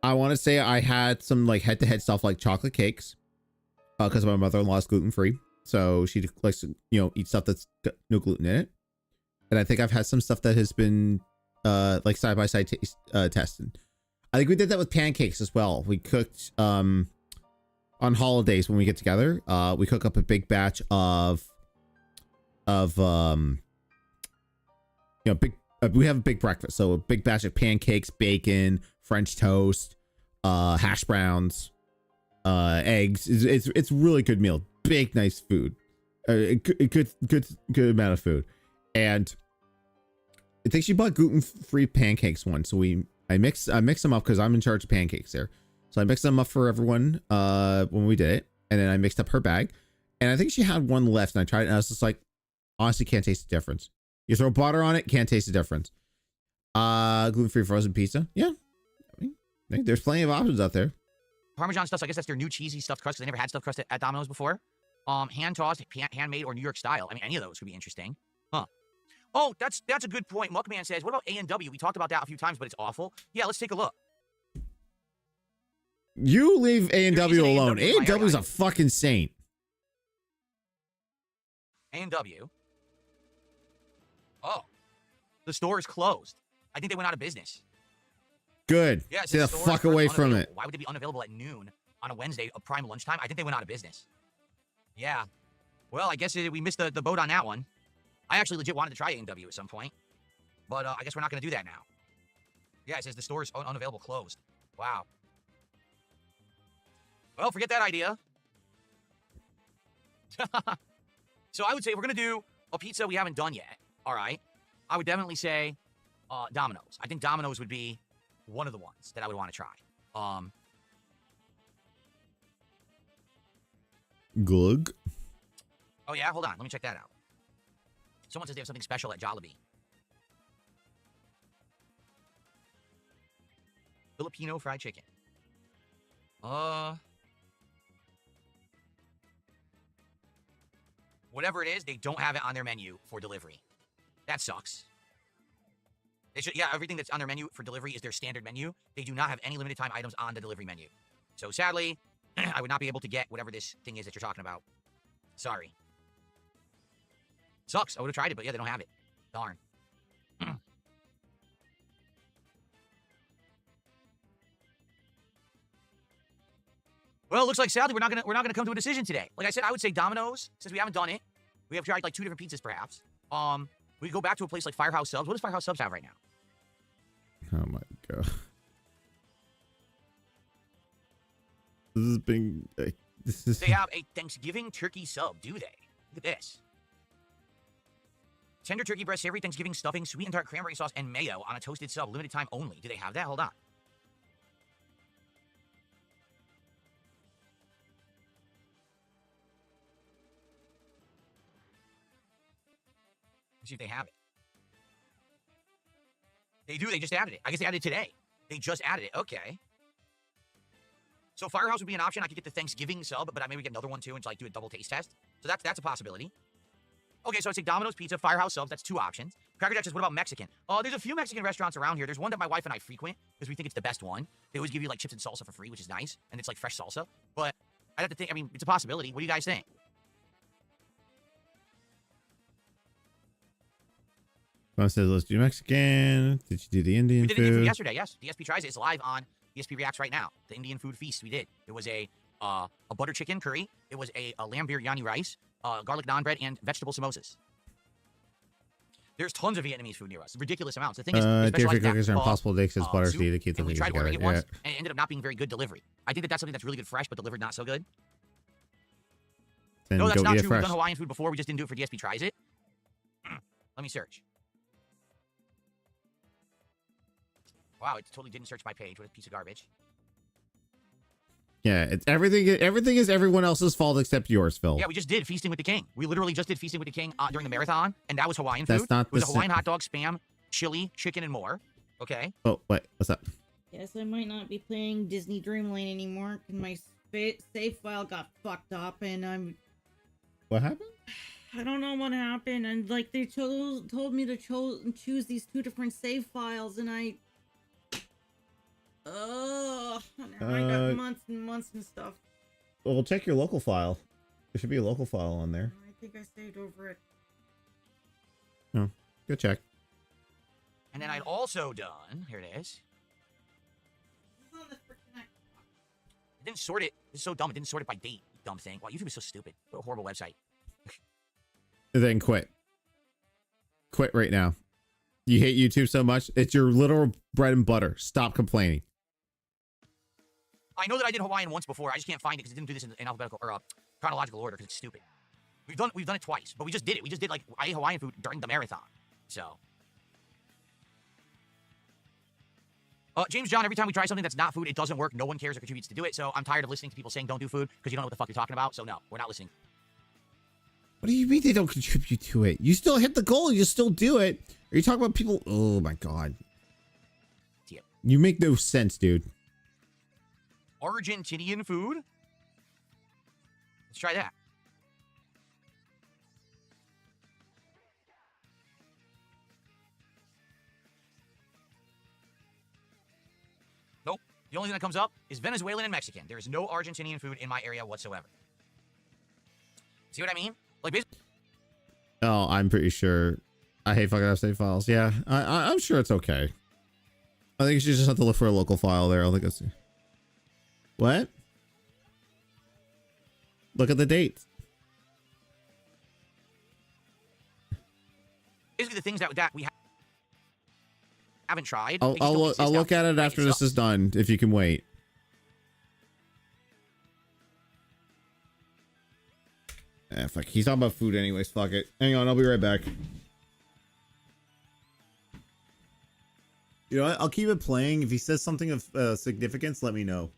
I want to say I had some like head-to-head stuff like chocolate cakes, because my mother-in-law is gluten-free, so she likes to, you know, eat stuff that's got no gluten in it. And I think I've had some stuff that has been like side-by-side taste tested. I think we did that with pancakes as well. We cooked on holidays when we get together. We cook up a big batch of you know, we have a big breakfast, so a big batch of pancakes, bacon, French toast, hash browns, eggs. It's really good meal. Big, nice food. Good amount of food. And I think she bought gluten-free pancakes once. So I mix them up because I'm in charge of pancakes there. So I mixed them up for everyone when we did it, and then I mixed up her bag. And I think she had one left, and I tried it, and I was just like, honestly, can't taste the difference. You throw butter on it, can't taste the difference. Gluten-free frozen pizza, yeah. I mean, there's plenty of options out there. Parmesan stuff, so I guess that's their new cheesy stuffed crust, because they never had stuffed crust at Domino's before. Hand tossed, handmade, or New York style. I mean, any of those could be interesting. Huh. Oh, that's a good point. Muckman says, what about A&W? We talked about that a few times, but it's awful. Yeah, let's take a look. You leave A&W alone. A&W is a fucking saint. A&W. Oh. The store is closed. I think they went out of business. Good. Yeah, stay the fuck away from it. Why would they be unavailable at noon on a Wednesday, a prime lunchtime? I think they went out of business. Yeah. Well, I guess we missed the boat on that one. I actually legit wanted to try A&W at some point, but I guess we're not going to do that now. Yeah, it says the store is unavailable, closed. Wow. Well, forget that idea. So I would say we're going to do a pizza we haven't done yet. All right. I would definitely say Domino's. I think Domino's would be one of the ones that I would want to try. Glug. Oh, yeah? Hold on. Let me check that out. Someone says they have something special at Jollibee. Filipino fried chicken. Whatever it is, they don't have it on their menu for delivery. That sucks. They should, yeah, everything that's on their menu for delivery is their standard menu. They do not have any limited time items on the delivery menu. So sadly, I would not be able to get whatever this thing is that you're talking about. Sorry. Sucks. I would have tried it, but yeah, they don't have it. Darn. Well, it looks like sadly we're not gonna come to a decision today. Like I said, I would say Domino's, since we haven't done it. We have tried like 2 different pizzas, perhaps. We could go back to a place like Firehouse Subs. What does Firehouse Subs have right now? Oh my god. This has been. They have a Thanksgiving turkey sub, do they? Look at this. Tender turkey breast, savory Thanksgiving stuffing, sweet and tart cranberry sauce, and mayo on a toasted sub. Limited time only. Do they have that? Hold on. Let's see if they have it. They do. They just added it. I guess they added it today. They just added it. Okay. So Firehouse would be an option. I could get the Thanksgiving sub, but I maybe get another one too and like do a double taste test. So that's a possibility. Okay, so I'd say Domino's Pizza, Firehouse Subs. That's 2 options. Cracker Jack says, what about Mexican? There's a few Mexican restaurants around here. There's one that my wife and I frequent because we think it's the best one. They always give you like chips and salsa for free, which is nice, and it's like fresh salsa. But I'd have to think. I mean, it's a possibility. What do you guys think? Mom says, let's do Mexican. Did you do the Indian food? We did Indian food yesterday, yes. DSP tries it. It's live on DSP Reacts right now. The Indian food feast we did. It was a butter chicken curry. It was a lamb biryani rice, garlic naan bread, and vegetable samosas. There's tons of Vietnamese food near us. Ridiculous amounts. The thing is, dairy-free cookies are impossible to because butter soup, to keep them we tried together. ordering it once, and it ended up not being very good delivery. I think that's something that's really good fresh, but delivered not so good. Then no, that's not true. Fresh. We've done Hawaiian food before. We just didn't do it for DSP Tries It. Let me search. Wow, it totally didn't search my page. What a piece of garbage. Yeah, it's everything is everyone else's fault except yours, Phil. Yeah, we just did Feasting with the King. We literally just did Feasting with the King during the marathon, and that was Hawaiian food. That's not it was a Hawaiian hot dog, spam, chili, chicken, and more. Okay. Oh, wait, what's up? Yes, I might not be playing Disney Dreamland anymore because my save file got fucked up, and What happened? I don't know what happened, and like they told me to choose these 2 different save files, and I got months and months and stuff. Well, check your local file. There should be a local file on there. I think I saved over it. Oh, go check. And then I'd also done, here it is. It didn't sort it. It's so dumb. It didn't sort it by date. Dumb thing. Wow, YouTube is so stupid. What a horrible website. Then quit. Quit right now. You hate YouTube so much. It's your literal bread and butter. Stop complaining. I know that I did Hawaiian once before. I just can't find it because it didn't do this in alphabetical or chronological order because it's stupid. We've done it twice, but we just did it. We just did like I ate Hawaiian food during the marathon. So. James John, every time we try something that's not food, it doesn't work. No one cares or contributes to do it. So I'm tired of listening to people saying don't do food because you don't know what the fuck you're talking about. So no, we're not listening. What do you mean they don't contribute to it? You still hit the goal. You still do it. Are you talking about people? Oh my God. Yeah. You make no sense, dude. Argentinian food? Let's try that. Nope. The only thing that comes up is Venezuelan and Mexican. There is no Argentinian food in my area whatsoever. See what I mean? Like, basically. Oh, I'm pretty sure. I hate fucking up save files. Yeah, I'm sure it's okay. I think you just have to look for a local file there. I think it's. What? Look at the dates. Basically, the things that we haven't tried. I'll look at it after this is done. If you can wait. Fuck. He's talking about food anyways. Fuck it. Hang on. I'll be right back. You know what? I'll keep it playing. If he says something of significance, let me know.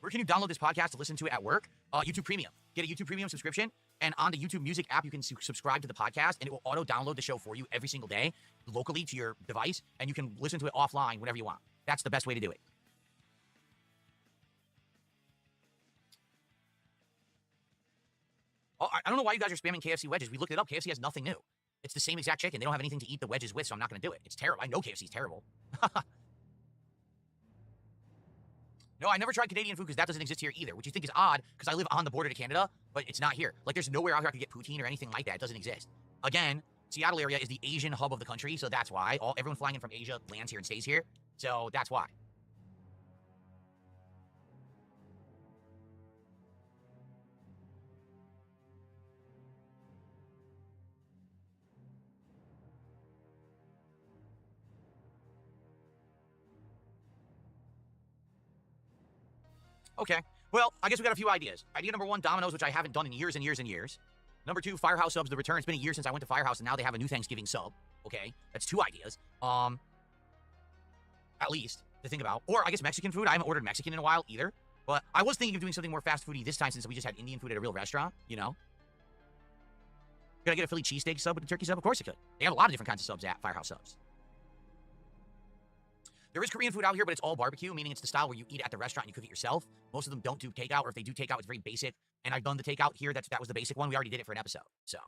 Where can you download this podcast to listen to it at work? YouTube Premium. Get a YouTube Premium subscription, and on the YouTube Music app, you can subscribe to the podcast, and it will auto-download the show for you every single day, locally to your device, and you can listen to it offline whenever you want. That's the best way to do it. Oh, I don't know why you guys are spamming KFC wedges. We looked it up. KFC has nothing new. It's the same exact chicken. They don't have anything to eat the wedges with, so I'm not going to do it. It's terrible. I know KFC is terrible. No, I never tried Canadian food because that doesn't exist here either, which you think is odd because I live on the border to Canada, but it's not here. Like, there's nowhere out here I could get poutine or anything like that. It doesn't exist. Again, Seattle area is the Asian hub of the country, so that's why. Everyone flying in from Asia lands here and stays here, so that's why. Okay. Well, I guess we got a few ideas. Idea number 1, Domino's, which I haven't done in years and years and years. Number 2, Firehouse subs, the return. It's been a year since I went to Firehouse, and now they have a new Thanksgiving sub. Okay, that's 2 ideas. At least to think about. Or I guess Mexican food. I haven't ordered Mexican in a while either. But I was thinking of doing something more fast foody this time since we just had Indian food at a real restaurant. You know. Could I get a Philly cheesesteak sub with a turkey sub? Of course I could. They have a lot of different kinds of subs at Firehouse subs. There is Korean food out here, but it's all barbecue, meaning it's the style where you eat at the restaurant and you cook it yourself. Most of them don't do takeout, or if they do takeout, it's very basic. And I've done the takeout here. That was the basic one. We already did it for an episode. So.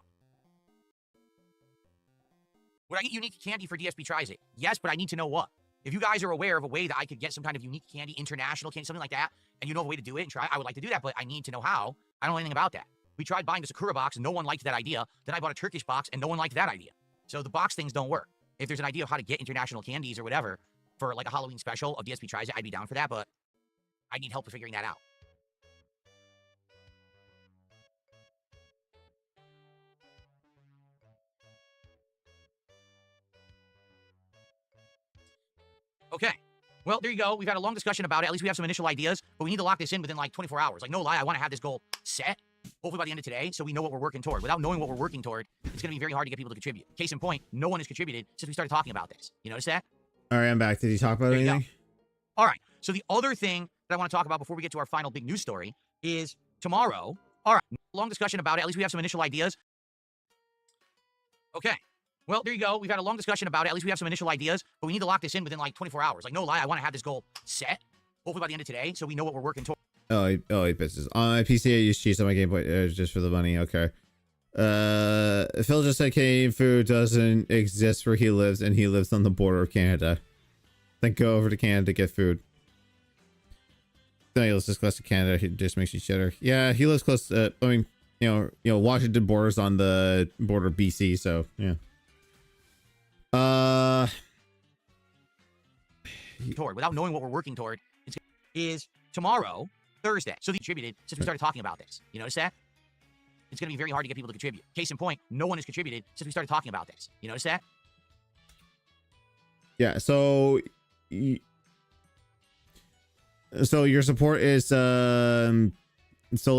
Would I get unique candy for DSP Tries It? Yes, but I need to know what. If you guys are aware of a way that I could get some kind of unique candy, international candy, something like that, and you know of a way to do it and try, I would like to do that, but I need to know how. I don't know anything about that. We tried buying the Sakura box, and no one liked that idea. Then I bought a Turkish box, and no one liked that idea. So the box things don't work. If there's an idea of how to get international candies or whatever, for like a Halloween special of DSP Tries It, I'd be down for that, but I need help with figuring that out. Okay. Well, there you go. We've had a long discussion about it. At least we have some initial ideas, but we need to lock this in within like 24 hours. Like, no lie, I want to have this goal set, hopefully by the end of today, so we know what we're working toward. Without knowing what we're working toward, it's going to be very hard to get people to contribute. Case in point, no one has contributed since we started talking about this. You notice that? All right, I'm back. Did you talk about anything? All right. So the other thing that I want to talk about before we get to our final big news story is tomorrow. All right. Long discussion about it. At least we have some initial ideas. Okay. Well, there you go. We've had a long discussion about it. At least we have some initial ideas, but we need to lock this in within like 24 hours. Like, no lie, I want to have this goal set, hopefully by the end of today, so we know what we're working towards. Oh, he pisses. On my PC, I use cheats on my Game Boy just for the money. Okay. Phil just said Canadian food doesn't exist where he lives, and he lives on the border of Canada. Then go over to Canada to get food. No, he lives this close to Canada. He just makes you shitter. Yeah, he lives close. I mean, you know, Washington borders on the border of BC, so yeah. Toward, without knowing what we're working toward, is tomorrow, Thursday. So they contributed since we started talking about this. You notice that? It's going to be very hard to get people to contribute. Case in point, no one has contributed since we started talking about this. You notice that? Yeah, so your support is solely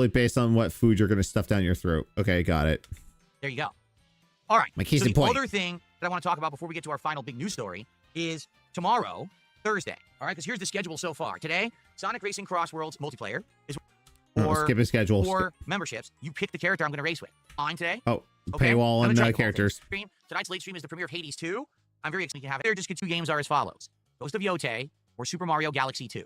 based on what food you're going to stuff down your throat. Okay, got it. There you go. All right. My case in in point. point. The other thing that I want to talk about before we get to our final big news story is tomorrow, Thursday. All right, because here's the schedule so far. Today, Sonic Racing Cross Worlds multiplayer is skip a schedule. Or memberships. You pick the character I'm going to race with. On today. Oh, okay? paywall and characters. Tonight's late stream is the premiere of Hades 2. I'm very excited to have it. There, just get 2 games are as follows: Ghost of Yote or Super Mario Galaxy 2.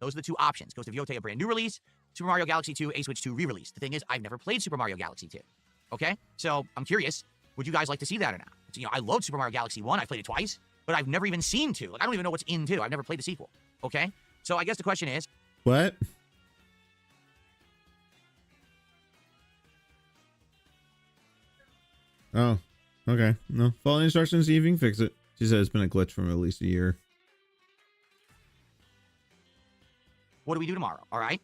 Those are the 2 options. Ghost of Yote, a brand new release. Super Mario Galaxy 2, a Switch 2 re-release. The thing is, I've never played Super Mario Galaxy 2. Okay, so I'm curious. Would you guys like to see that or not? You know, I loved Super Mario Galaxy 1. I played it twice, but I've never even seen 2. Like, I don't even know what's in 2. I've never played the sequel. Okay, so I guess the question is, what? Oh, okay. No, follow the instructions, see if you can fix it. She said it's been a glitch from at least a year. what do we do tomorrow? All right.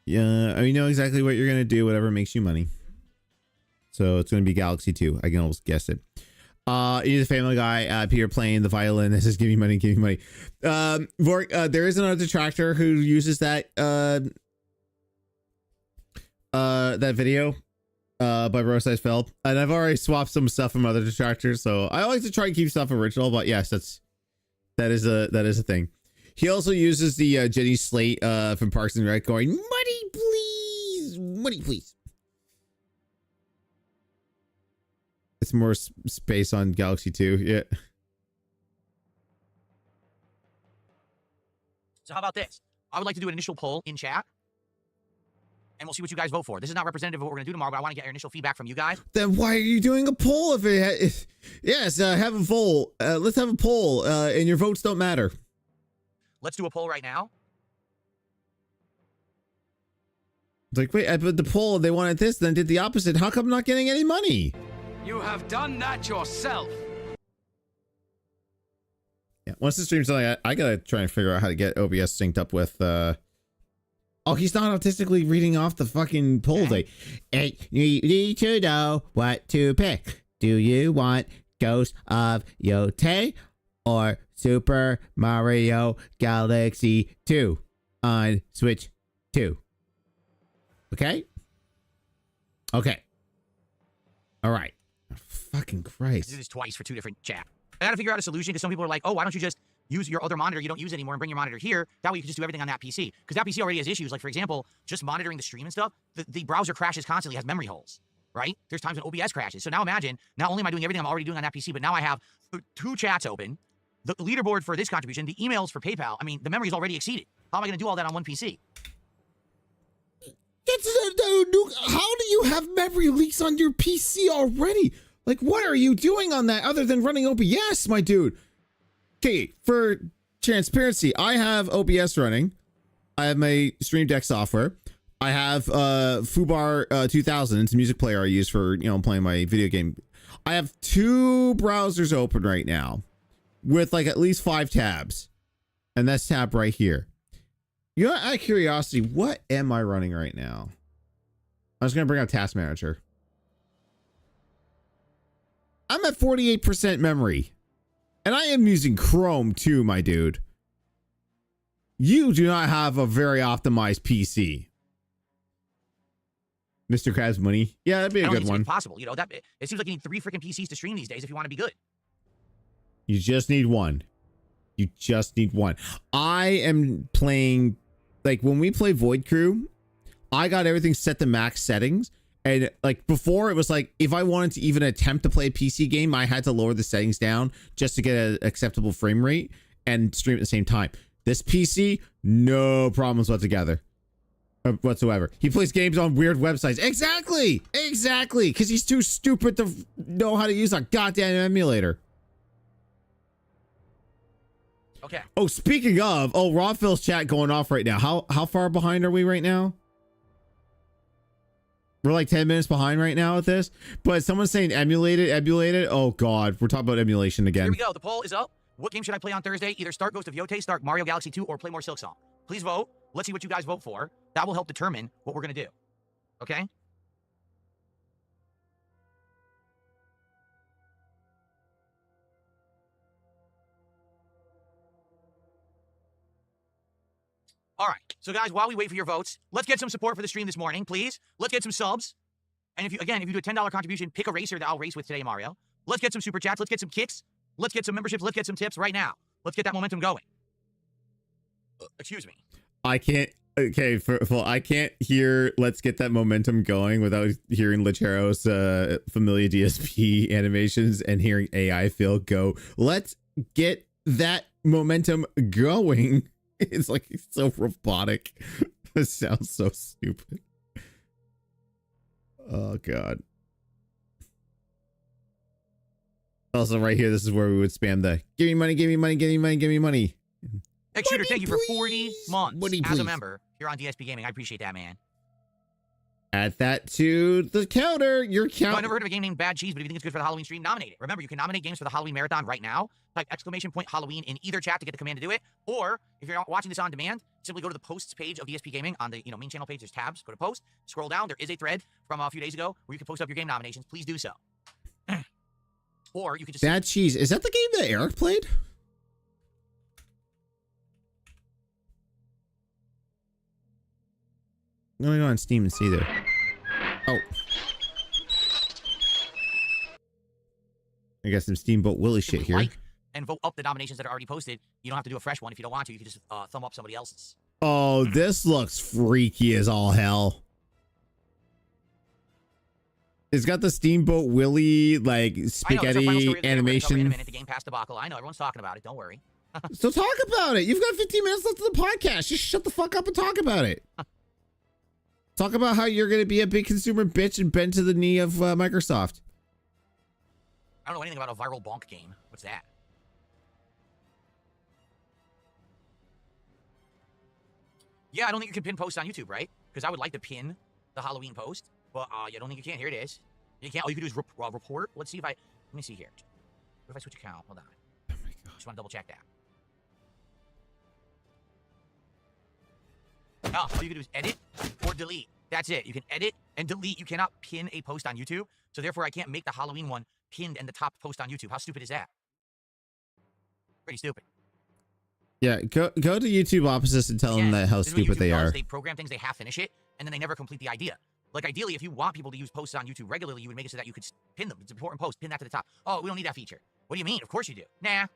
Yeah, I mean, you know exactly what you're gonna do, whatever makes you money. So it's gonna be Galaxy 2. I can almost guess it. He's a Family Guy. Peter playing the violin. This is give me money, give me money. Vork, there is another detractor who uses that that video by darksydephil, and I've already swapped some stuff from other detractors. So I like to try and keep stuff original, but yes, that is a thing. He also uses the Jenny Slate from Parks and Rec going, money please, money please. It's more space on Galaxy 2, yeah. So how about this? I would like to do an initial poll in chat, and we'll see what you guys vote for. This is not representative of what we're going to do tomorrow, but I want to get your initial feedback from you guys. Then why are you doing a poll yes, have a poll. Let's have a poll, and your votes don't matter. Let's do a poll right now. It's like, wait, but the poll, they wanted this, then did the opposite. How come I'm not getting any money? You have done that yourself. Yeah, once the stream's done, I gotta try and figure out how to get OBS synced up with, Oh, he's not autistically reading off the fucking poll day. Hey, you need to know what to pick. Do you want Ghost of Yote or Super Mario Galaxy 2 on Switch 2? Okay? Okay. All right. Fucking Christ. I did this twice for 2 different chat. I gotta figure out a solution because some people are like, oh, why don't you just use your other monitor you don't use anymore and bring your monitor here? That way you can just do everything on that PC. Because that PC already has issues. Like, for example, just monitoring the stream and stuff, the browser crashes constantly, has memory holes, right? There's times when OBS crashes. So now imagine, not only am I doing everything I'm already doing on that PC, but now I have 2 chats open, the leaderboard for this contribution, the emails for PayPal. I mean, the memory is already exceeded. How am I gonna do all that on one PC? How do you have memory leaks on your PC already? Like, what are you doing on that other than running OBS, my dude? Okay, for transparency, I have OBS running. I have my Stream Deck software. I have Fubar 2000. It's a music player I use for, you know, playing my video game. I have 2 browsers open right now with like at least 5 tabs. And that's tab right here. You know, out of curiosity, what am I running right now? I was going to bring up Task Manager. I'm at 48% memory. And I am using Chrome too, my dude. You do not have a very optimized PC. Mr. Krabs Money. Yeah, that'd be a good one. Possible. You know, that it seems like you need 3 freaking PCs to stream these days if you want to be good. You just need one. You just need one. I am playing, like when we play Void Crew, I got everything set to max settings. And like before, it was like if I wanted to even attempt to play a PC game, I had to lower the settings down just to get an acceptable frame rate and stream at the same time. This PC, no problems whatsoever. He plays games on weird websites. Exactly, because he's too stupid to know how to use a goddamn emulator. Okay. Oh, speaking of, Rawphil's chat going off right now. How far behind are we right now? We're like 10 minutes behind right now with this, but someone's saying emulated. Oh God, we're talking about emulation again. Here we go. The poll is up. What game should I play on Thursday? Either start Ghost of Yote, start Mario Galaxy 2, or play more Silksong. Please vote. Let's see what you guys vote for. That will help determine what we're going to do. Okay? All right. So guys, while we wait for your votes, let's get some support for the stream this morning, please. Let's get some subs. And if you do a $10 contribution, pick a racer that I'll race with today, Mario. Let's get some super chats. Let's get some kicks. Let's get some memberships. Let's get some tips right now. Let's get that momentum going. Excuse me. I can't. Okay, I can't hear "Let's get that momentum going" without hearing Lechero's Familia DSP animations and hearing AI Phil go, "Let's get that momentum going." It's like so robotic. It sounds so stupid. Oh God. Also, right here, this is where we would spam the "Give me money, give me money, give me money, give me money." X Shooter, thank you for 40 months Money, as a please. member here on DSP Gaming. I appreciate that, man. Add that to the counter. Your No, count. I've never heard of a game named Bad Cheese, but if you think it's good for the Halloween stream, nominate it. Remember, you can nominate games for the Halloween marathon right now. Type !Halloween in either chat to get the command to do it. Or if you're watching this on demand, simply go to the posts page of DSP Gaming on the main channel page. There's tabs. Go to post. Scroll down. There is a thread from a few days ago where you can post up your game nominations. Please do so. Or you can just Bad Cheese. Is that the game that Eric played? I'm gonna go on Steam and see there. Oh. I got some Steamboat Willie shit here. like and vote up the nominations that are already posted. You don't have to do a fresh one if you don't want to. You can just thumb up somebody else's. Oh, this looks freaky as all hell. It's got the Steamboat Willie like spaghetti animation. Wait a minute, the Game Pass debacle. I know everyone's talking about it. Don't worry. So talk about it. You've got 15 minutes left of the podcast. Just shut the fuck up and talk about it. Talk about how you're going to be a big consumer bitch and bend to the knee of Microsoft. I don't know anything about a viral bonk game. What's that? Yeah, I don't think you can pin posts on YouTube, right? Because I would like to pin the Halloween post, but I don't think you can. Here it is. You can't. All you can do is report. Let's see if let me see here. What if I switch account? Hold on. Oh my God. Just want to double check that. No, all you can do is edit or delete. That's it. You can edit and delete. You cannot pin a post on YouTube. So therefore, I can't make the Halloween one pinned and the top post on YouTube. How stupid is that? Pretty stupid. Yeah, go to YouTube Opposites and tell them that how stupid they are. They program things, they half finish it, and then they never complete the idea. Like ideally, if you want people to use posts on YouTube regularly, you would make it so that you could pin them. It's an important post. Pin that to the top. Oh, we don't need that feature. What do you mean? Of course you do. Nah.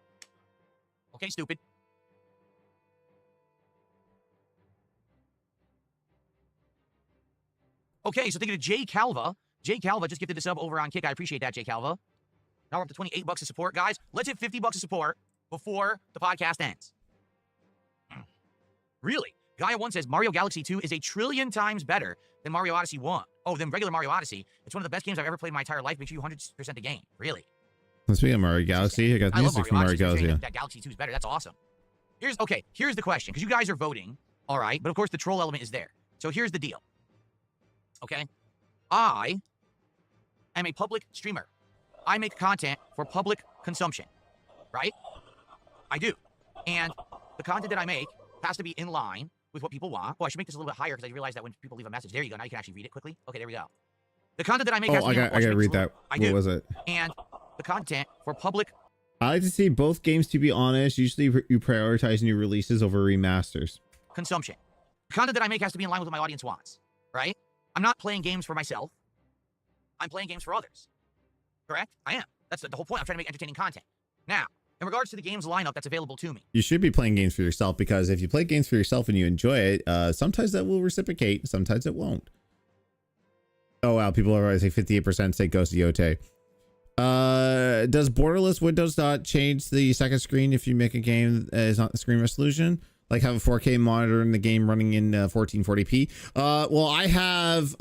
Okay, stupid. Okay, so thank you to Jay Calva. Jay Calva just gifted the sub over on Kick. I appreciate that, Jay Calva. Now we're up to $28 of support. Guys, let's hit $50 of support before the podcast ends. Really? Gaia1 says Mario Galaxy 2 is a trillion times better than Mario Odyssey 1. Oh, than regular Mario Odyssey. It's one of the best games I've ever played in my entire life. Makes you 100% the game. Really? Speaking of Mario Galaxy, I got music from Mario Galaxy. That Galaxy 2 is better. That's awesome. Here's the question, because you guys are voting, all right? But of course, the troll element is there. So here's the deal. Okay? I am a public streamer. I make content for public consumption, right? I do. And the content that I make has to be in line with what people want. Oh, I should make this a little bit higher because I realized that when people leave a message, there you go. Now you can actually read it quickly. Okay, there we go. The content that I make has to be I gotta read that. What was it? And the content for public. I like to see both games, to be honest. Usually you prioritize new releases over remasters. Consumption. The content that I make has to be in line with what my audience wants, right? I'm not playing games for myself. I'm playing games for others. Correct? I am. That's the whole point. I'm trying to make entertaining content. Now, in regards to the games lineup that's available to me. You should be playing games for yourself, because if you play games for yourself and you enjoy it, sometimes that will reciprocate, sometimes it won't. Oh wow, people are already say 58% say Ghost of Yotei. Does borderless Windows not change the second screen if you make a game that is not the screen resolution? Like have a 4K monitor in the game running in 1440p? Well, I have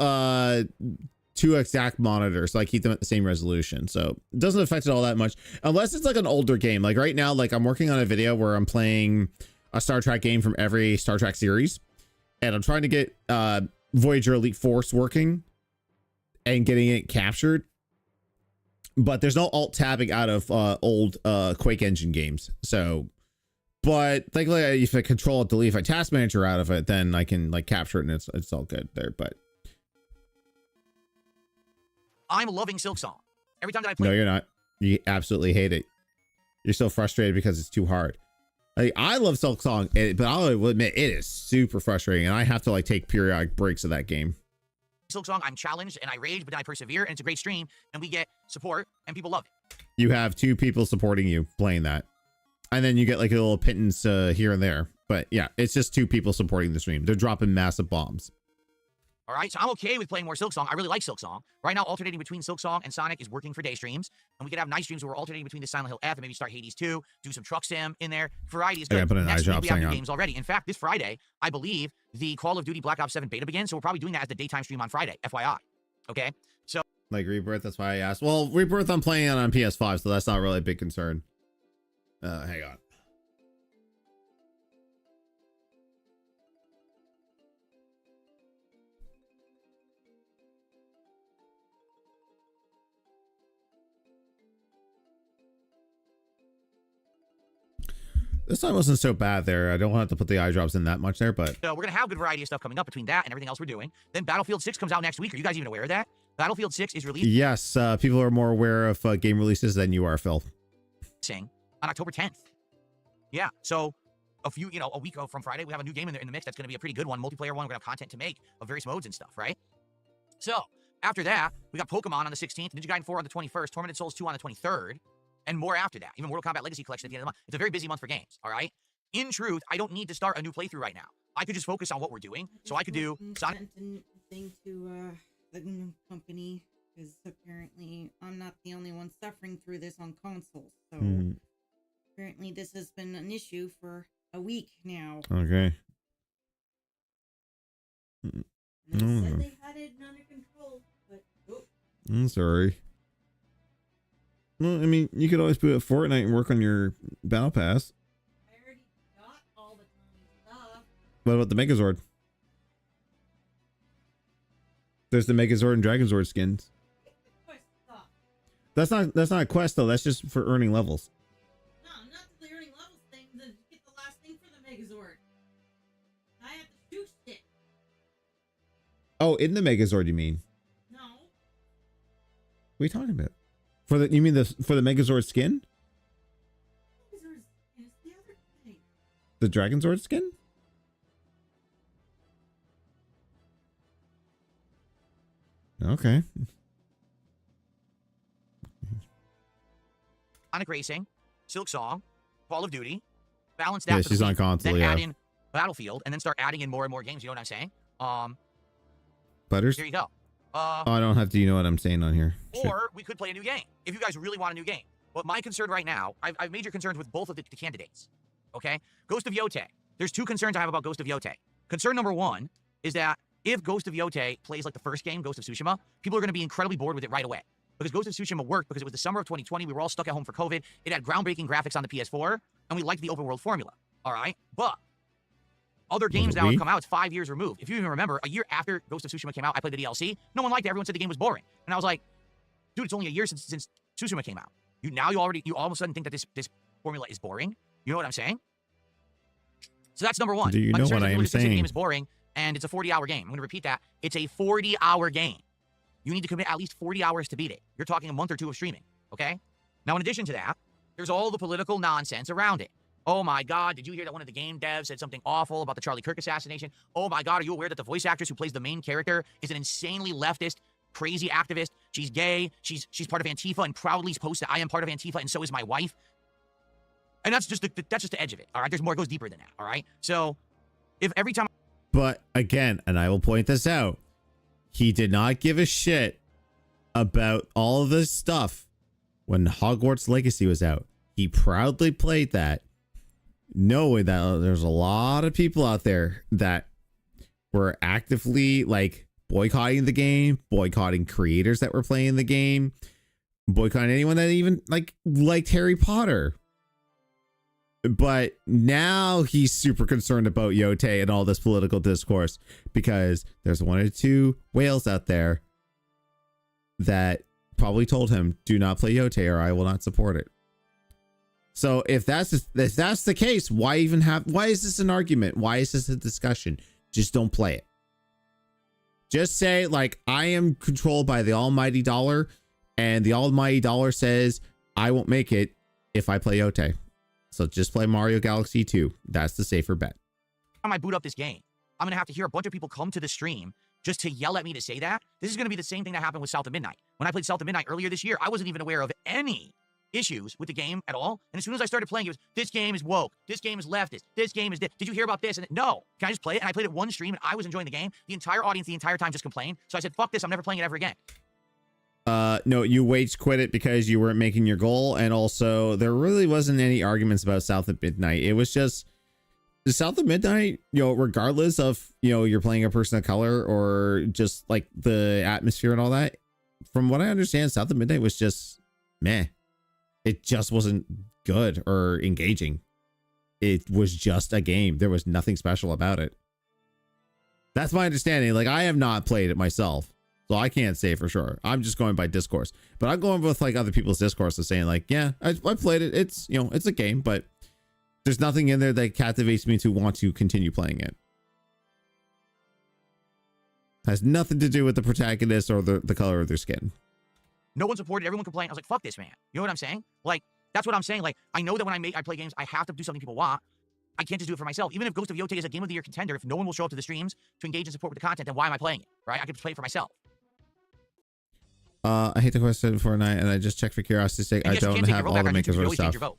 2 exact monitors, so I keep them at the same resolution, so it doesn't affect it all that much unless it's like an older game. Like right now, like I'm working on a video where I'm playing a Star Trek game from every Star Trek series, and I'm trying to get Voyager Elite Force working and getting it captured, but there's no alt tabbing out of old Quake engine games. So but thankfully if I control delete, if I task manager out of it, then I can like capture it and it's all good there. But I'm loving Silksong. Every time that I play. No, you're not. You absolutely hate it. You're so frustrated because it's too hard. Like, I love Silksong, but I'll admit it is super frustrating, and I have to like take periodic breaks of that game. Silksong, I'm challenged and I rage, but then I persevere, and it's a great stream, and we get support, and people love it. You have 2 people supporting you playing that, and then you get like a little pittance here and there. But yeah, it's just 2 people supporting the stream. They're dropping massive bombs. All right, so I'm okay with playing more Silksong. I really like Silksong. Right now, alternating between Silksong and Sonic is working for day streams. And we could have night streams where we're alternating between the Silent Hill F and maybe start Hades 2, do some truck sim in there. Variety is good. Put an Next week, iDrop we have thing new on. games already. In fact, this Friday, I believe, the Call of Duty Black Ops 7 beta begins, so we're probably doing that as the daytime stream on Friday, FYI. Okay? So... Like Rebirth, that's why I asked. Well, Rebirth I'm playing on PS5, so that's not really a big concern. Hang on. This time wasn't so bad there. I don't want to put the eye drops in that much there, but... So we're going to have good variety of stuff coming up between that and everything else we're doing. Then Battlefield 6 comes out next week. Are you guys even aware of that? Battlefield 6 is releasing Yes, people are more aware of game releases than you are, Phil. on October 10th. Yeah, so a week from Friday, we have a new game in the mix that's going to be a pretty good one, multiplayer one. We're going to have content to make of various modes and stuff, right? So after that, we got Pokemon on the 16th, Ninja Gaiden 4 on the 21st, Tormented Souls 2 on the 23rd, and more after that. Even Mortal Kombat Legacy Collection at the end of the month. It's a very busy month for games, all right? In truth, I don't need to start a new playthrough right now. I could just focus on what we're doing. So I could do Sonic. Thing to the company, because apparently I'm not the only one suffering through this on consoles. So apparently this has been an issue for a week now. Okay. They said they had it under control, but I'm sorry. Well, I mean, you could always boot up Fortnite and work on your Battle Pass. I already got all the stuff. What about the Megazord? There's the Megazord and Dragonzord skins. That's not a quest though. That's just for earning levels. No, not the earning levels thing. To get the last thing for the Megazord. I have to shoot stick. Oh, in the Megazord, you mean? No. What are you talking about? For the Megazord skin? Megazord is the other thing. The Dragonzord skin? Okay. Sonic Racing, Silksong, Call of Duty, balance that. Yeah, for she's the on week, console, then yeah. add in Battlefield, and then start adding in more and more games. You know what I'm saying? Butters? Here you go. Oh, I don't have to. You know what I'm saying on here. Or we could play a new game if you guys really want a new game. But my concern right now, I've major concerns with both of the candidates. Okay, Ghost of Yotei. There's 2 concerns I have about Ghost of Yotei. Concern number 1 is that if Ghost of Yotei plays like the first game, Ghost of Tsushima, people are going to be incredibly bored with it right away. Because Ghost of Tsushima worked because it was the summer of 2020. We were all stuck at home for COVID. It had groundbreaking graphics on the PS4, and we liked the open world formula. All right, but other games now have come out. It's 5 years removed. If you even remember, a year after Ghost of Tsushima came out, I played the DLC. No one liked it. Everyone said the game was boring, and I was like, dude, it's only a year since Tsushima came out. You all of a sudden think that this formula is boring. You know what I'm saying? So that's number 1. Do you know what I am saying? The game is boring, and it's a 40-hour game. I'm going to repeat that. It's a 40-hour game. You need to commit at least 40 hours to beat it. You're talking a month or 2 of streaming, okay? Now, in addition to that, there's all the political nonsense around it. Oh my God, did you hear that one of the game devs said something awful about the Charlie Kirk assassination? Oh my God, are you aware that the voice actress who plays the main character is an insanely leftist, crazy activist? She's gay, she's part of Antifa, and proudly posts that I am part of Antifa, and so is my wife. And that's just the edge of it, all right? There's more, it goes deeper than that, all right? So, if every time... But again, and I will point this out, he did not give a shit about all of this stuff when Hogwarts Legacy was out. He proudly played that, knowing that there's a lot of people out there that were actively like boycotting the game, boycotting creators that were playing the game, boycotting anyone that even liked Harry Potter. But now he's super concerned about Yotei and all this political discourse because there's one or two whales out there that probably told him, do not play Yotei or I will not support it. So if that's the case, why is this an argument? Why is this a discussion? Just don't play it. Just say, like, I am controlled by the almighty dollar, and the almighty dollar says I won't make it if I play Yotei. So just play Mario Galaxy 2. That's the safer bet. Time I boot up this game, I'm going to have to hear a bunch of people come to the stream just to yell at me to say that. This is going to be the same thing that happened with South of Midnight. When I played South of Midnight earlier this year, I wasn't even aware of any issues with the game at all. And as soon as I started playing, it was, this game is woke. This game is leftist. This game is this. Did you hear about this? And no. Can I just play it? And I played it one stream and I was enjoying the game. The entire audience, the entire time just complained. So I said, fuck this. I'm never playing it ever again. No, you wage quit it because you weren't making your goal. And also there really wasn't any arguments about South of Midnight. It was just the South of Midnight, regardless of, you're playing a person of color or just like the atmosphere and all that. From what I understand, South of Midnight was just meh. It just wasn't good or engaging. It was just a game. There was nothing special about it. That's my understanding. Like, I have not played it myself, so I can't say for sure. I'm just going by discourse, but I'm going with like other people's discourse of saying like, yeah, I played it. It's, it's a game, but there's nothing in there that captivates me to want to continue playing it. Has nothing to do with the protagonist or the color of their skin. No one supported, everyone complained. I was like, fuck this, man. You know what I'm saying? Like, that's what I'm saying. Like, I know that when I play games, I have to do something people want. I can't just do it for myself. Even if Ghost of Yotei is a Game of the Year contender, if no one will show up to the streams to engage and support with the content, then why am I playing it? Right? I can play it for myself. I hate the question for a night, and I just checked for curiosity's sake. I don't have all the Megazord stuff.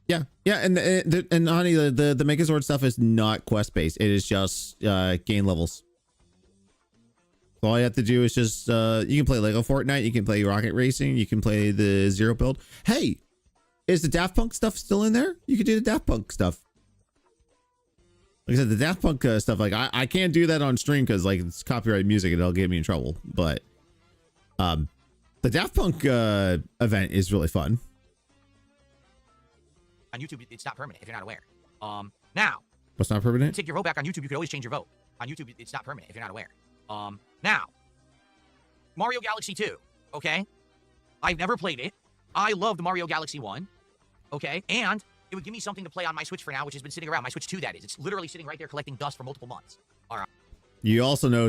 Yeah, and honey, the Megazord stuff is not quest based. It is just gain levels. So all you have to do is just you can play Lego Fortnite, you can play Rocket Racing, you can play the Zero build. Hey, is the Daft Punk stuff still in there? You can do the Daft Punk stuff. Like I said, the Daft Punk stuff, like I can't do that on stream because like it's copyright music and it'll get me in trouble. But the Daft Punk event is really fun. On YouTube, it's not permanent if you're not aware. Now, what's not permanent? Take your vote back on YouTube. You can always change your vote. On YouTube, it's not permanent if you're not aware. Now, Mario Galaxy 2, okay? I've never played it. I loved Mario Galaxy 1, okay? And it would give me something to play on my Switch for now, which has been sitting around. My Switch 2, that is. It's literally sitting right there collecting dust for multiple months. All right. You also know,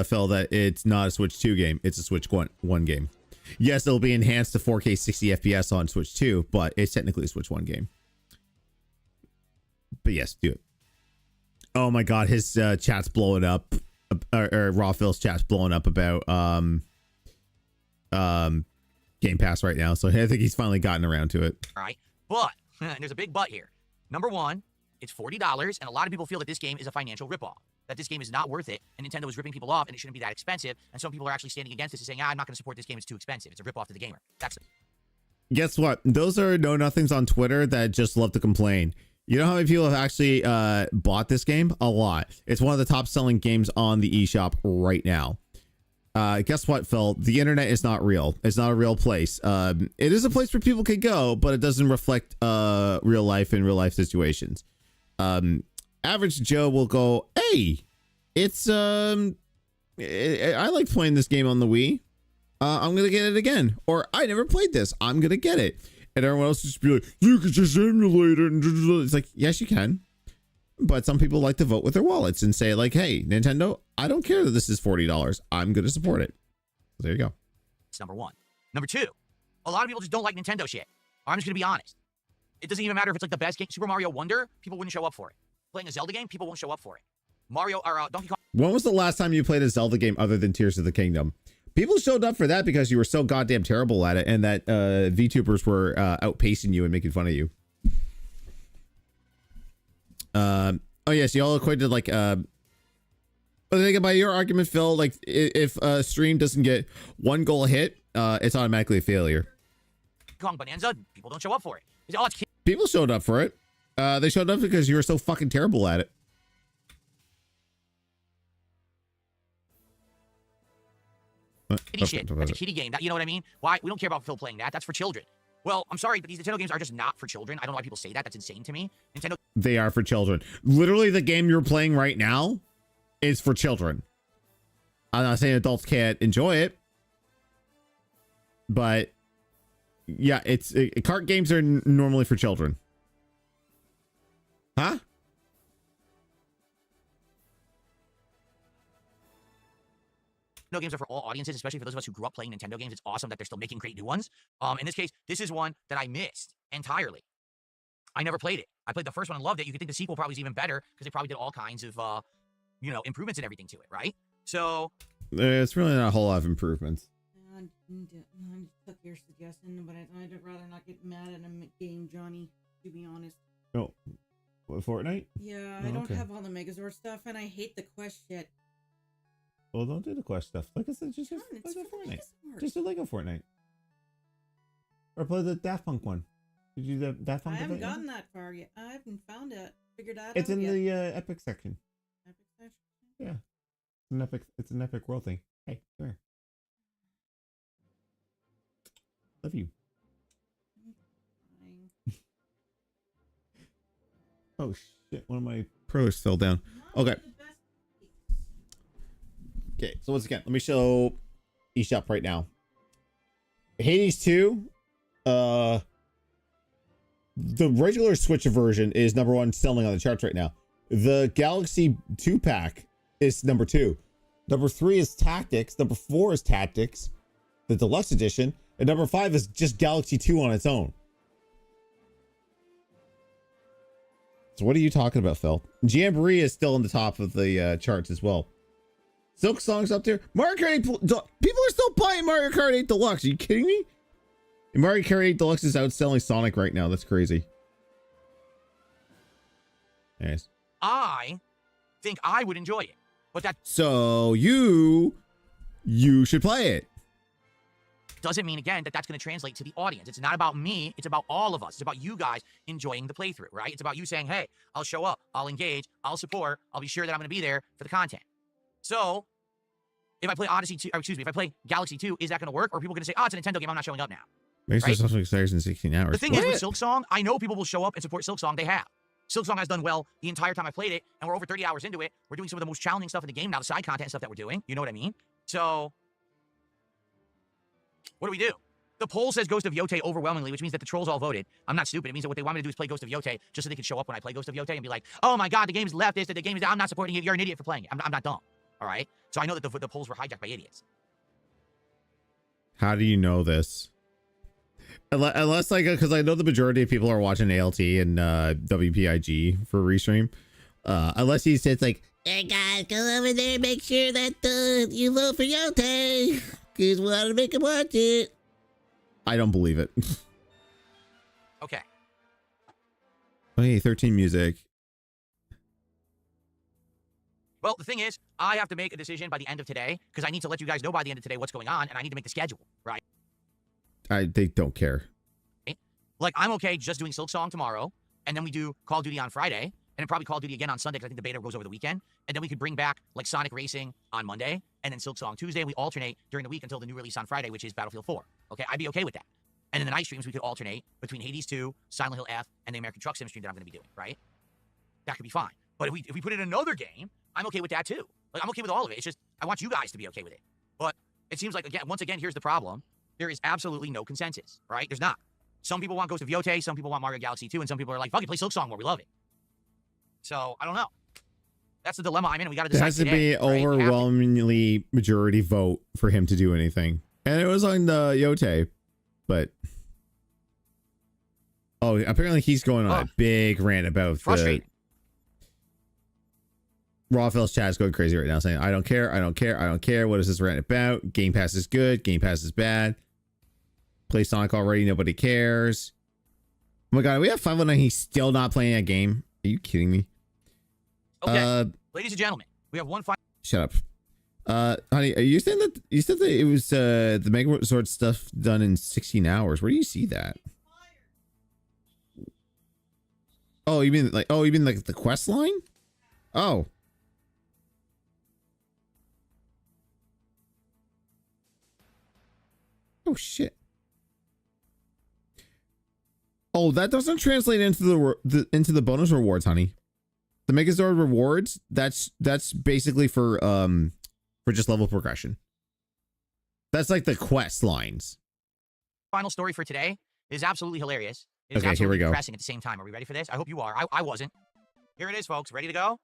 Phil, that it's not a Switch 2 game. It's a Switch 1 game. Yes, it'll be enhanced to 4K 60 FPS on Switch 2, but it's technically a Switch 1 game. But yes, do it. Oh my God, his chat's blowing up. Or Raw Phil's chat's blowing up about Game Pass right now. So I think he's finally gotten around to it. All right. But there's a big but here. Number one, it's $40, and a lot of people feel that this game is a financial ripoff. That this game is not worth it, and Nintendo is ripping people off, and it shouldn't be that expensive. And some people are actually standing against this and saying, I'm not going to support this game. It's too expensive. It's a ripoff to the gamer. That's it. Guess what? Those are know-nothings on Twitter that just love to complain. You know how many people have actually bought this game? A lot. It's one of the top-selling games on the eShop right now. Guess what, Phil? The internet is not real. It's not a real place. It is a place where people can go, but it doesn't reflect real life and real-life situations. Average Joe will go, hey, it's I like playing this game on the Wii. I'm gonna get it again. Or I never played this. I'm gonna get it. And everyone else just be like, you can just emulate it. It's like, yes, you can. But some people like to vote with their wallets and say like, hey, Nintendo, I don't care that this is $40. I'm going to support it. So there you go. It's number one. Number two, a lot of people just don't like Nintendo shit. I'm just going to be honest. It doesn't even matter if it's like the best game. Super Mario Wonder, people wouldn't show up for it. Playing a Zelda game, people won't show up for it. Mario or Donkey Kong. When was the last time you played a Zelda game other than Tears of the Kingdom? People showed up for that because you were so goddamn terrible at it, and that VTubers were outpacing you and making fun of you. Oh yes, you all equated like But think about your argument, Phil. Like, if a stream doesn't get one goal hit, it's automatically a failure. Kong Bonanza, people don't show up for it. Oh, it's People showed up for it. They showed up because you were so fucking terrible at it. kitty shit. That's a kitty game. That, you know what I mean? Why? We don't care about Phil playing that. That's for children. Well, I'm sorry, but these Nintendo games are just not for children. I don't know why people say that. That's insane to me. Nintendo. They are for children. Literally, the game you're playing right now is for children. I'm not saying adults can't enjoy it, but yeah, cart games are normally for children. Huh? Nintendo games are for all audiences, especially for those of us who grew up playing Nintendo games. It's awesome that they're still making great new ones. In this case, this is one that I missed entirely. I never played it. I played the first one and loved it. You could think the sequel probably is even better because they probably did all kinds of, you know, improvements and everything to it, right? So it's really not a whole lot of improvements. I took your suggestion, but I'd rather not get mad at a game, Johnny, to be honest. Oh, what, Fortnite? Yeah, I don't have all the Megazord stuff, and I hate the quest shit. Well, don't do the quest stuff. Like I said, just do Lego Fortnite. Just do Lego Fortnite. Or play the Daft Punk one. Did you do the Daft Punk? I haven't gotten that far yet. I haven't found it. Figured out. It's in the Epic section. Epic section. Yeah, it's an Epic World thing. Hey, come here. Love you. Oh shit! One of my pros fell down. Okay. Okay, so once again, let me show eShop right now. Hades 2, the regular Switch version is #1 selling on the charts right now. The Galaxy 2 pack is #2. #3 is Tactics. #4 is Tactics, the deluxe edition, and #5 is just Galaxy 2 on its own. So what are you talking about, Phil? Jamboree is still in the top of the charts as well. Silk Song's up there. Mario Kart 8, people are still buying Mario Kart 8 Deluxe. Are you kidding me? And Mario Kart 8 Deluxe is outselling Sonic right now. That's crazy. Nice. I think I would enjoy it, but that so you should play it. Doesn't mean, again, that that's going to translate to the audience. It's not about me. It's about all of us. It's about you guys enjoying the playthrough, right? It's about you saying, hey, I'll show up. I'll engage. I'll support. I'll be sure that I'm going to be there for the content. So if I play Odyssey 2, or excuse me, if I play Galaxy 2, is that going to work? Or are people going to say, oh, it's a Nintendo game, I'm not showing up now? Makes right? something expires in 16 hours. The thing is with Silksong, I know people will show up and support Silksong. They have. Silksong has done well the entire time I played it, and we're over 30 hours into it. We're doing some of the most challenging stuff in the game now, the side content and stuff that we're doing. You know what I mean? So what do? The poll says Ghost of Yote overwhelmingly, which means that the trolls all voted. I'm not stupid. It means that what they want me to do is play Ghost of Yote just so they can show up when I play Ghost of Yote and be like, oh my god, the game's leftist, the game is, I'm not supporting it, you're an idiot for playing it. I'm not dumb. All right? So I know that the polls were hijacked by idiots. How do you know this? Unless, like, because I know the majority of people are watching ALT and WPIG for Reestream. Unless he says, like, hey guys, go over there and make sure that you vote for Yote, because we want to make him watch it. I don't believe it. Okay. 2013 music. Well, the thing is, I have to make a decision by the end of today, because I need to let you guys know by the end of today what's going on, and I need to make the schedule, right? They don't care. Like, I'm okay just doing Silksong tomorrow, and then we do Call of Duty on Friday, and then probably Call of Duty again on Sunday, because I think the beta goes over the weekend, and then we could bring back, like, Sonic Racing on Monday, and then Silksong Tuesday, and we alternate during the week until the new release on Friday, which is Battlefield 4. Okay, I'd be okay with that. And in the night streams, we could alternate between Hades 2, Silent Hill F, and the American Truck Sim stream that I'm going to be doing, right? That could be fine. But if we put in another game, I'm okay with that too. Like, I'm okay with all of it. It's just, I want you guys to be okay with it. But it seems like, again, once again, here's the problem. There is absolutely no consensus, right? There's not. Some people want Ghost of Yote, some people want Mario Galaxy 2, and some people are like, fuck it, play Silksong more, we love it. So, I don't know. That's the dilemma I'm in, and we got to decide. It has to be overwhelmingly majority vote for him to do anything. And it was on the Yote, but... Oh, apparently he's going on a big rant about frustrating. Rawfell's chat is going crazy right now, saying, I don't care, I don't care, I don't care. What is this rant about? Game Pass is good, Game Pass is bad. Play Sonic already, nobody cares. Oh my god, we have 509, he's still not playing that game. Are you kidding me? Okay, ladies and gentlemen, we have one final... Shut up. Honey, are you saying that you said that it was the Mega Sword stuff done in 16 hours? Where do you see that? Oh, you mean like the quest line? Oh. Oh shit. Oh, that doesn't translate into the bonus rewards, honey. The Megazord rewards, that's basically for just level progression. That's like the quest lines. Final story for today is absolutely hilarious. It is Okay, here we go. depressing at the same time. Are we ready for this? I hope you are. I wasn't. Here it is, folks. Ready to go?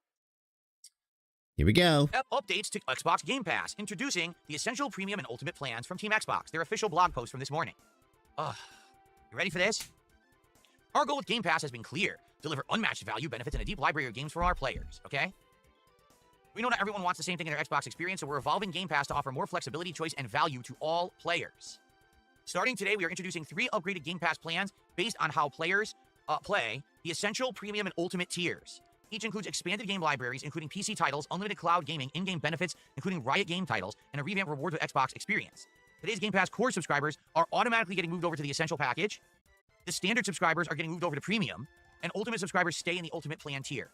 Here we go. Updates to Xbox Game Pass. Introducing the Essential, Premium, and Ultimate plans from Team Xbox. Their official blog post from this morning. You ready for this? Our goal with Game Pass has been clear. Deliver unmatched value, benefits, and a deep library of games for our players, okay? We know not everyone wants the same thing in their Xbox experience, so we're evolving Game Pass to offer more flexibility, choice, and value to all players. Starting today, we are introducing 3 upgraded Game Pass plans based on how players play the Essential, Premium, and Ultimate tiers. Each includes expanded game libraries, including PC titles, unlimited cloud gaming, in-game benefits, including Riot game titles, and a revamped Rewards with Xbox experience. Today's Game Pass core subscribers are automatically getting moved over to the Essential package. The standard subscribers are getting moved over to Premium, and Ultimate subscribers stay in the Ultimate plan tier.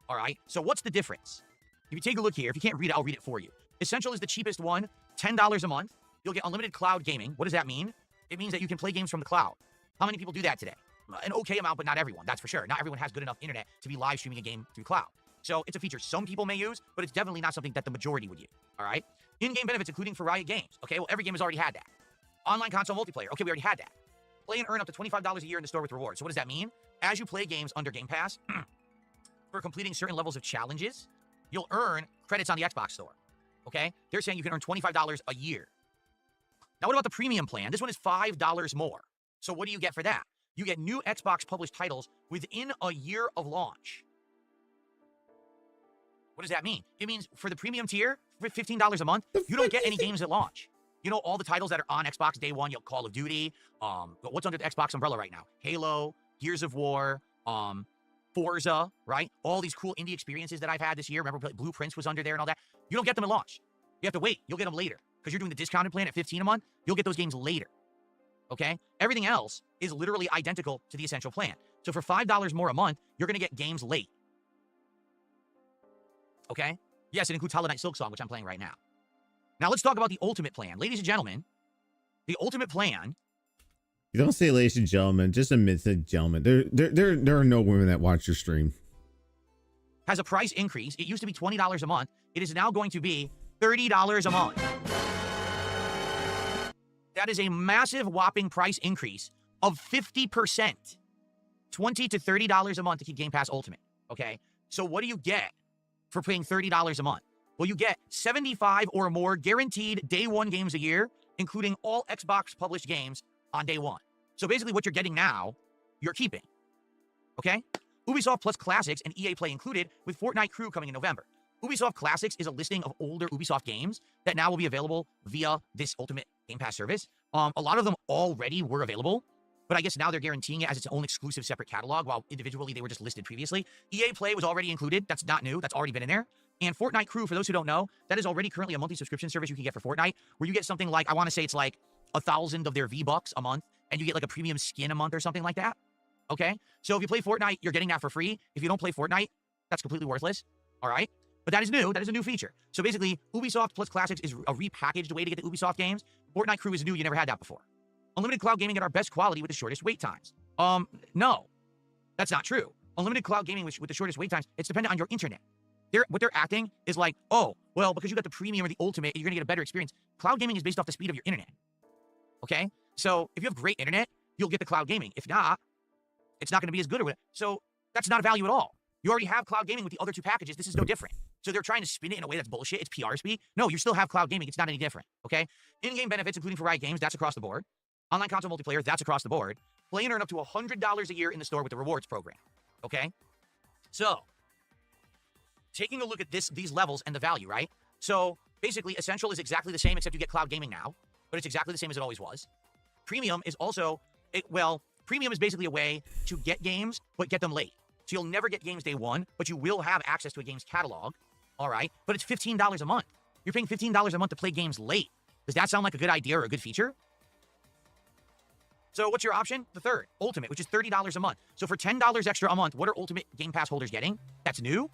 All right, so what's the difference? If you take a look here, if you can't read it, I'll read it for you. Essential is the cheapest one, $10 a month. You'll get unlimited cloud gaming. What does that mean? It means that you can play games from the cloud. How many people do that today? An okay amount, but not everyone, that's for sure. Not everyone has good enough internet to be live streaming a game through cloud. So it's a feature some people may use, but it's definitely not something that the majority would use, all right? In-game benefits, including for Riot games. Okay, well, every game has already had that. Online console multiplayer. Okay, we already had that. Play and earn up to $25 a year in the store with rewards. So what does that mean? As you play games under Game Pass, for completing certain levels of challenges, you'll earn credits on the Xbox store, okay? They're saying you can earn $25 a year. Now, what about the premium plan? This one is $5 more. So what do you get for that? You get new Xbox published titles within a year of launch. What does that mean? It means for the premium tier, for $15 a month, you don't get any games at launch. You know, all the titles that are on Xbox day one, you'll Call of Duty, what's under the Xbox umbrella right now? Halo, Gears of War, Forza, right? All these cool indie experiences that I've had this year. Remember, Blue Prince was under there and all that. You don't get them at launch. You have to wait. You'll get them later. Because you're doing the discounted plan at $15 a month, you'll get those games later. Okay? Everything else is literally identical to the Essential plan. So for $5 more a month, you're going to get games late. Okay? Yes, it includes Hollow Knight Silk Song, which I'm playing right now. Now let's talk about the Ultimate plan. Ladies and gentlemen, the Ultimate plan... You don't say ladies and gentlemen, just admit to gentlemen. There are no women that watch your stream. Has a price increase. It used to be $20 a month. It is now going to be $30 a month. That is a massive whopping price increase of 50%. $20 to $30 a month to keep Game Pass Ultimate, okay? So what do you get for paying $30 a month? Well, you get 75 or more guaranteed day one games a year, including all Xbox published games on day one. So basically what you're getting now, you're keeping, okay? Ubisoft Plus Classics and EA Play included with Fortnite Crew coming in November. Ubisoft Classics is a listing of older Ubisoft games that now will be available via this Ultimate Game Pass service. A lot of them already were available, but I guess now they're guaranteeing it as its own exclusive separate catalog, while individually they were just listed previously. EA Play was already included. That's not new. That's already been in there. And Fortnite Crew, for those who don't know, that is already currently a monthly subscription service you can get for Fortnite, where you get something like, I want to say it's like 1,000 of their V-Bucks a month, and you get like a premium skin a month or something like that. Okay? So if you play Fortnite, you're getting that for free. If you don't play Fortnite, that's completely worthless. All right? But that is new. That is a new feature. So basically, Ubisoft Plus Classics is a repackaged way to get the Ubisoft games. Fortnite Crew is new. You never had that before. Unlimited cloud gaming at our best quality with the shortest wait times. No. That's not true. Unlimited cloud gaming with the shortest wait times, it's dependent on your internet. What they're acting is like, oh, well, because you got the premium or the ultimate, you're going to get a better experience. Cloud gaming is based off the speed of your internet. Okay? So if you have great internet, you'll get the cloud gaming. If not, it's not going to be as good. So that's not a value at all. You already have cloud gaming with the other two packages. This is no different. So they're trying to spin it in a way that's bullshit. It's PR speak. No, you still have cloud gaming. It's not any different. Okay? In-game benefits, including for Riot games, that's across the board. Online console multiplayer, that's across the board. Play and earn up to $100 a year in the store with the rewards program. Okay? So, taking a look at these levels and the value, right? So, basically, Essential is exactly the same, except you get cloud gaming now, but it's exactly the same as it always was. Premium is also, Premium is basically a way to get games, but get them late. So you'll never get games day one, but you will have access to a game's catalog. All right, but it's $15 a month. You're paying $15 a month to play games late. Does that sound like a good idea or a good feature? So what's your option? The third, Ultimate, which is $30 a month. So for $10 extra a month, what are Ultimate Game Pass holders getting? That's new.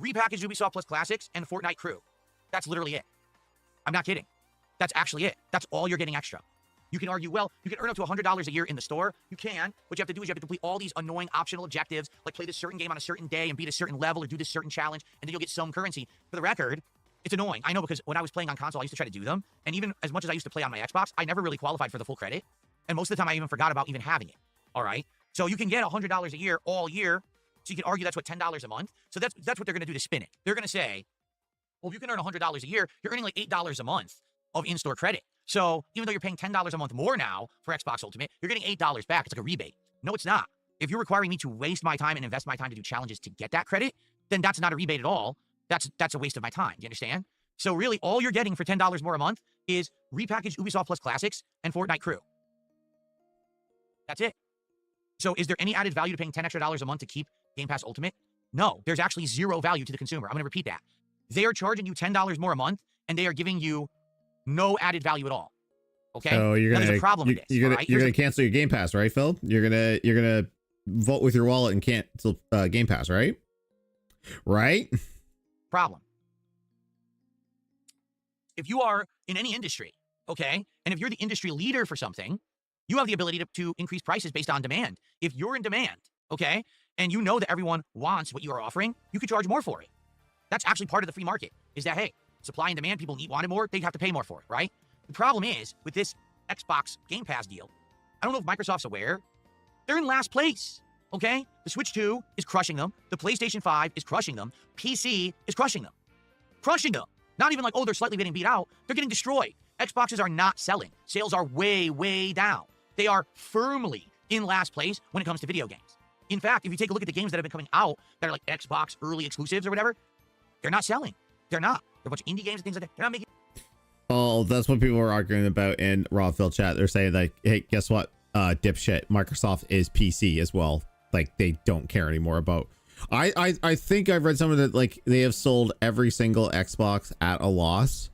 Repackaged Ubisoft Plus Classics and Fortnite Crew. That's literally it. I'm not kidding. That's actually it. That's all you're getting extra. You can argue, well, you can earn up to $100 a year in the store. You can. What you have to do is you have to complete all these annoying optional objectives, like play this certain game on a certain day and beat a certain level or do this certain challenge, and then you'll get some currency. For the record, it's annoying. I know, because when I was playing on console, I used to try to do them. And even as much as I used to play on my Xbox, I never really qualified for the full credit. And most of the time, I even forgot about even having it. All right? So you can get $100 a year all year. So you can argue that's what, $10 a month? So that's what they're going to do to spin it. They're going to say, well, if you can earn $100 a year, you're earning like $8 a month of in-store credit. So even though you're paying $10 a month more now for Xbox Ultimate, you're getting $8 back. It's like a rebate. No, it's not. If you're requiring me to waste my time and invest my time to do challenges to get that credit, then that's not a rebate at all. That's a waste of my time. Do you understand? So really, all you're getting for $10 more a month is repackaged Ubisoft Plus Classics and Fortnite Crew. That's it. So is there any added value to paying $10 extra a month to keep Game Pass Ultimate? No, there's actually zero value to the consumer. I'm going to repeat that. They are charging you $10 more a month, and they are giving you no added value at all. Okay? So you're gonna, there's a problem with this. You're gonna cancel your Game Pass, right, Phil? You're gonna vote with your wallet and cancel Game Pass, right? Right? Problem. If you are in any industry, okay, and if you're the industry leader for something, you have the ability to increase prices based on demand. If you're in demand, okay, and you know that everyone wants what you are offering, you can charge more for it. That's actually part of the free market, is that, hey, supply and demand, people wanted more, they have to pay more for it, right? The problem is, with this Xbox Game Pass deal, I don't know if Microsoft's aware, they're in last place, okay? The Switch 2 is crushing them. The PlayStation 5 is crushing them. PC is crushing them. Crushing them. Not even like, oh, they're slightly getting beat out. They're getting destroyed. Xboxes are not selling. Sales are way, way down. They are firmly in last place when it comes to video games. In fact, if you take a look at the games that have been coming out that are like Xbox early exclusives or whatever, they're not selling. They're not. They're a bunch of indie games and things like that. They're not making... Oh, that's what people are arguing about in Raw Phil chat. They're saying like, hey, guess what? Dipshit. Microsoft is PC as well. Like, they don't care anymore about... I think I've read somewhere that like they have sold every single Xbox at a loss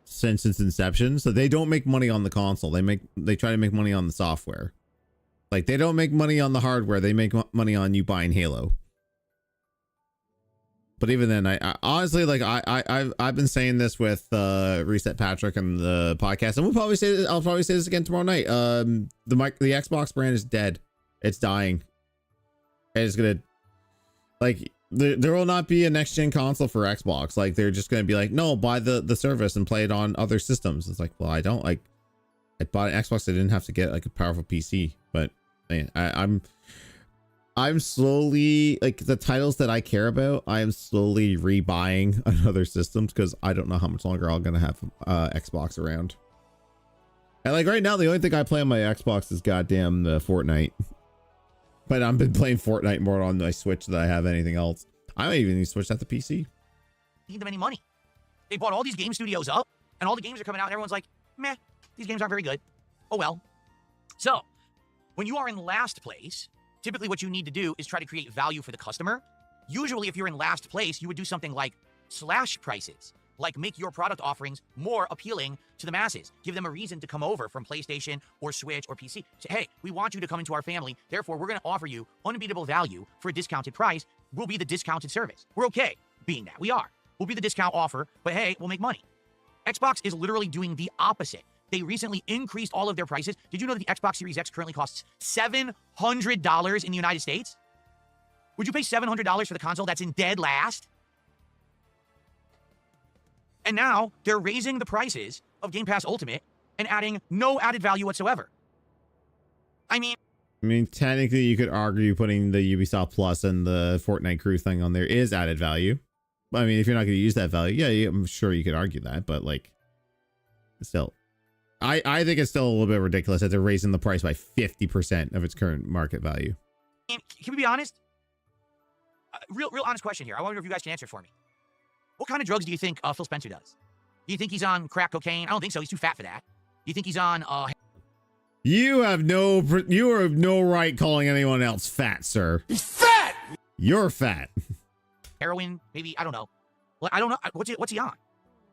since its inception. So they don't make money on the console. They try to make money on the software. Like, they don't make money on the hardware. They make money on you buying Halo. But even then, I honestly, like, I've been saying this with Reset Patrick and the podcast, and I'll probably say this again tomorrow night. The Xbox brand is dead. It's dying. It's gonna, like, there will not be a next gen console for Xbox. Like, they're just gonna be like, no, buy the service and play it on other systems. It's like, well, I don't, like, I bought an Xbox. I didn't have to get like a powerful PC, but man, I'm slowly, like, the titles that I care about, I am slowly rebuying on other systems because I don't know how much longer I'm gonna have Xbox around. And like right now, the only thing I play on my Xbox is goddamn Fortnite. But I've been playing Fortnite more on my Switch than I have anything else. I might even switch that to PC. Need them any money. They bought all these game studios up, and all the games are coming out, and everyone's like, meh, these games aren't very good. Oh well. So, when you are in last place, typically what you need to do is try to create value for the customer. Usually, if you're in last place, you would do something like slash prices, like make your product offerings more appealing to the masses. Give them a reason to come over from PlayStation or Switch or PC. Say, hey, we want you to come into our family. Therefore, we're going to offer you unbeatable value for a discounted price. We'll be the discounted service. We're okay being that. We are. We'll be the discount offer, but hey, we'll make money. Xbox is literally doing the opposite. They recently increased all of their prices. Did you know that the Xbox Series X currently costs $700 in the United States? Would you pay $700 for the console that's in dead last? And now they're raising the prices of Game Pass Ultimate and adding no added value whatsoever. I mean, technically, you could argue putting the Ubisoft Plus and the Fortnite Crew thing on there is added value. I mean, if you're not going to use that value, yeah, I'm sure you could argue that, but like, still, I think it's still a little bit ridiculous that they're raising the price by 50% of its current market value. Can we be honest? Real honest question here. I wonder if you guys can answer it for me. What kind of drugs do you think Phil Spencer does? Do you think he's on crack cocaine? I don't think so. He's too fat for that. Do you think he's on You have no right calling anyone else fat, sir. He's fat! You're fat. heroin? Maybe, I don't know. Like, I don't know. What's he on?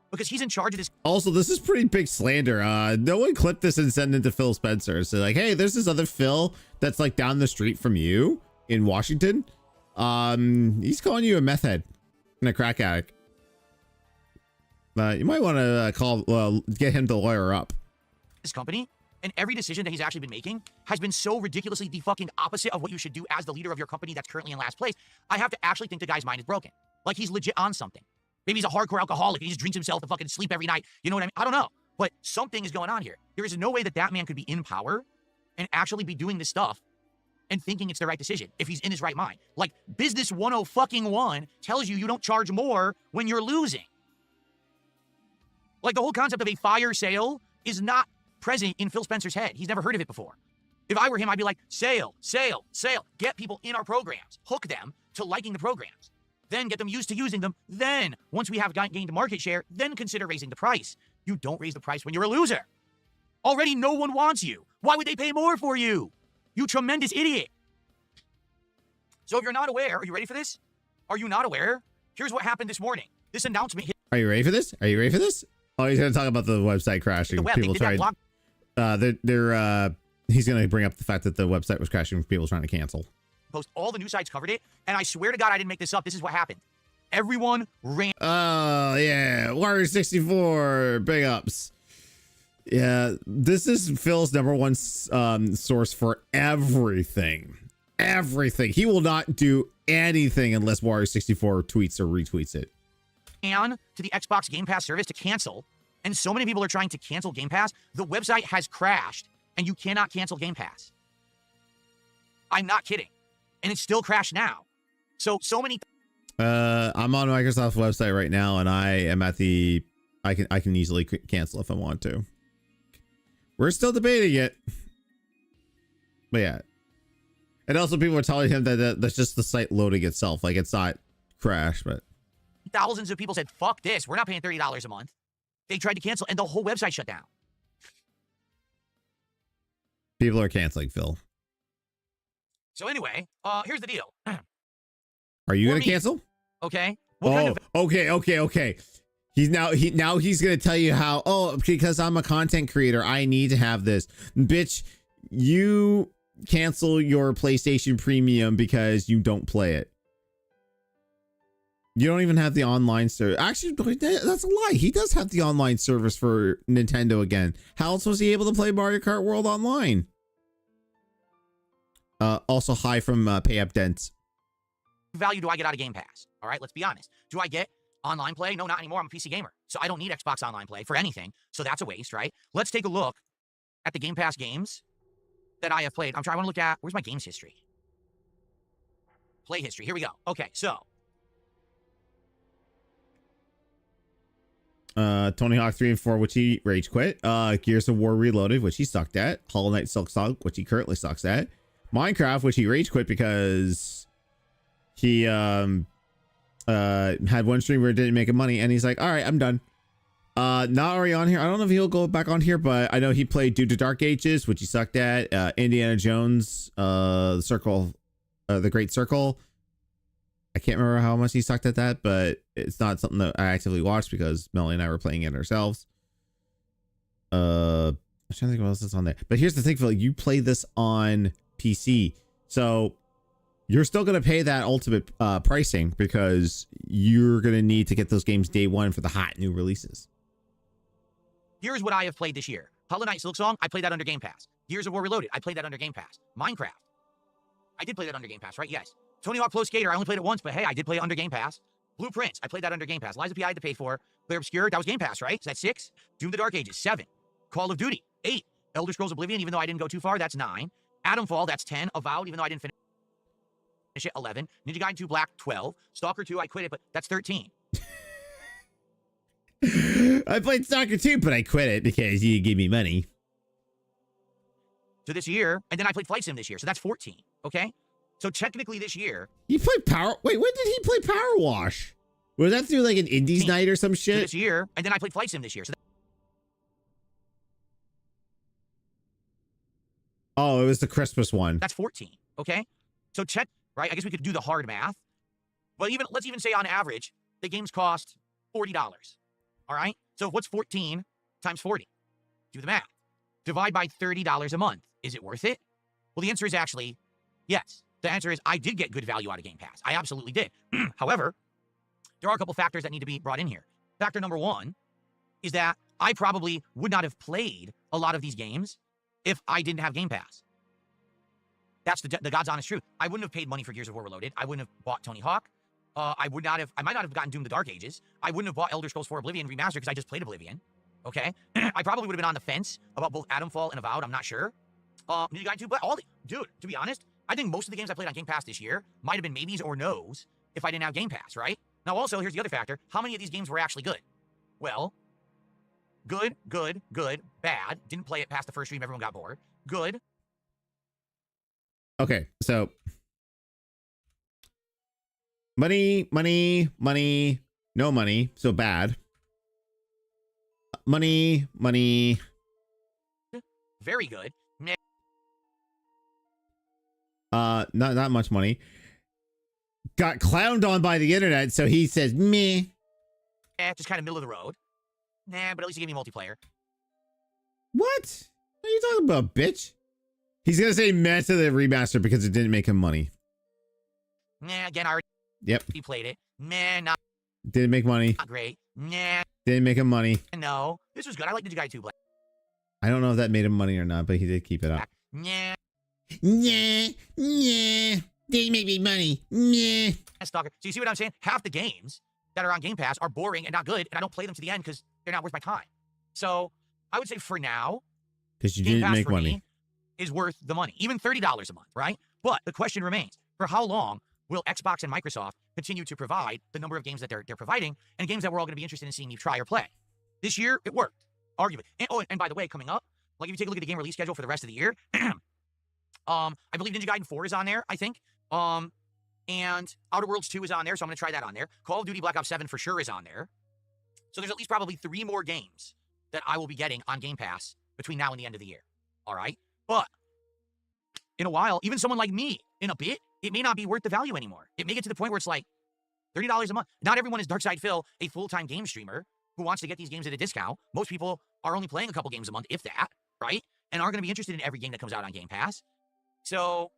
Because he's in charge of this. Also, this is pretty big slander. No one clip this and send it to Phil Spencer. So like, hey, there's this other Phil that's like down the street from you in Washington. He's calling you a meth head and a crack addict. You might want to get him to lawyer up. This company, and every decision that he's actually been making has been so ridiculously the fucking opposite of what you should do as the leader of your company that's currently in last place. I have to actually think the guy's mind is broken. Like, he's legit on something. Maybe he's a hardcore alcoholic and he just drinks himself to fucking sleep every night. You know what I mean? I don't know. But something is going on here. There is no way that that man could be in power and actually be doing this stuff and thinking it's the right decision if he's in his right mind. Like, Business 101 tells you don't charge more when you're losing. Like, the whole concept of a fire sale is not present in Phil Spencer's head. He's never heard of it before. If I were him, I'd be like, sale, sale, sale. Get people in our programs. Hook them to liking the programs. Then get them used to using them. Then, once we have gained market share, then consider raising the price. You don't raise the price when you're a loser. Already no one wants you. Why would they pay more for you? You tremendous idiot. So if you're not aware, are you ready for this? Are you not aware? Here's what happened this morning. This announcement hit. Are you ready for this? Are you ready for this? Oh, he's going to talk about the website crashing. The web, people tried. He's going to bring up the fact that the website was crashing with people trying to cancel. Post, all the news sites covered it, and I swear to God I didn't make this up. This is what happened. Everyone ran. Oh, yeah. Warrior 64. Big ups. Yeah, this is Phil's #1 source for everything. Everything. He will not do anything unless Warrior 64 tweets or retweets it. And to the Xbox Game Pass service to cancel, and so many people are trying to cancel Game Pass, the website has crashed, and you cannot cancel Game Pass. I'm not kidding. And it's still crashed now. So many. I'm on Microsoft's website right now, and I am at the. I can easily cancel if I want to. We're still debating it, but yeah. And also, people are telling him that that's just the site loading itself, like it's not crashed, but. Thousands of people said, "Fuck this! We're not paying $30 a month." They tried to cancel, and the whole website shut down. People are canceling, Phil. So anyway, here's the deal. Are you gonna cancel? Okay. Okay. He's gonna tell you how. Oh, because I'm a content creator, I need to have this. Bitch, you cancel your PlayStation Premium because you don't play it. You don't even have the online service. Actually, that's a lie. He does have the online service for Nintendo again. How else was he able to play Mario Kart World online? Also high from Pay Up Dents. Value do I get out of Game Pass? All right, let's be honest. Do I get online play? No, not anymore. I'm a PC gamer. So I don't need Xbox online play for anything. So that's a waste, right? Let's take a look at the Game Pass games that I have played. I want to look at, where's my games history? Play history. Here we go. Okay, so. Tony Hawk 3 and 4, which he rage quit. Gears of War Reloaded, which he sucked at. Hollow Knight Silksong, which he currently sucks at. Minecraft, which he rage quit because he had one stream where it didn't make him money, and he's like, all right, I'm done. Not already on here. I don't know if he'll go back on here, but I know he played Due to Dark Ages, which he sucked at. Indiana Jones, the Circle, the Great Circle. I can't remember how much he sucked at that, but it's not something that I actively watched because Melanie and I were playing it ourselves. I'm trying to think what else is on there. But here's the thing, Phil, you play this on PC, so you're still going to pay that ultimate pricing because you're going to need to get those games day one for the hot new releases. Here's what I have played this year. Hollow Knight Silksong, I played that under Game Pass. Gears of War Reloaded, I played that under Game Pass. Minecraft, I did play that under Game Pass, right? Yes. Tony Hawk Pro Skater, I only played it once, but hey, I did play it under Game Pass. Blueprints, I played that under Game Pass. Lies of P I had to pay for. Player Obscure, that was Game Pass, right? Is that 6? Doom the Dark Ages, 7. Call of Duty, 8. Elder Scrolls Oblivion, even though I didn't go too far, that's 9. Atomfall, that's 10. Avowed, even though I didn't finish it, 11. Ninja Gaiden 2 Black, 12. Stalker 2, I quit it, but that's 13. I played Stalker 2, but I quit it because you gave me money. So this year, and then I played Flight Sim this year, so that's 14, okay? So technically this year... He played Power... Wait, when did he play Power Wash? Was that through like an Indies night or some shit? So this year, and then I played Flight Sim this year, so... Oh, it was the Christmas one. That's 14, okay? So check, right? I guess we could do the hard math. But let's even say on average, the games cost $40. All right? So what's 14 times 40? Do the math. Divide by $30 a month. Is it worth it? Well, the answer is actually yes. The answer is I did get good value out of Game Pass. I absolutely did. However, there are a couple factors that need to be brought in here. Factor number one is that I probably would not have played a lot of these games if I didn't have Game Pass. That's the God's honest truth. I wouldn't have paid money for Gears of War Reloaded. I wouldn't have bought Tony Hawk. I might not have gotten Doom the Dark Ages. I wouldn't have bought Elder Scrolls 4 Oblivion Remastered because I just played Oblivion. Okay? I probably would have been on the fence about both Adamfall and Avowed. I'm not sure. Ninja Gaiden 2, but dude, to be honest, I think most of the games I played on Game Pass this year might have been maybes or no's if I didn't have Game Pass, right? Now, also, here's the other factor. How many of these games were actually good? Well, good, bad. Didn't play it past the first stream. Everyone got bored. Good. Okay, so money, no money, so bad. Money. Very good. Not much money. Got clowned on by the internet, so he says meh. Just kind of middle of the road. Nah, but at least he gave me multiplayer. What? What are you talking about, bitch? He's gonna say meh to the remaster because it didn't make him money. Nah, again, I already played it. Nah, not Didn't make money. great. Nah, Didn't make him money. no. This was good. I like Ninja Gaiden 2 Black. I don't know if that made him money or not, but he did keep it up. Nah. Didn't make me money. Nah. Stalker. So you see what I'm saying? Half the games that are on Game Pass are boring and not good, and I don't play them to the end because they're not worth my time. So I would say for now, Because you Game didn't Pass make for money. me is worth the money, even $30 a month, right? But the question remains: for how long will Xbox and Microsoft continue to provide the number of games that they're providing and games that we're all going to be interested in seeing you try or play? This year, it worked, arguably. And by the way, coming up, like if you take a look at the game release schedule for the rest of the year, I believe Ninja Gaiden 4 is on there, I think. And Outer Worlds 2 is on there, so I'm going to try that on there. Call of Duty Black Ops 7 for sure is on there. So there's at least probably 3 more games that I will be getting on Game Pass between now and the end of the year. All right? But in a while, even someone like me, in a bit, it may not be worth the value anymore. It may get to the point where it's like $30 a month. Not everyone is darksydephil, a full-time game streamer who wants to get these games at a discount. Most people are only playing a couple games a month, if that, right? And aren't going to be interested in every game that comes out on Game Pass. So,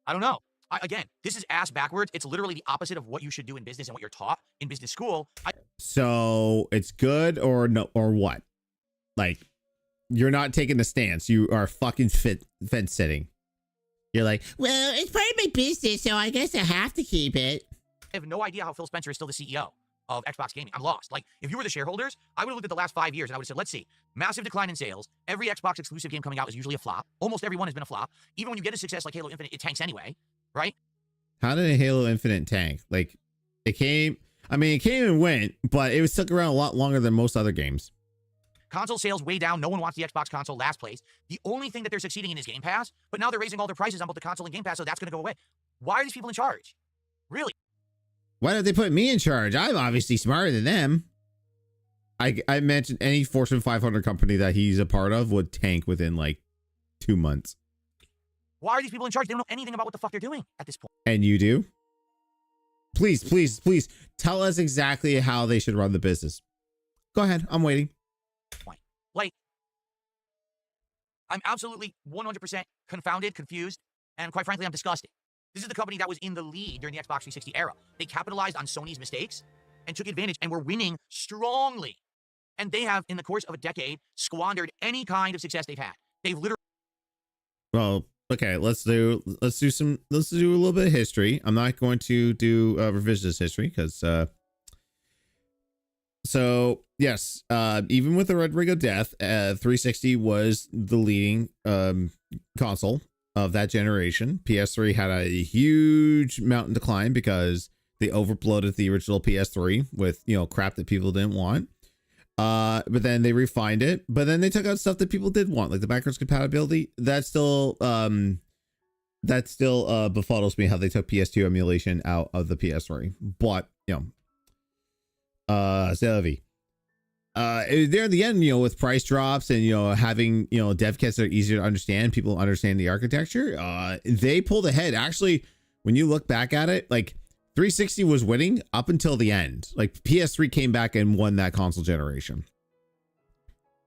I don't know. Again, this is ass backwards. It's literally the opposite of what you should do in business and what you're taught in business school. So it's good or no, or what? Like, you're not taking the stance. You are fucking fence sitting. You're like, Well, it's part of my business, so I guess I have to keep it. I have no idea how Phil Spencer is still the CEO of Xbox Gaming. I'm lost. Like, if you were the shareholders, I would have looked at the last 5 years and I would have said, let's see, massive decline in sales. Every Xbox exclusive game coming out is usually a flop. Almost every one has been a flop. Even when you get a success like Halo Infinite, it tanks anyway, right? how did a Halo Infinite tank? Like, it came and went, but it was stuck around a lot longer than most other games. Console sales way down. No one wants the Xbox console, last place. The only thing that they're succeeding in is Game Pass, but now they're raising all their prices on both the console and Game Pass, so that's going to go away. Why are these people in charge? Really? Why don't they put me in charge? I'm obviously smarter than them. I mentioned any Fortune 500 company that he's a part of would tank within like 2 months. Why are these people in charge? They don't know anything about what the fuck they're doing at this point. And you do? Please tell us exactly how they should run the business. Go ahead. I'm waiting. Like, I'm absolutely 100% confounded, confused, and quite frankly, I'm disgusted. This is the company that was in the lead during the Xbox 360 era. They capitalized on Sony's mistakes and took advantage and were winning strongly. And they have, in the course of a decade, squandered any kind of success they've had. They've literally... Well, okay, let's do a little bit of history. I'm not going to do revisionist history because so yes, even with the Red Ring of Death, 360 was the leading console of that generation. PS3 had a huge mountain decline because they overbloated the original PS3 with, you know, crap that people didn't want. But then they refined it, but then they took out stuff that people did want, like the backwards compatibility. That still befuddles me how they took PS2 emulation out of the PS3. But, you know, there at the end, you know, with price drops and, you know, having, you know, dev kits that are easier to understand, people understand the architecture, they pulled ahead. Actually, when you look back at it, like 360 was winning up until the end. Like PS3 came back and won that console generation.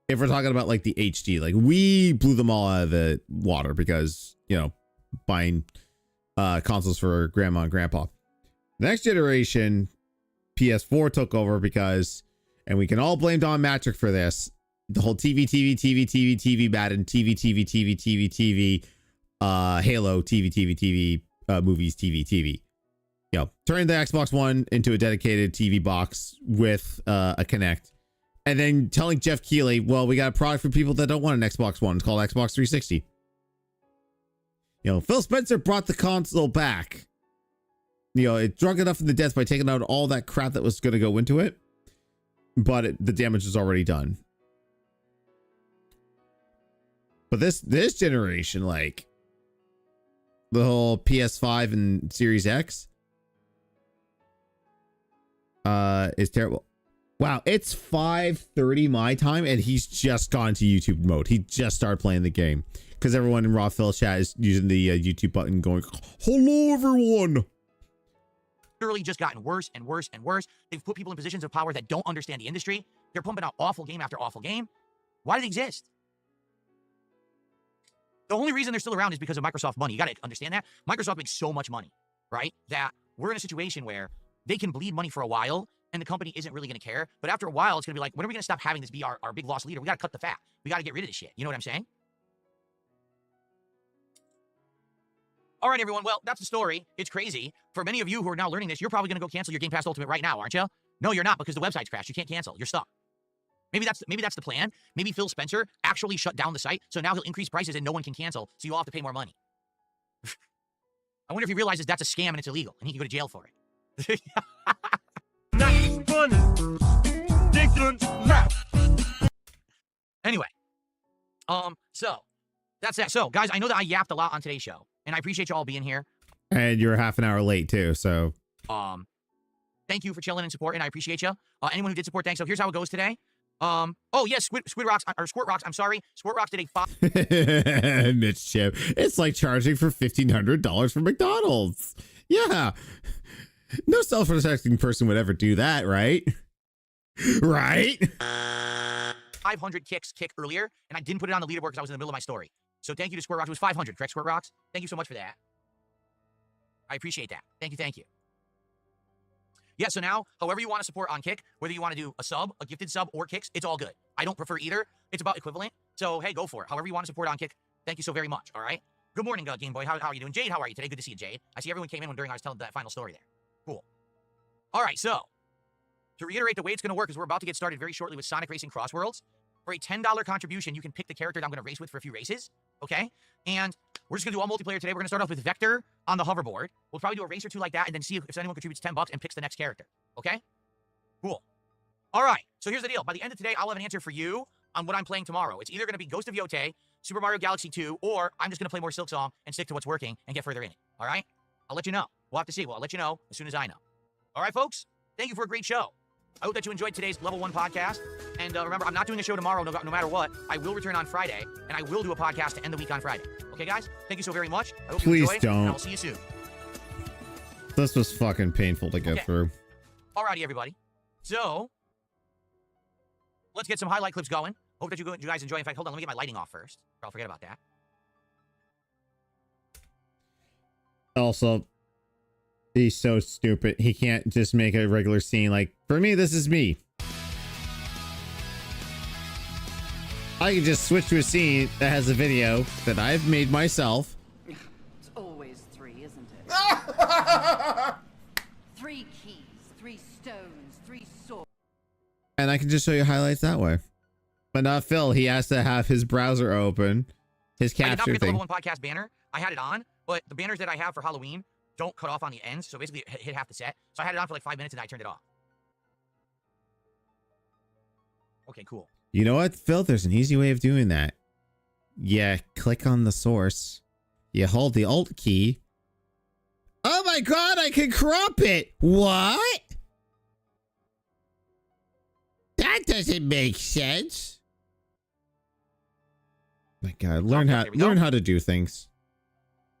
If we're talking about like the HD, like we blew them all out of the water because, you know, buying consoles for grandma and grandpa. Next generation, PS4 took over because, and we can all blame Don Matrick for this, the whole TV, Madden, TV, Halo, TV, movies, TV. You know, turning the Xbox One into a dedicated TV box with a Kinect. And then telling Jeff Keighley, well, we got a product for people that don't want an Xbox One. It's called Xbox 360. You know, Phil Spencer brought the console back. You know, it drug enough in the death by taking out all that crap that was going to go into it. But the damage was already done. But this generation, like the whole PS5 and Series X, is terrible. Wow, it's 5:30 my time, and he's just gone to YouTube mode. He just started playing the game because everyone in Raw Phil chat is using the YouTube button, going, "Hello, everyone." Literally just gotten worse and worse and worse. They've put people in positions of power that don't understand the industry. They're pumping out awful game after awful game. Why do they exist? The only reason they're still around is because of Microsoft money. You got to understand that. Microsoft makes so much money, right? That we're in a situation where they can bleed money for a while and the company isn't really going to care. But after a while, it's going to be like, when are we going to stop having this be our big loss leader? We got to cut the fat. We got to get rid of this shit. You know what I'm saying? All right, everyone. Well, that's the story. It's crazy. For many of you who are now learning this, you're probably going to go cancel your Game Pass Ultimate right now, aren't you? No, you're not, because the website's crashed. You can't cancel. You're stuck. Maybe that's the plan. Maybe Phil Spencer actually shut down the site, so now he'll increase prices and no one can cancel, so you all have to pay more money. I wonder if he realizes that's a scam and it's illegal, and he can go to jail for it. Anyway, so that's that. So, guys, I know that I yapped a lot on today's show, and I appreciate you all being here. And you're half an hour late too, so. Thank you for chilling and supporting. I appreciate you. Anyone who did support, thanks. So here's how it goes today. Oh yes, Squid Rocks or Squirt Rocks. I'm sorry, Squirt Rocks did a 5. Mitch Chip, it's like charging for $1,500 for McDonald's. Yeah, no self-respecting person would ever do that, right? Right? 500 kick earlier, and I didn't put it on the leaderboard because I was in the middle of my story. So thank you to Squirt Rocks. It was 500, correct, Squirt Rocks? Thank you so much for that. I appreciate that. Thank you. Yeah, so now, however you want to support on Kick, whether you want to do a sub, a gifted sub, or kicks, it's all good. I don't prefer either. It's about equivalent. So, hey, go for it. However you want to support on Kick, thank you so very much, all right? Good morning, Game Boy. How are you doing? Jade, how are you today? Good to see you, Jade. I see everyone came in during I was telling that final story there. Cool. All right, so, to reiterate, the way it's going to work is we're about to get started very shortly with Sonic Racing Cross Worlds. For a $10 contribution, you can pick the character that I'm going to race with for a few races, okay? And we're just going to do all multiplayer today. We're going to start off with Vector on the hoverboard. We'll probably do a race or two like that and then see if anyone contributes $10 and picks the next character, okay? Cool. All right, so here's the deal. By the end of today, I'll have an answer for you on what I'm playing tomorrow. It's either going to be Ghost of Yote, Super Mario Galaxy 2, or I'm just going to play more Silksong and stick to what's working and get further in it, all right? I'll let you know. We'll have to see. Well, I'll let you know as soon as I know. All right, folks? Thank you for a great show. I hope that you enjoyed today's Level 1 podcast. And remember, I'm not doing a show tomorrow no matter what. I will return on Friday, and I will do a podcast to end the week on Friday. Okay, guys? Thank you so very much. I hope you enjoy, don't. and I'll see you soon. This was fucking painful to get through. Alrighty, everybody. So, let's get some highlight clips going. Hope that you guys enjoy. In fact, hold on. Let me get my lighting off first. I'll forget about that. Also, he's so stupid. He can't just make a regular scene. Like, for me, this is me. I can just switch to a scene that has a video that I've made myself. It's always 3, isn't it? 3 keys, 3 stones, 3 swords. And I can just show you highlights that way. But not Phil. He has to have his browser open. His capture I did not forget the thing. Level 1 podcast banner. I had it on, but the banners that I have for Halloween don't cut off on the ends, so basically it hit half the set. So I had it on for like 5 minutes and I turned it off. Okay, cool. You know what, Phil? There's an easy way of doing that. Yeah, click on the source. You hold the Alt key. Oh my god, I can crop it! What? That doesn't make sense. My god, learn how to do things.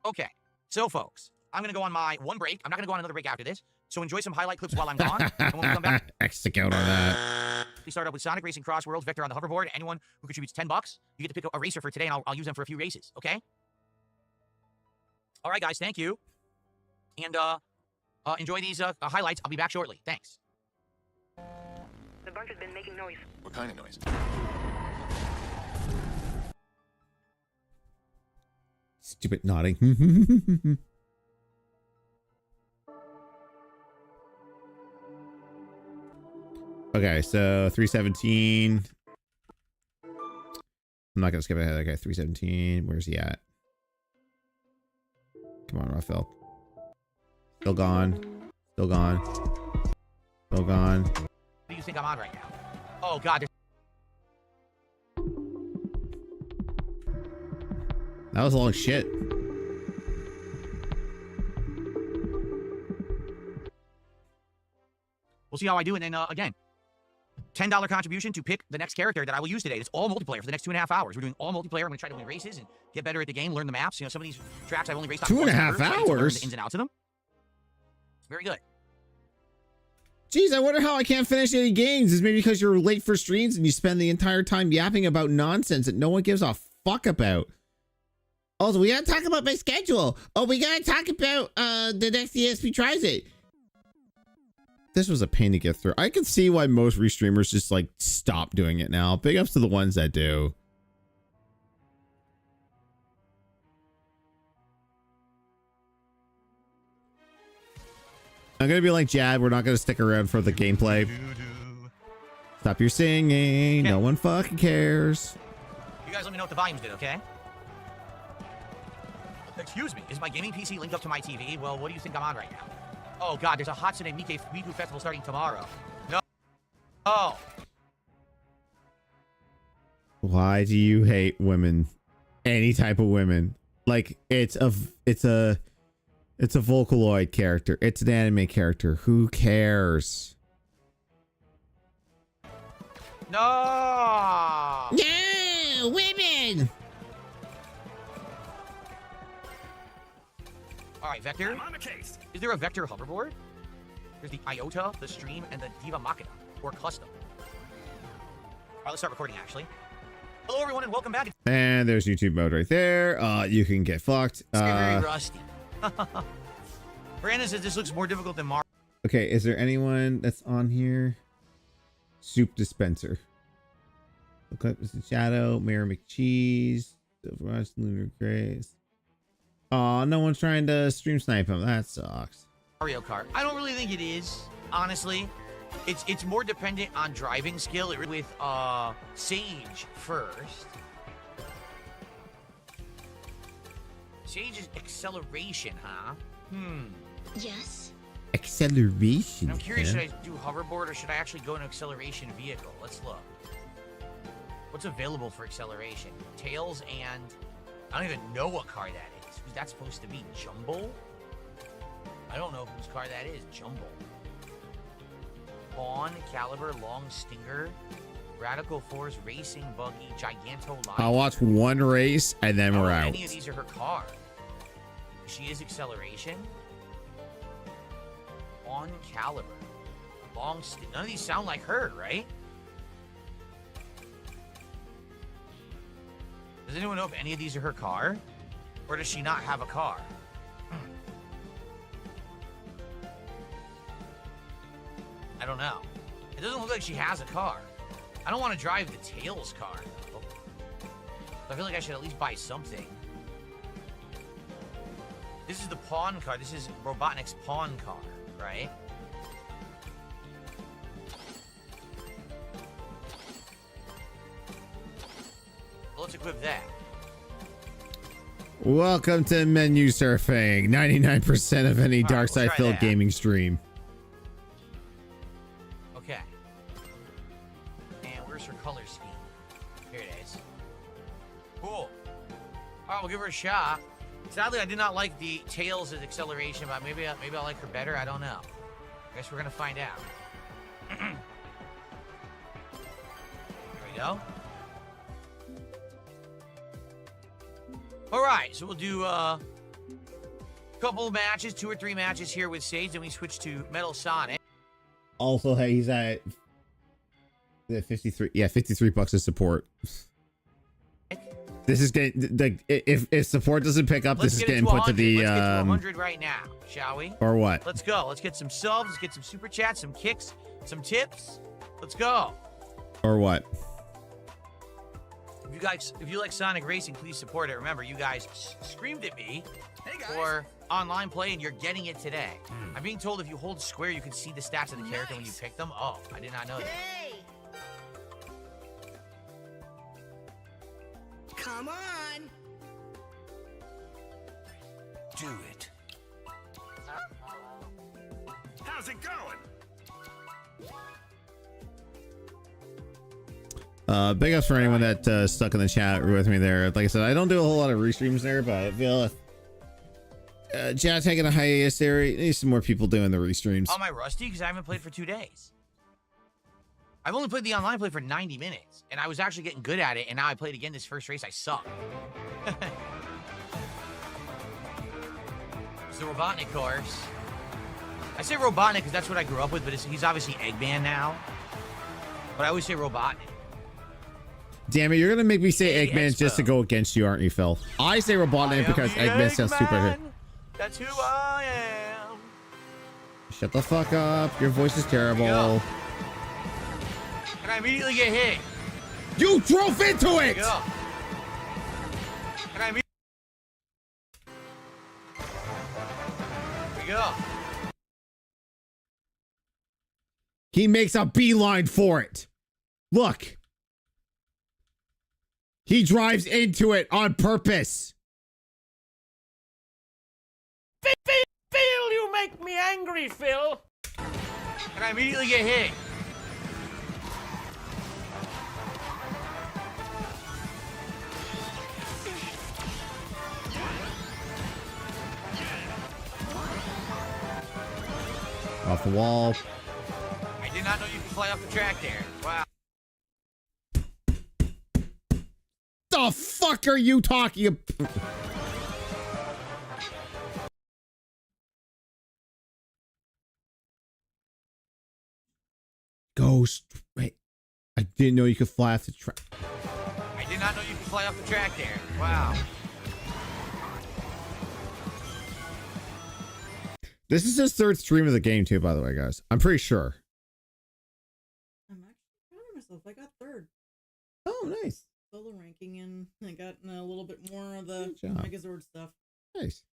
Okay, so folks, I'm going to go on my one break. I'm not going to go on another break after this. So enjoy some highlight clips while I'm gone. And when we come back, Execute on that. we start up with Sonic Racing Cross Worlds, Vector on the hoverboard. Anyone who contributes $10, you get to pick a racer for today, and I'll use them for a few races, okay? All right, guys, thank you. And enjoy these highlights. I'll be back shortly. Thanks. The bunker's been making noise. What kind of noise? Stupid nodding. Okay, so 317. I'm not gonna skip ahead. Okay, 317. Where's he at? Come on, Raphael. Still gone. Still gone. Still gone. What do you think I'm on right now? Oh, God. That was a long shit. We'll see how I do. And then, again, $10 contribution to pick the next character that I will use today. It's all multiplayer for the next 2.5 hours. We're doing all multiplayer. I'm going to try to win races and get better at the game, learn the maps. You know, some of these tracks I've only raced on 2.5 hours? The ins and outs of them. Very good. Jeez, I wonder how I can't finish any games. Is maybe because you're late for streams and you spend the entire time yapping about nonsense that no one gives a fuck about. Also, we gotta talk about my schedule. Oh, we gotta talk about the next ESP tries it. This was a pain to get through. I can see why most Reestreamers just like stop doing it now. Big ups to the ones that do. I'm gonna be like Jad. We're not gonna stick around for the gameplay. Stop your singing. No one fucking cares. You guys let me know what the volumes did, okay? Excuse me, is my gaming PC linked up to my TV? Well, what do you think I'm on right now? Oh, God, there's a Hatsune Miku festival starting tomorrow. No. Oh. Why do you hate women? Any type of women. Like, it's a Vocaloid character. It's an anime character. Who cares? No! No! Women! All right, Vector. I'm on the case. Is there a Vector hoverboard? There's the Iota, the Stream, and the Diva Machina, or Custom. All right, let's start recording, actually. Hello, everyone, and welcome back. And there's YouTube mode right there. You can get fucked. It's very rusty. Brandon says this looks more difficult than Mario. Okay, is there anyone that's on here? Soup dispenser. Look up Mr. Shadow, Mayor McCheese, Silverwatch, Lunar Grace. Aw, no one's trying to stream snipe him. That sucks. Mario Kart. I don't really think it is, honestly. It's more dependent on driving skill. With Sage first. Sage is acceleration, huh? Yes. Acceleration. I'm curious, should I do hoverboard or should I actually go in an acceleration vehicle? Let's look. What's available for acceleration? Tails and... I don't even know what car that is. Who's that supposed to be? Jumbo? I don't know whose car that is. Jumbo. Pawn, Caliber, Long Stinger, Radical Force, Racing Buggy, Giganto Line. I'll watch one race and then we're out. Any of these are her car. She is acceleration. On Caliber. Long Stinger. None of these sound like her, right? Does anyone know if any of these are her car? Or does she not have a car? I don't know. It doesn't look like she has a car. I don't want to drive the Tails car, though. I feel like I should at least buy something. This is the pawn car. This is Robotnik's pawn car, right? Well, let's equip that. Welcome to menu surfing. 99% of any darksydephil gaming stream. Okay. And where's her color scheme? Here it is. Cool. All right, we'll give her a shot. Sadly, I did not like the Tails' acceleration, but maybe I'll like her better. I don't know. Guess we're gonna find out. Here we go. All right, so we'll do Couple of matches, 2 or 3 matches here with Sage, then we switch to Metal Sonic. Also, hey, he's at the 53. Yeah, $53 of support. This is getting like if support doesn't pick up, this is getting put to the Let's get to 100 right now, shall we? Or what? Let's go. Let's get some subs. Let's get some super chats, some kicks, some tips. Let's go. Or what? If you like Sonic Racing, please support it. Remember, you guys screamed at me for online play, and you're getting it today. I'm being told if you hold square, you can see the stats of the character when you pick them. Oh, I did not know that. Come on. Do it. How's it going? Big ups for anyone that stuck in the chat with me there. Like I said, I don't do a whole lot of restreams there, but I feel chat taking a hiatus there. Need some more people doing the restreams. Am I rusty? Because I haven't played for 2 days. I've only played the online play for 90 minutes, and I was actually getting good at it, and now I played again this first race. I suck. It's the Robotnik course. I say Robotnik because that's what I grew up with, but he's obviously Eggman now. But I always say Robotnik. Damn it, you're gonna make me say Eggman just to go against you, aren't you, Phil? I say Robotnik because Eggman sounds stupid. That's who I am. Shut the fuck up. Your voice is terrible. And I immediately get hit. You drove into it! And I immediately... There we go. He makes a beeline for it. Look. He drives into it on purpose. Phil, you make me angry, Phil. And I immediately get hit. Off the wall. I did not know you could fly off the track there. Wow. The fuck are you talking about? Ghost. Wait. I didn't know you could fly off the track. I did not know you could fly off the track there. Wow. This is his 3rd stream of the game too, by the way, guys. I'm pretty sure. I'm actually proud of myself. I got 3rd. Oh, nice. Solo ranking, and I got a little bit more of the Megazord stuff. Nice.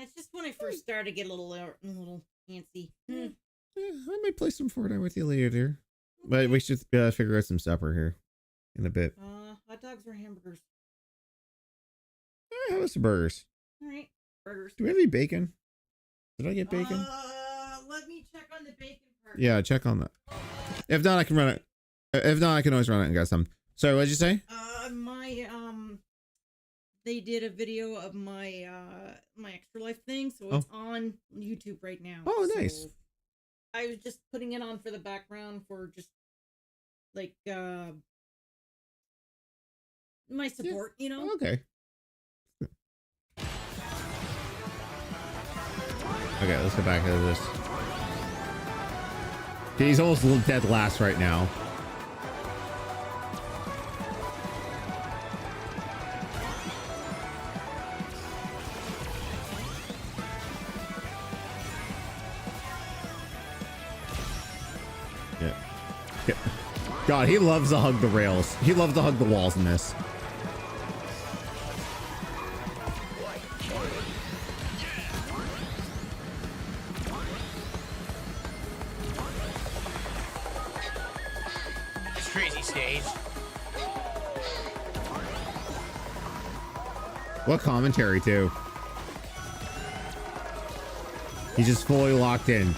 It's just when I first started to get a little fancy. Yeah, I might play some Fortnite with you later. But we should figure out some supper here in a bit. Hot dogs or hamburgers? How about some burgers? All right, burgers. Do we have any bacon? Did I get bacon? Let me check on the bacon part. Yeah, check on that. If not, I can run it. If not, I can always run it and get some. Sorry, what'd you say? They did a video of my my Extra Life thing, so it's on YouTube right now. Oh, nice. So I was just putting it on for the background for just like my support, you know. Okay. Okay, let's get back to this. He's almost dead last right now. Yeah. God, he loves to hug the rails. He loves to hug the walls in this. What commentary too? He's just fully locked in.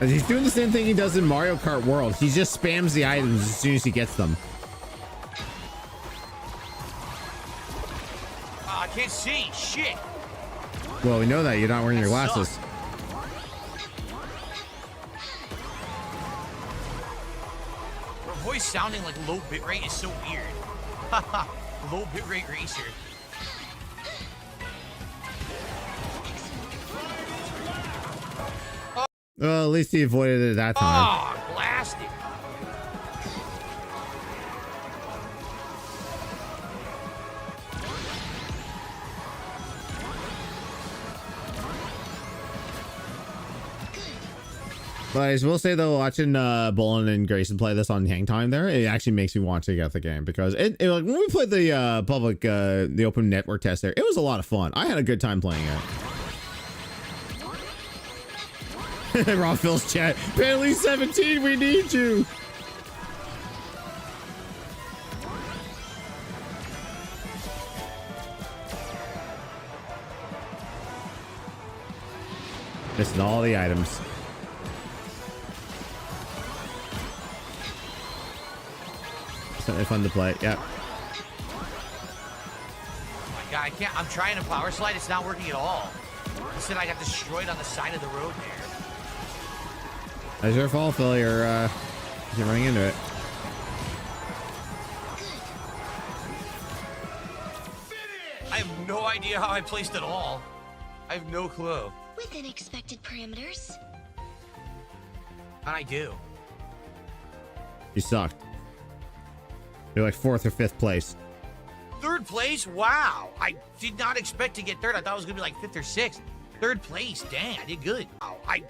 And he's doing the same thing he does in Mario Kart World. He just spams the items as soon as he gets them. I can't see shit. Well, we know that you're not wearing your glasses. Her voice voice sounding like low bitrate is so weird. Low bitrate racer. Well, at least he avoided it that time. Oh, blasted. But I will say though, watching Bolin and Grayson play this on hang time there, it actually makes me want to get the game, because it like when we played the public the open network test there, it was a lot of fun. I had a good time playing it. Raw Phil's chat. Bailey 17, we need you. Missing all the items. Certainly fun to play. Yeah. Oh my god, I can't. I'm trying to power slide. It's not working at all. Instead, I got destroyed on the side of the road there. That's your fault, Phil. You're running into it. I have no idea how I placed it all. I have no clue. Within expected parameters. And I do. You sucked. You're like 4th or 5th place. 3rd place? Wow. I did not expect to get 3rd. I thought it was going to be like 5th or 6th. 3rd place. Dang, I did good. Wow. I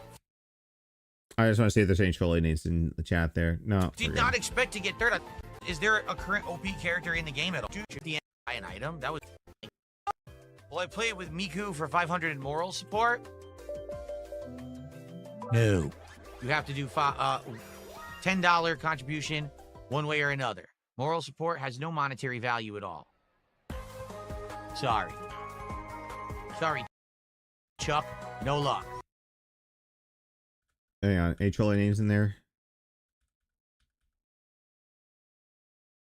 just want to see if there's any trolley names in the chat there. No. did not expect to get 3rd. Is there a current OP character in the game at all? An item? That was... Will I play it with Miku for 500 in moral support? No. You have to do $10 contribution one way or another. Moral support has no monetary value at all. Sorry. Sorry, Chuck. No luck. Hang on. Any trolley names in there?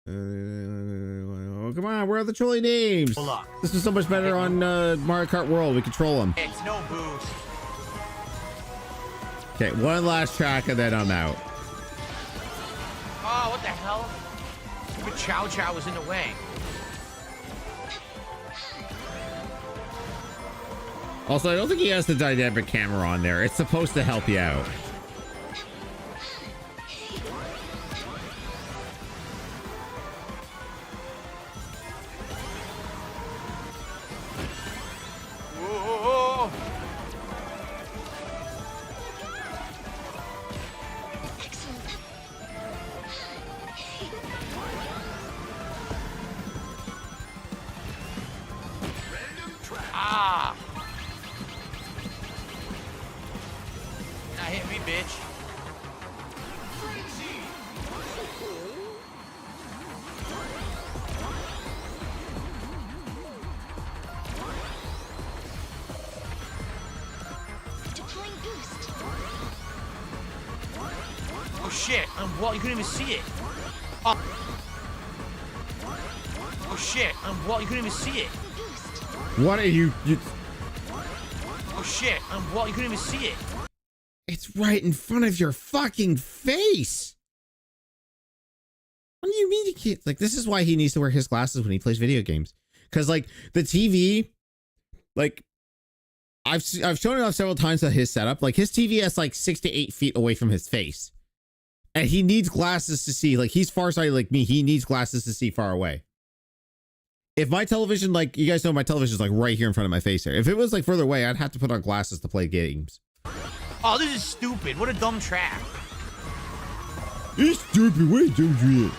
Oh, come on. Where are the trolley names? No luck. This is so much better on Mario Kart World. We control them. It's no boost. Okay, one last track and then I'm out. Oh, what the hell? Stupid Chow Chow was in the way. Also, I don't think he has the dynamic camera on there. It's supposed to help you out. Whoa. Ah! Now hit me, bitch. Deploying boost. Oh shit! Well, you couldn't even see it. Oh, oh shit! Well, you couldn't even see it. What are you? Oh shit! Well, you couldn't even see it. It's right in front of your fucking face. What do you mean you can't? Like, this is why he needs to wear his glasses when he plays video games. Because, like, the TV, like, I've shown it off several times at his setup. Like, his TV is like 6 to 8 feet away from his face. And he needs glasses to see. Like, he's farsighted like me. He needs glasses to see far away. If my television, like, you guys know my television is like right here in front of my face here. If it was like further away, I'd have to put on glasses to play games. Oh, this is stupid. What a dumb trap. It's stupid. What a dumb trap.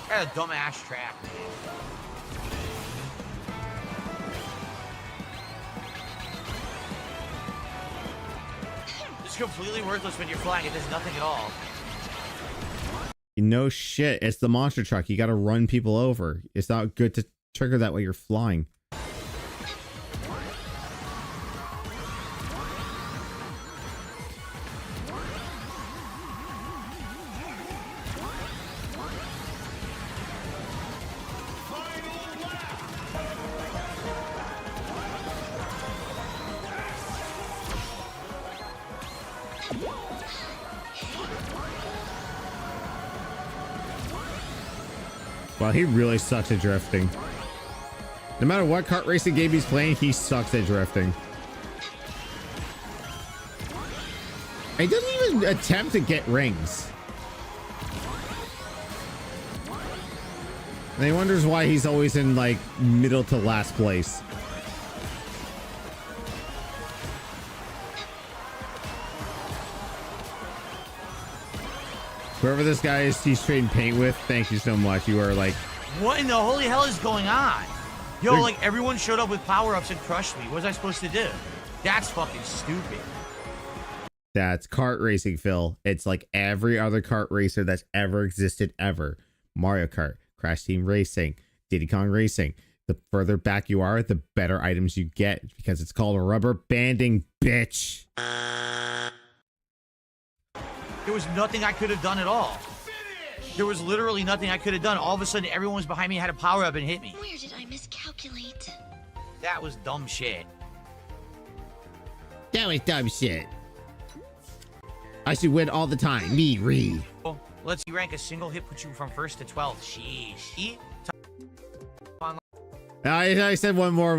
What a dumb ass trap. It's completely worthless when you're flying. It does nothing at all. No shit. It's the monster truck. You got to run people over. It's not good to trigger that while you're flying. Wow, he really sucks at drifting. No matter what kart racing game he's playing, he sucks at drifting. He doesn't even attempt to get rings. And he wonders why he's always in like middle to last place. Whoever this guy is he's trading paint with, thank you so much. You are like... What in the holy hell is going on? Yo, like everyone showed up with power-ups and crushed me. What was I supposed to do? That's fucking stupid. That's kart racing, Phil. It's like every other kart racer that's ever existed ever. Mario Kart, Crash Team Racing, Diddy Kong Racing. The further back you are, the better items you get because it's called rubber banding, bitch. There was nothing I could have done at all. There was literally nothing I could have done. All of a sudden, everyone was behind me, had a power up and hit me. Where did I miscalculate? That was dumb shit. That was dumb shit. I should win all the time. Me, Ree. Well, let's see, rank a single hit puts you from 1st to 12th. Sheesh. I said one more.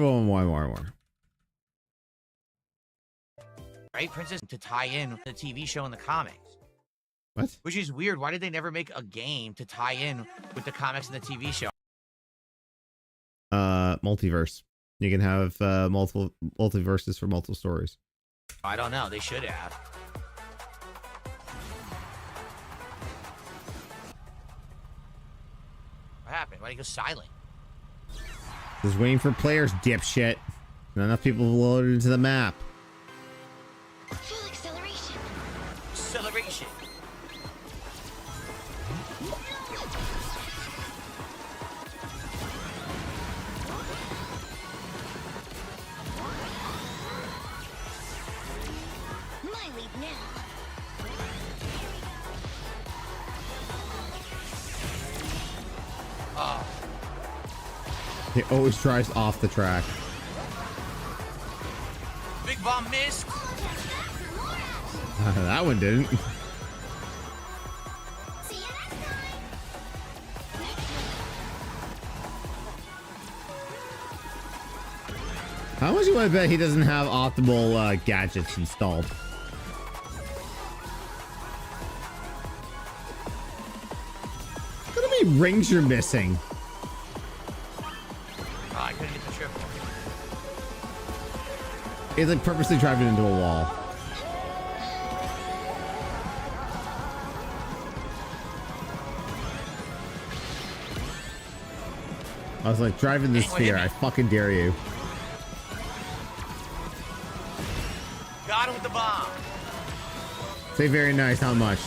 Right, Princess, to tie in the TV show and the comics. What? Which is weird. Why did they never make a game to tie in with the comics and the TV show? Multiverse. You can have multiple multiverses for multiple stories. I don't know. They should have. What happened? Why'd he go silent? Just waiting for players, dipshit. Not enough people loaded into the map. Full acceleration. Acceleration. My lead now. Oh. He always drives off the track. Big bomb missed. That one didn't. See you next time. How much you want to bet he doesn't have optimal gadgets installed? How many rings you're missing? Oh, I couldn't get the triple. He's like purposely driving into a wall. I was like, driving this sphere, I fucking dare you. Got him with the bomb. Say very nice, how much?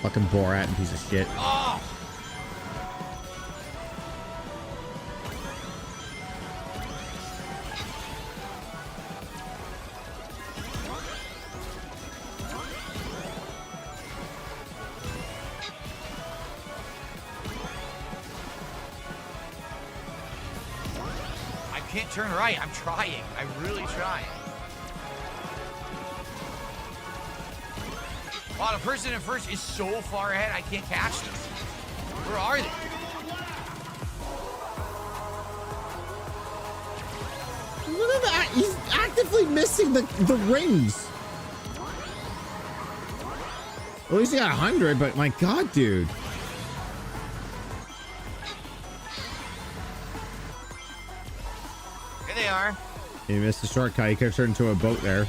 Fucking Borat and piece of shit. Oh! I can't turn right. I'm trying. I'm really trying. Wow, the person in first is so far ahead, I can't catch them. Where are they? Look at that. He's actively missing the rings. At least he got 100, but my god, dude. Here they are. He missed the shortcut. He could have turned into a boat there.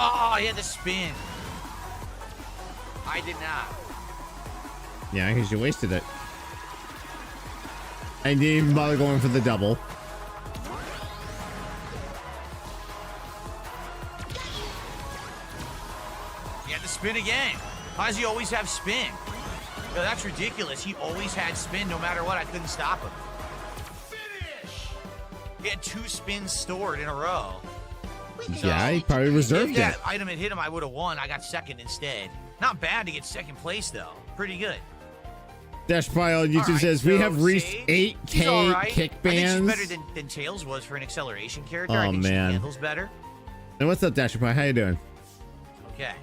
Oh, he had the spin. I did not. Yeah, because you wasted it. And didn't even bother going for the double. He had the spin again. How does he always have spin? Yo, that's ridiculous. He always had spin no matter what. I couldn't stop him. Finish! He had 2 spins stored in a row. Yeah, he probably reserved if it. that item had hit him, I would have won. I got second instead. Not bad to get second place, though. Pretty good. Dashpile on YouTube says, we have reached 8K kick I think she's bans. better than Tails was for an acceleration character. Oh, I think man. she handles better. And what's up, Dashpile? How you doing? Okay.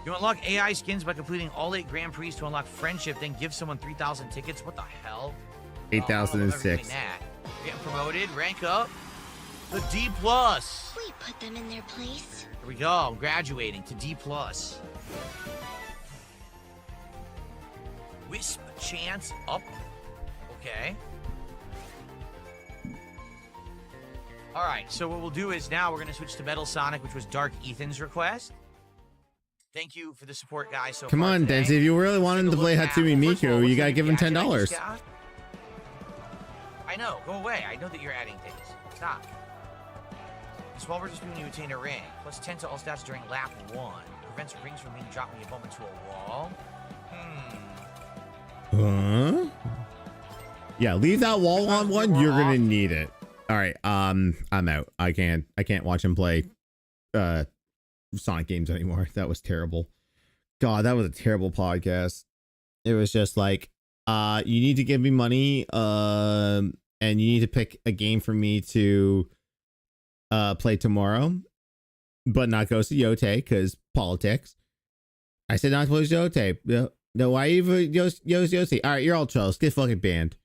You unlock AI skins by completing all 8 Grand Prix to unlock friendship, then give someone 3,000 tickets. What the hell? 8,006. Getting promoted, rank up. The D+. We put them in their place. Here we go. I'm graduating to D+. Wisp chance up. Okay. All right. So what we'll do is now we're going to switch to Metal Sonic, which was Dark Ethan's request. Thank you for the support, guys. So come on, Densey. If you really wanted him to play Hatsumi Miku, you got to give him $10. I know. Go away. I know that you're adding things. Stop. This wall versus when you attain a ring. Plus 10 to all stats during lap 1. Prevents rings from being dropped when you bump into a wall. Huh? Yeah, leave that wall on one. You're gonna need it. All right. I'm out. I can't watch him play Sonic games anymore. That was terrible. God, that was a terrible podcast. It was just like, you need to give me money, and you need to pick a game for me to play tomorrow, but not Ghost of Yotei because politics. I said not to play Yotei. No, why even Yotei? All right, you're all trolls. Get fucking banned.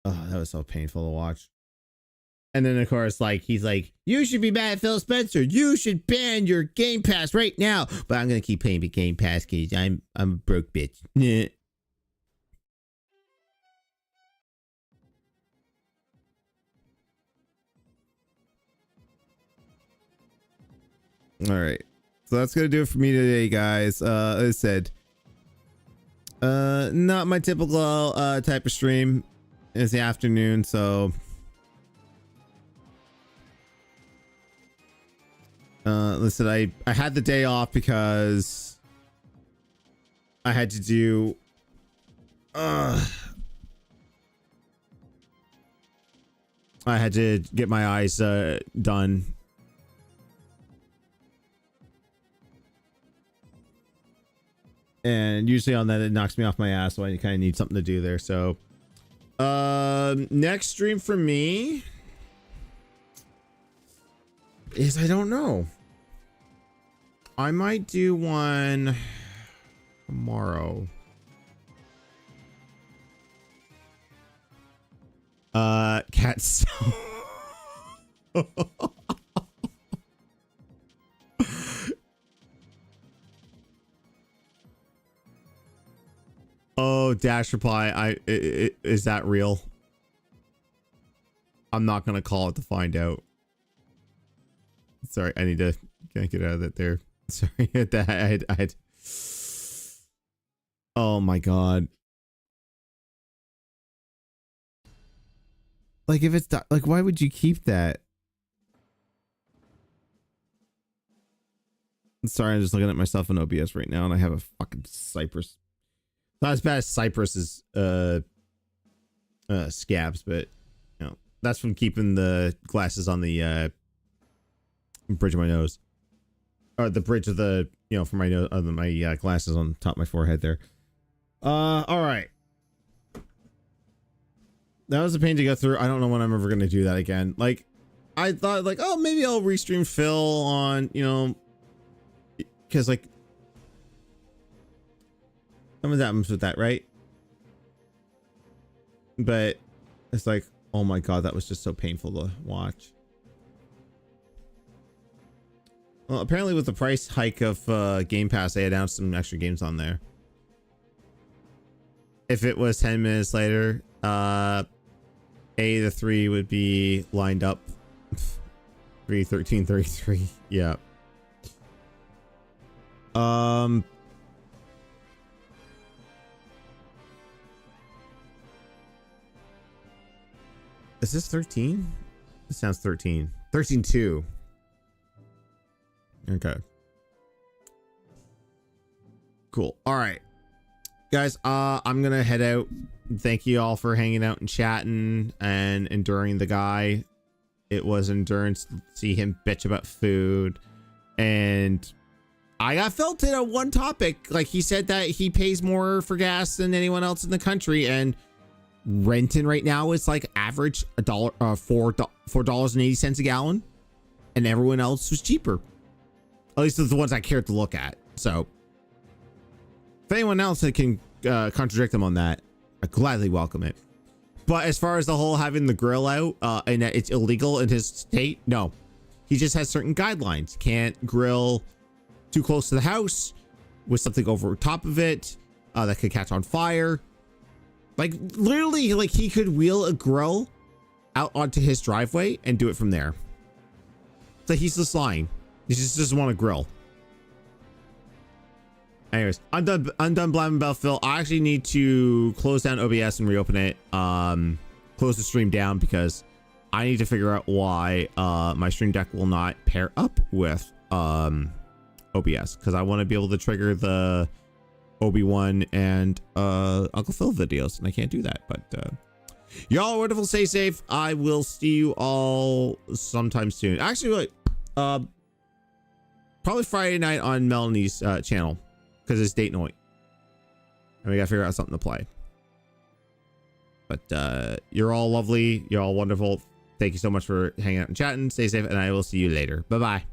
Oh, that was so painful to watch. And then of course, like he's like, you should be mad at Phil Spencer. You should ban your Game Pass right now. But I'm gonna keep paying the Game Pass because I'm a broke bitch. All right, so that's gonna do it for me today, guys. As I said, not my typical type of stream. It's the afternoon, so listen, I had the day off because I had to do I had to get my eyes done. And usually on that it knocks me off my ass, so I kind of need something to do there. So next stream for me is, I don't know. I might do one tomorrow. Cats. Oh, Dash reply. Is that real? I'm not gonna call it to find out. Sorry, I need to get out of that there. Sorry, I had. Oh my god. Like if it's like, why would you keep that? Sorry, I'm just looking at myself in OBS right now, and I have a fucking Cypress. Not as bad as Cypress's scabs, but you know, that's from keeping the glasses on the bridge of my nose, or the bridge of the, you know, for my nose, my glasses on top of my forehead there. All right, that was a pain to go through. I don't know when I'm ever gonna do that again. Like, I thought like, oh, maybe I'll restream Phil on, you know, because like something happens with that, right? But it's like, oh my god, that was just so painful to watch. Well, apparently with the price hike of Game Pass, they announced some extra games on there. If it was 10 minutes later, the 3 would be lined up. 3:13:33. Yeah. Is this 13? This sounds 13. 13.2. Okay. Cool. All right. Guys, I'm gonna head out. Thank you all for hanging out and chatting and enduring the guy. It was endurance to see him bitch about food. And I got felt in on one topic. Like, he said that he pays more for gas than anyone else in the country, and Renton right now is like average $4.80 a gallon, and everyone else was cheaper. At least it's the ones I care to look at. So if anyone else that can contradict them on that, I gladly welcome it. But as far as the whole having the grill out and that it's illegal in his state, no. He just has certain guidelines. Can't grill too close to the house with something over top of it that could catch on fire. Like literally, like he could wheel a grill out onto his driveway and do it from there. So he's just lying. He just doesn't want to grill. Anyways, I'm done blabbing about Phil. I actually need to close down OBS and reopen it. Close the stream down because I need to figure out why my stream deck will not pair up with OBS, because I want to be able to trigger the Obi-Wan and Uncle Phil videos, and I can't do that. But y'all are wonderful. Stay safe. I will see you all sometime soon. Actually, wait, probably Friday night on Melanie's channel, because it's date night and we gotta figure out something to play. But you're all lovely. You're all wonderful. Thank you so much for hanging out and chatting. Stay safe, and I will see you later. Bye bye.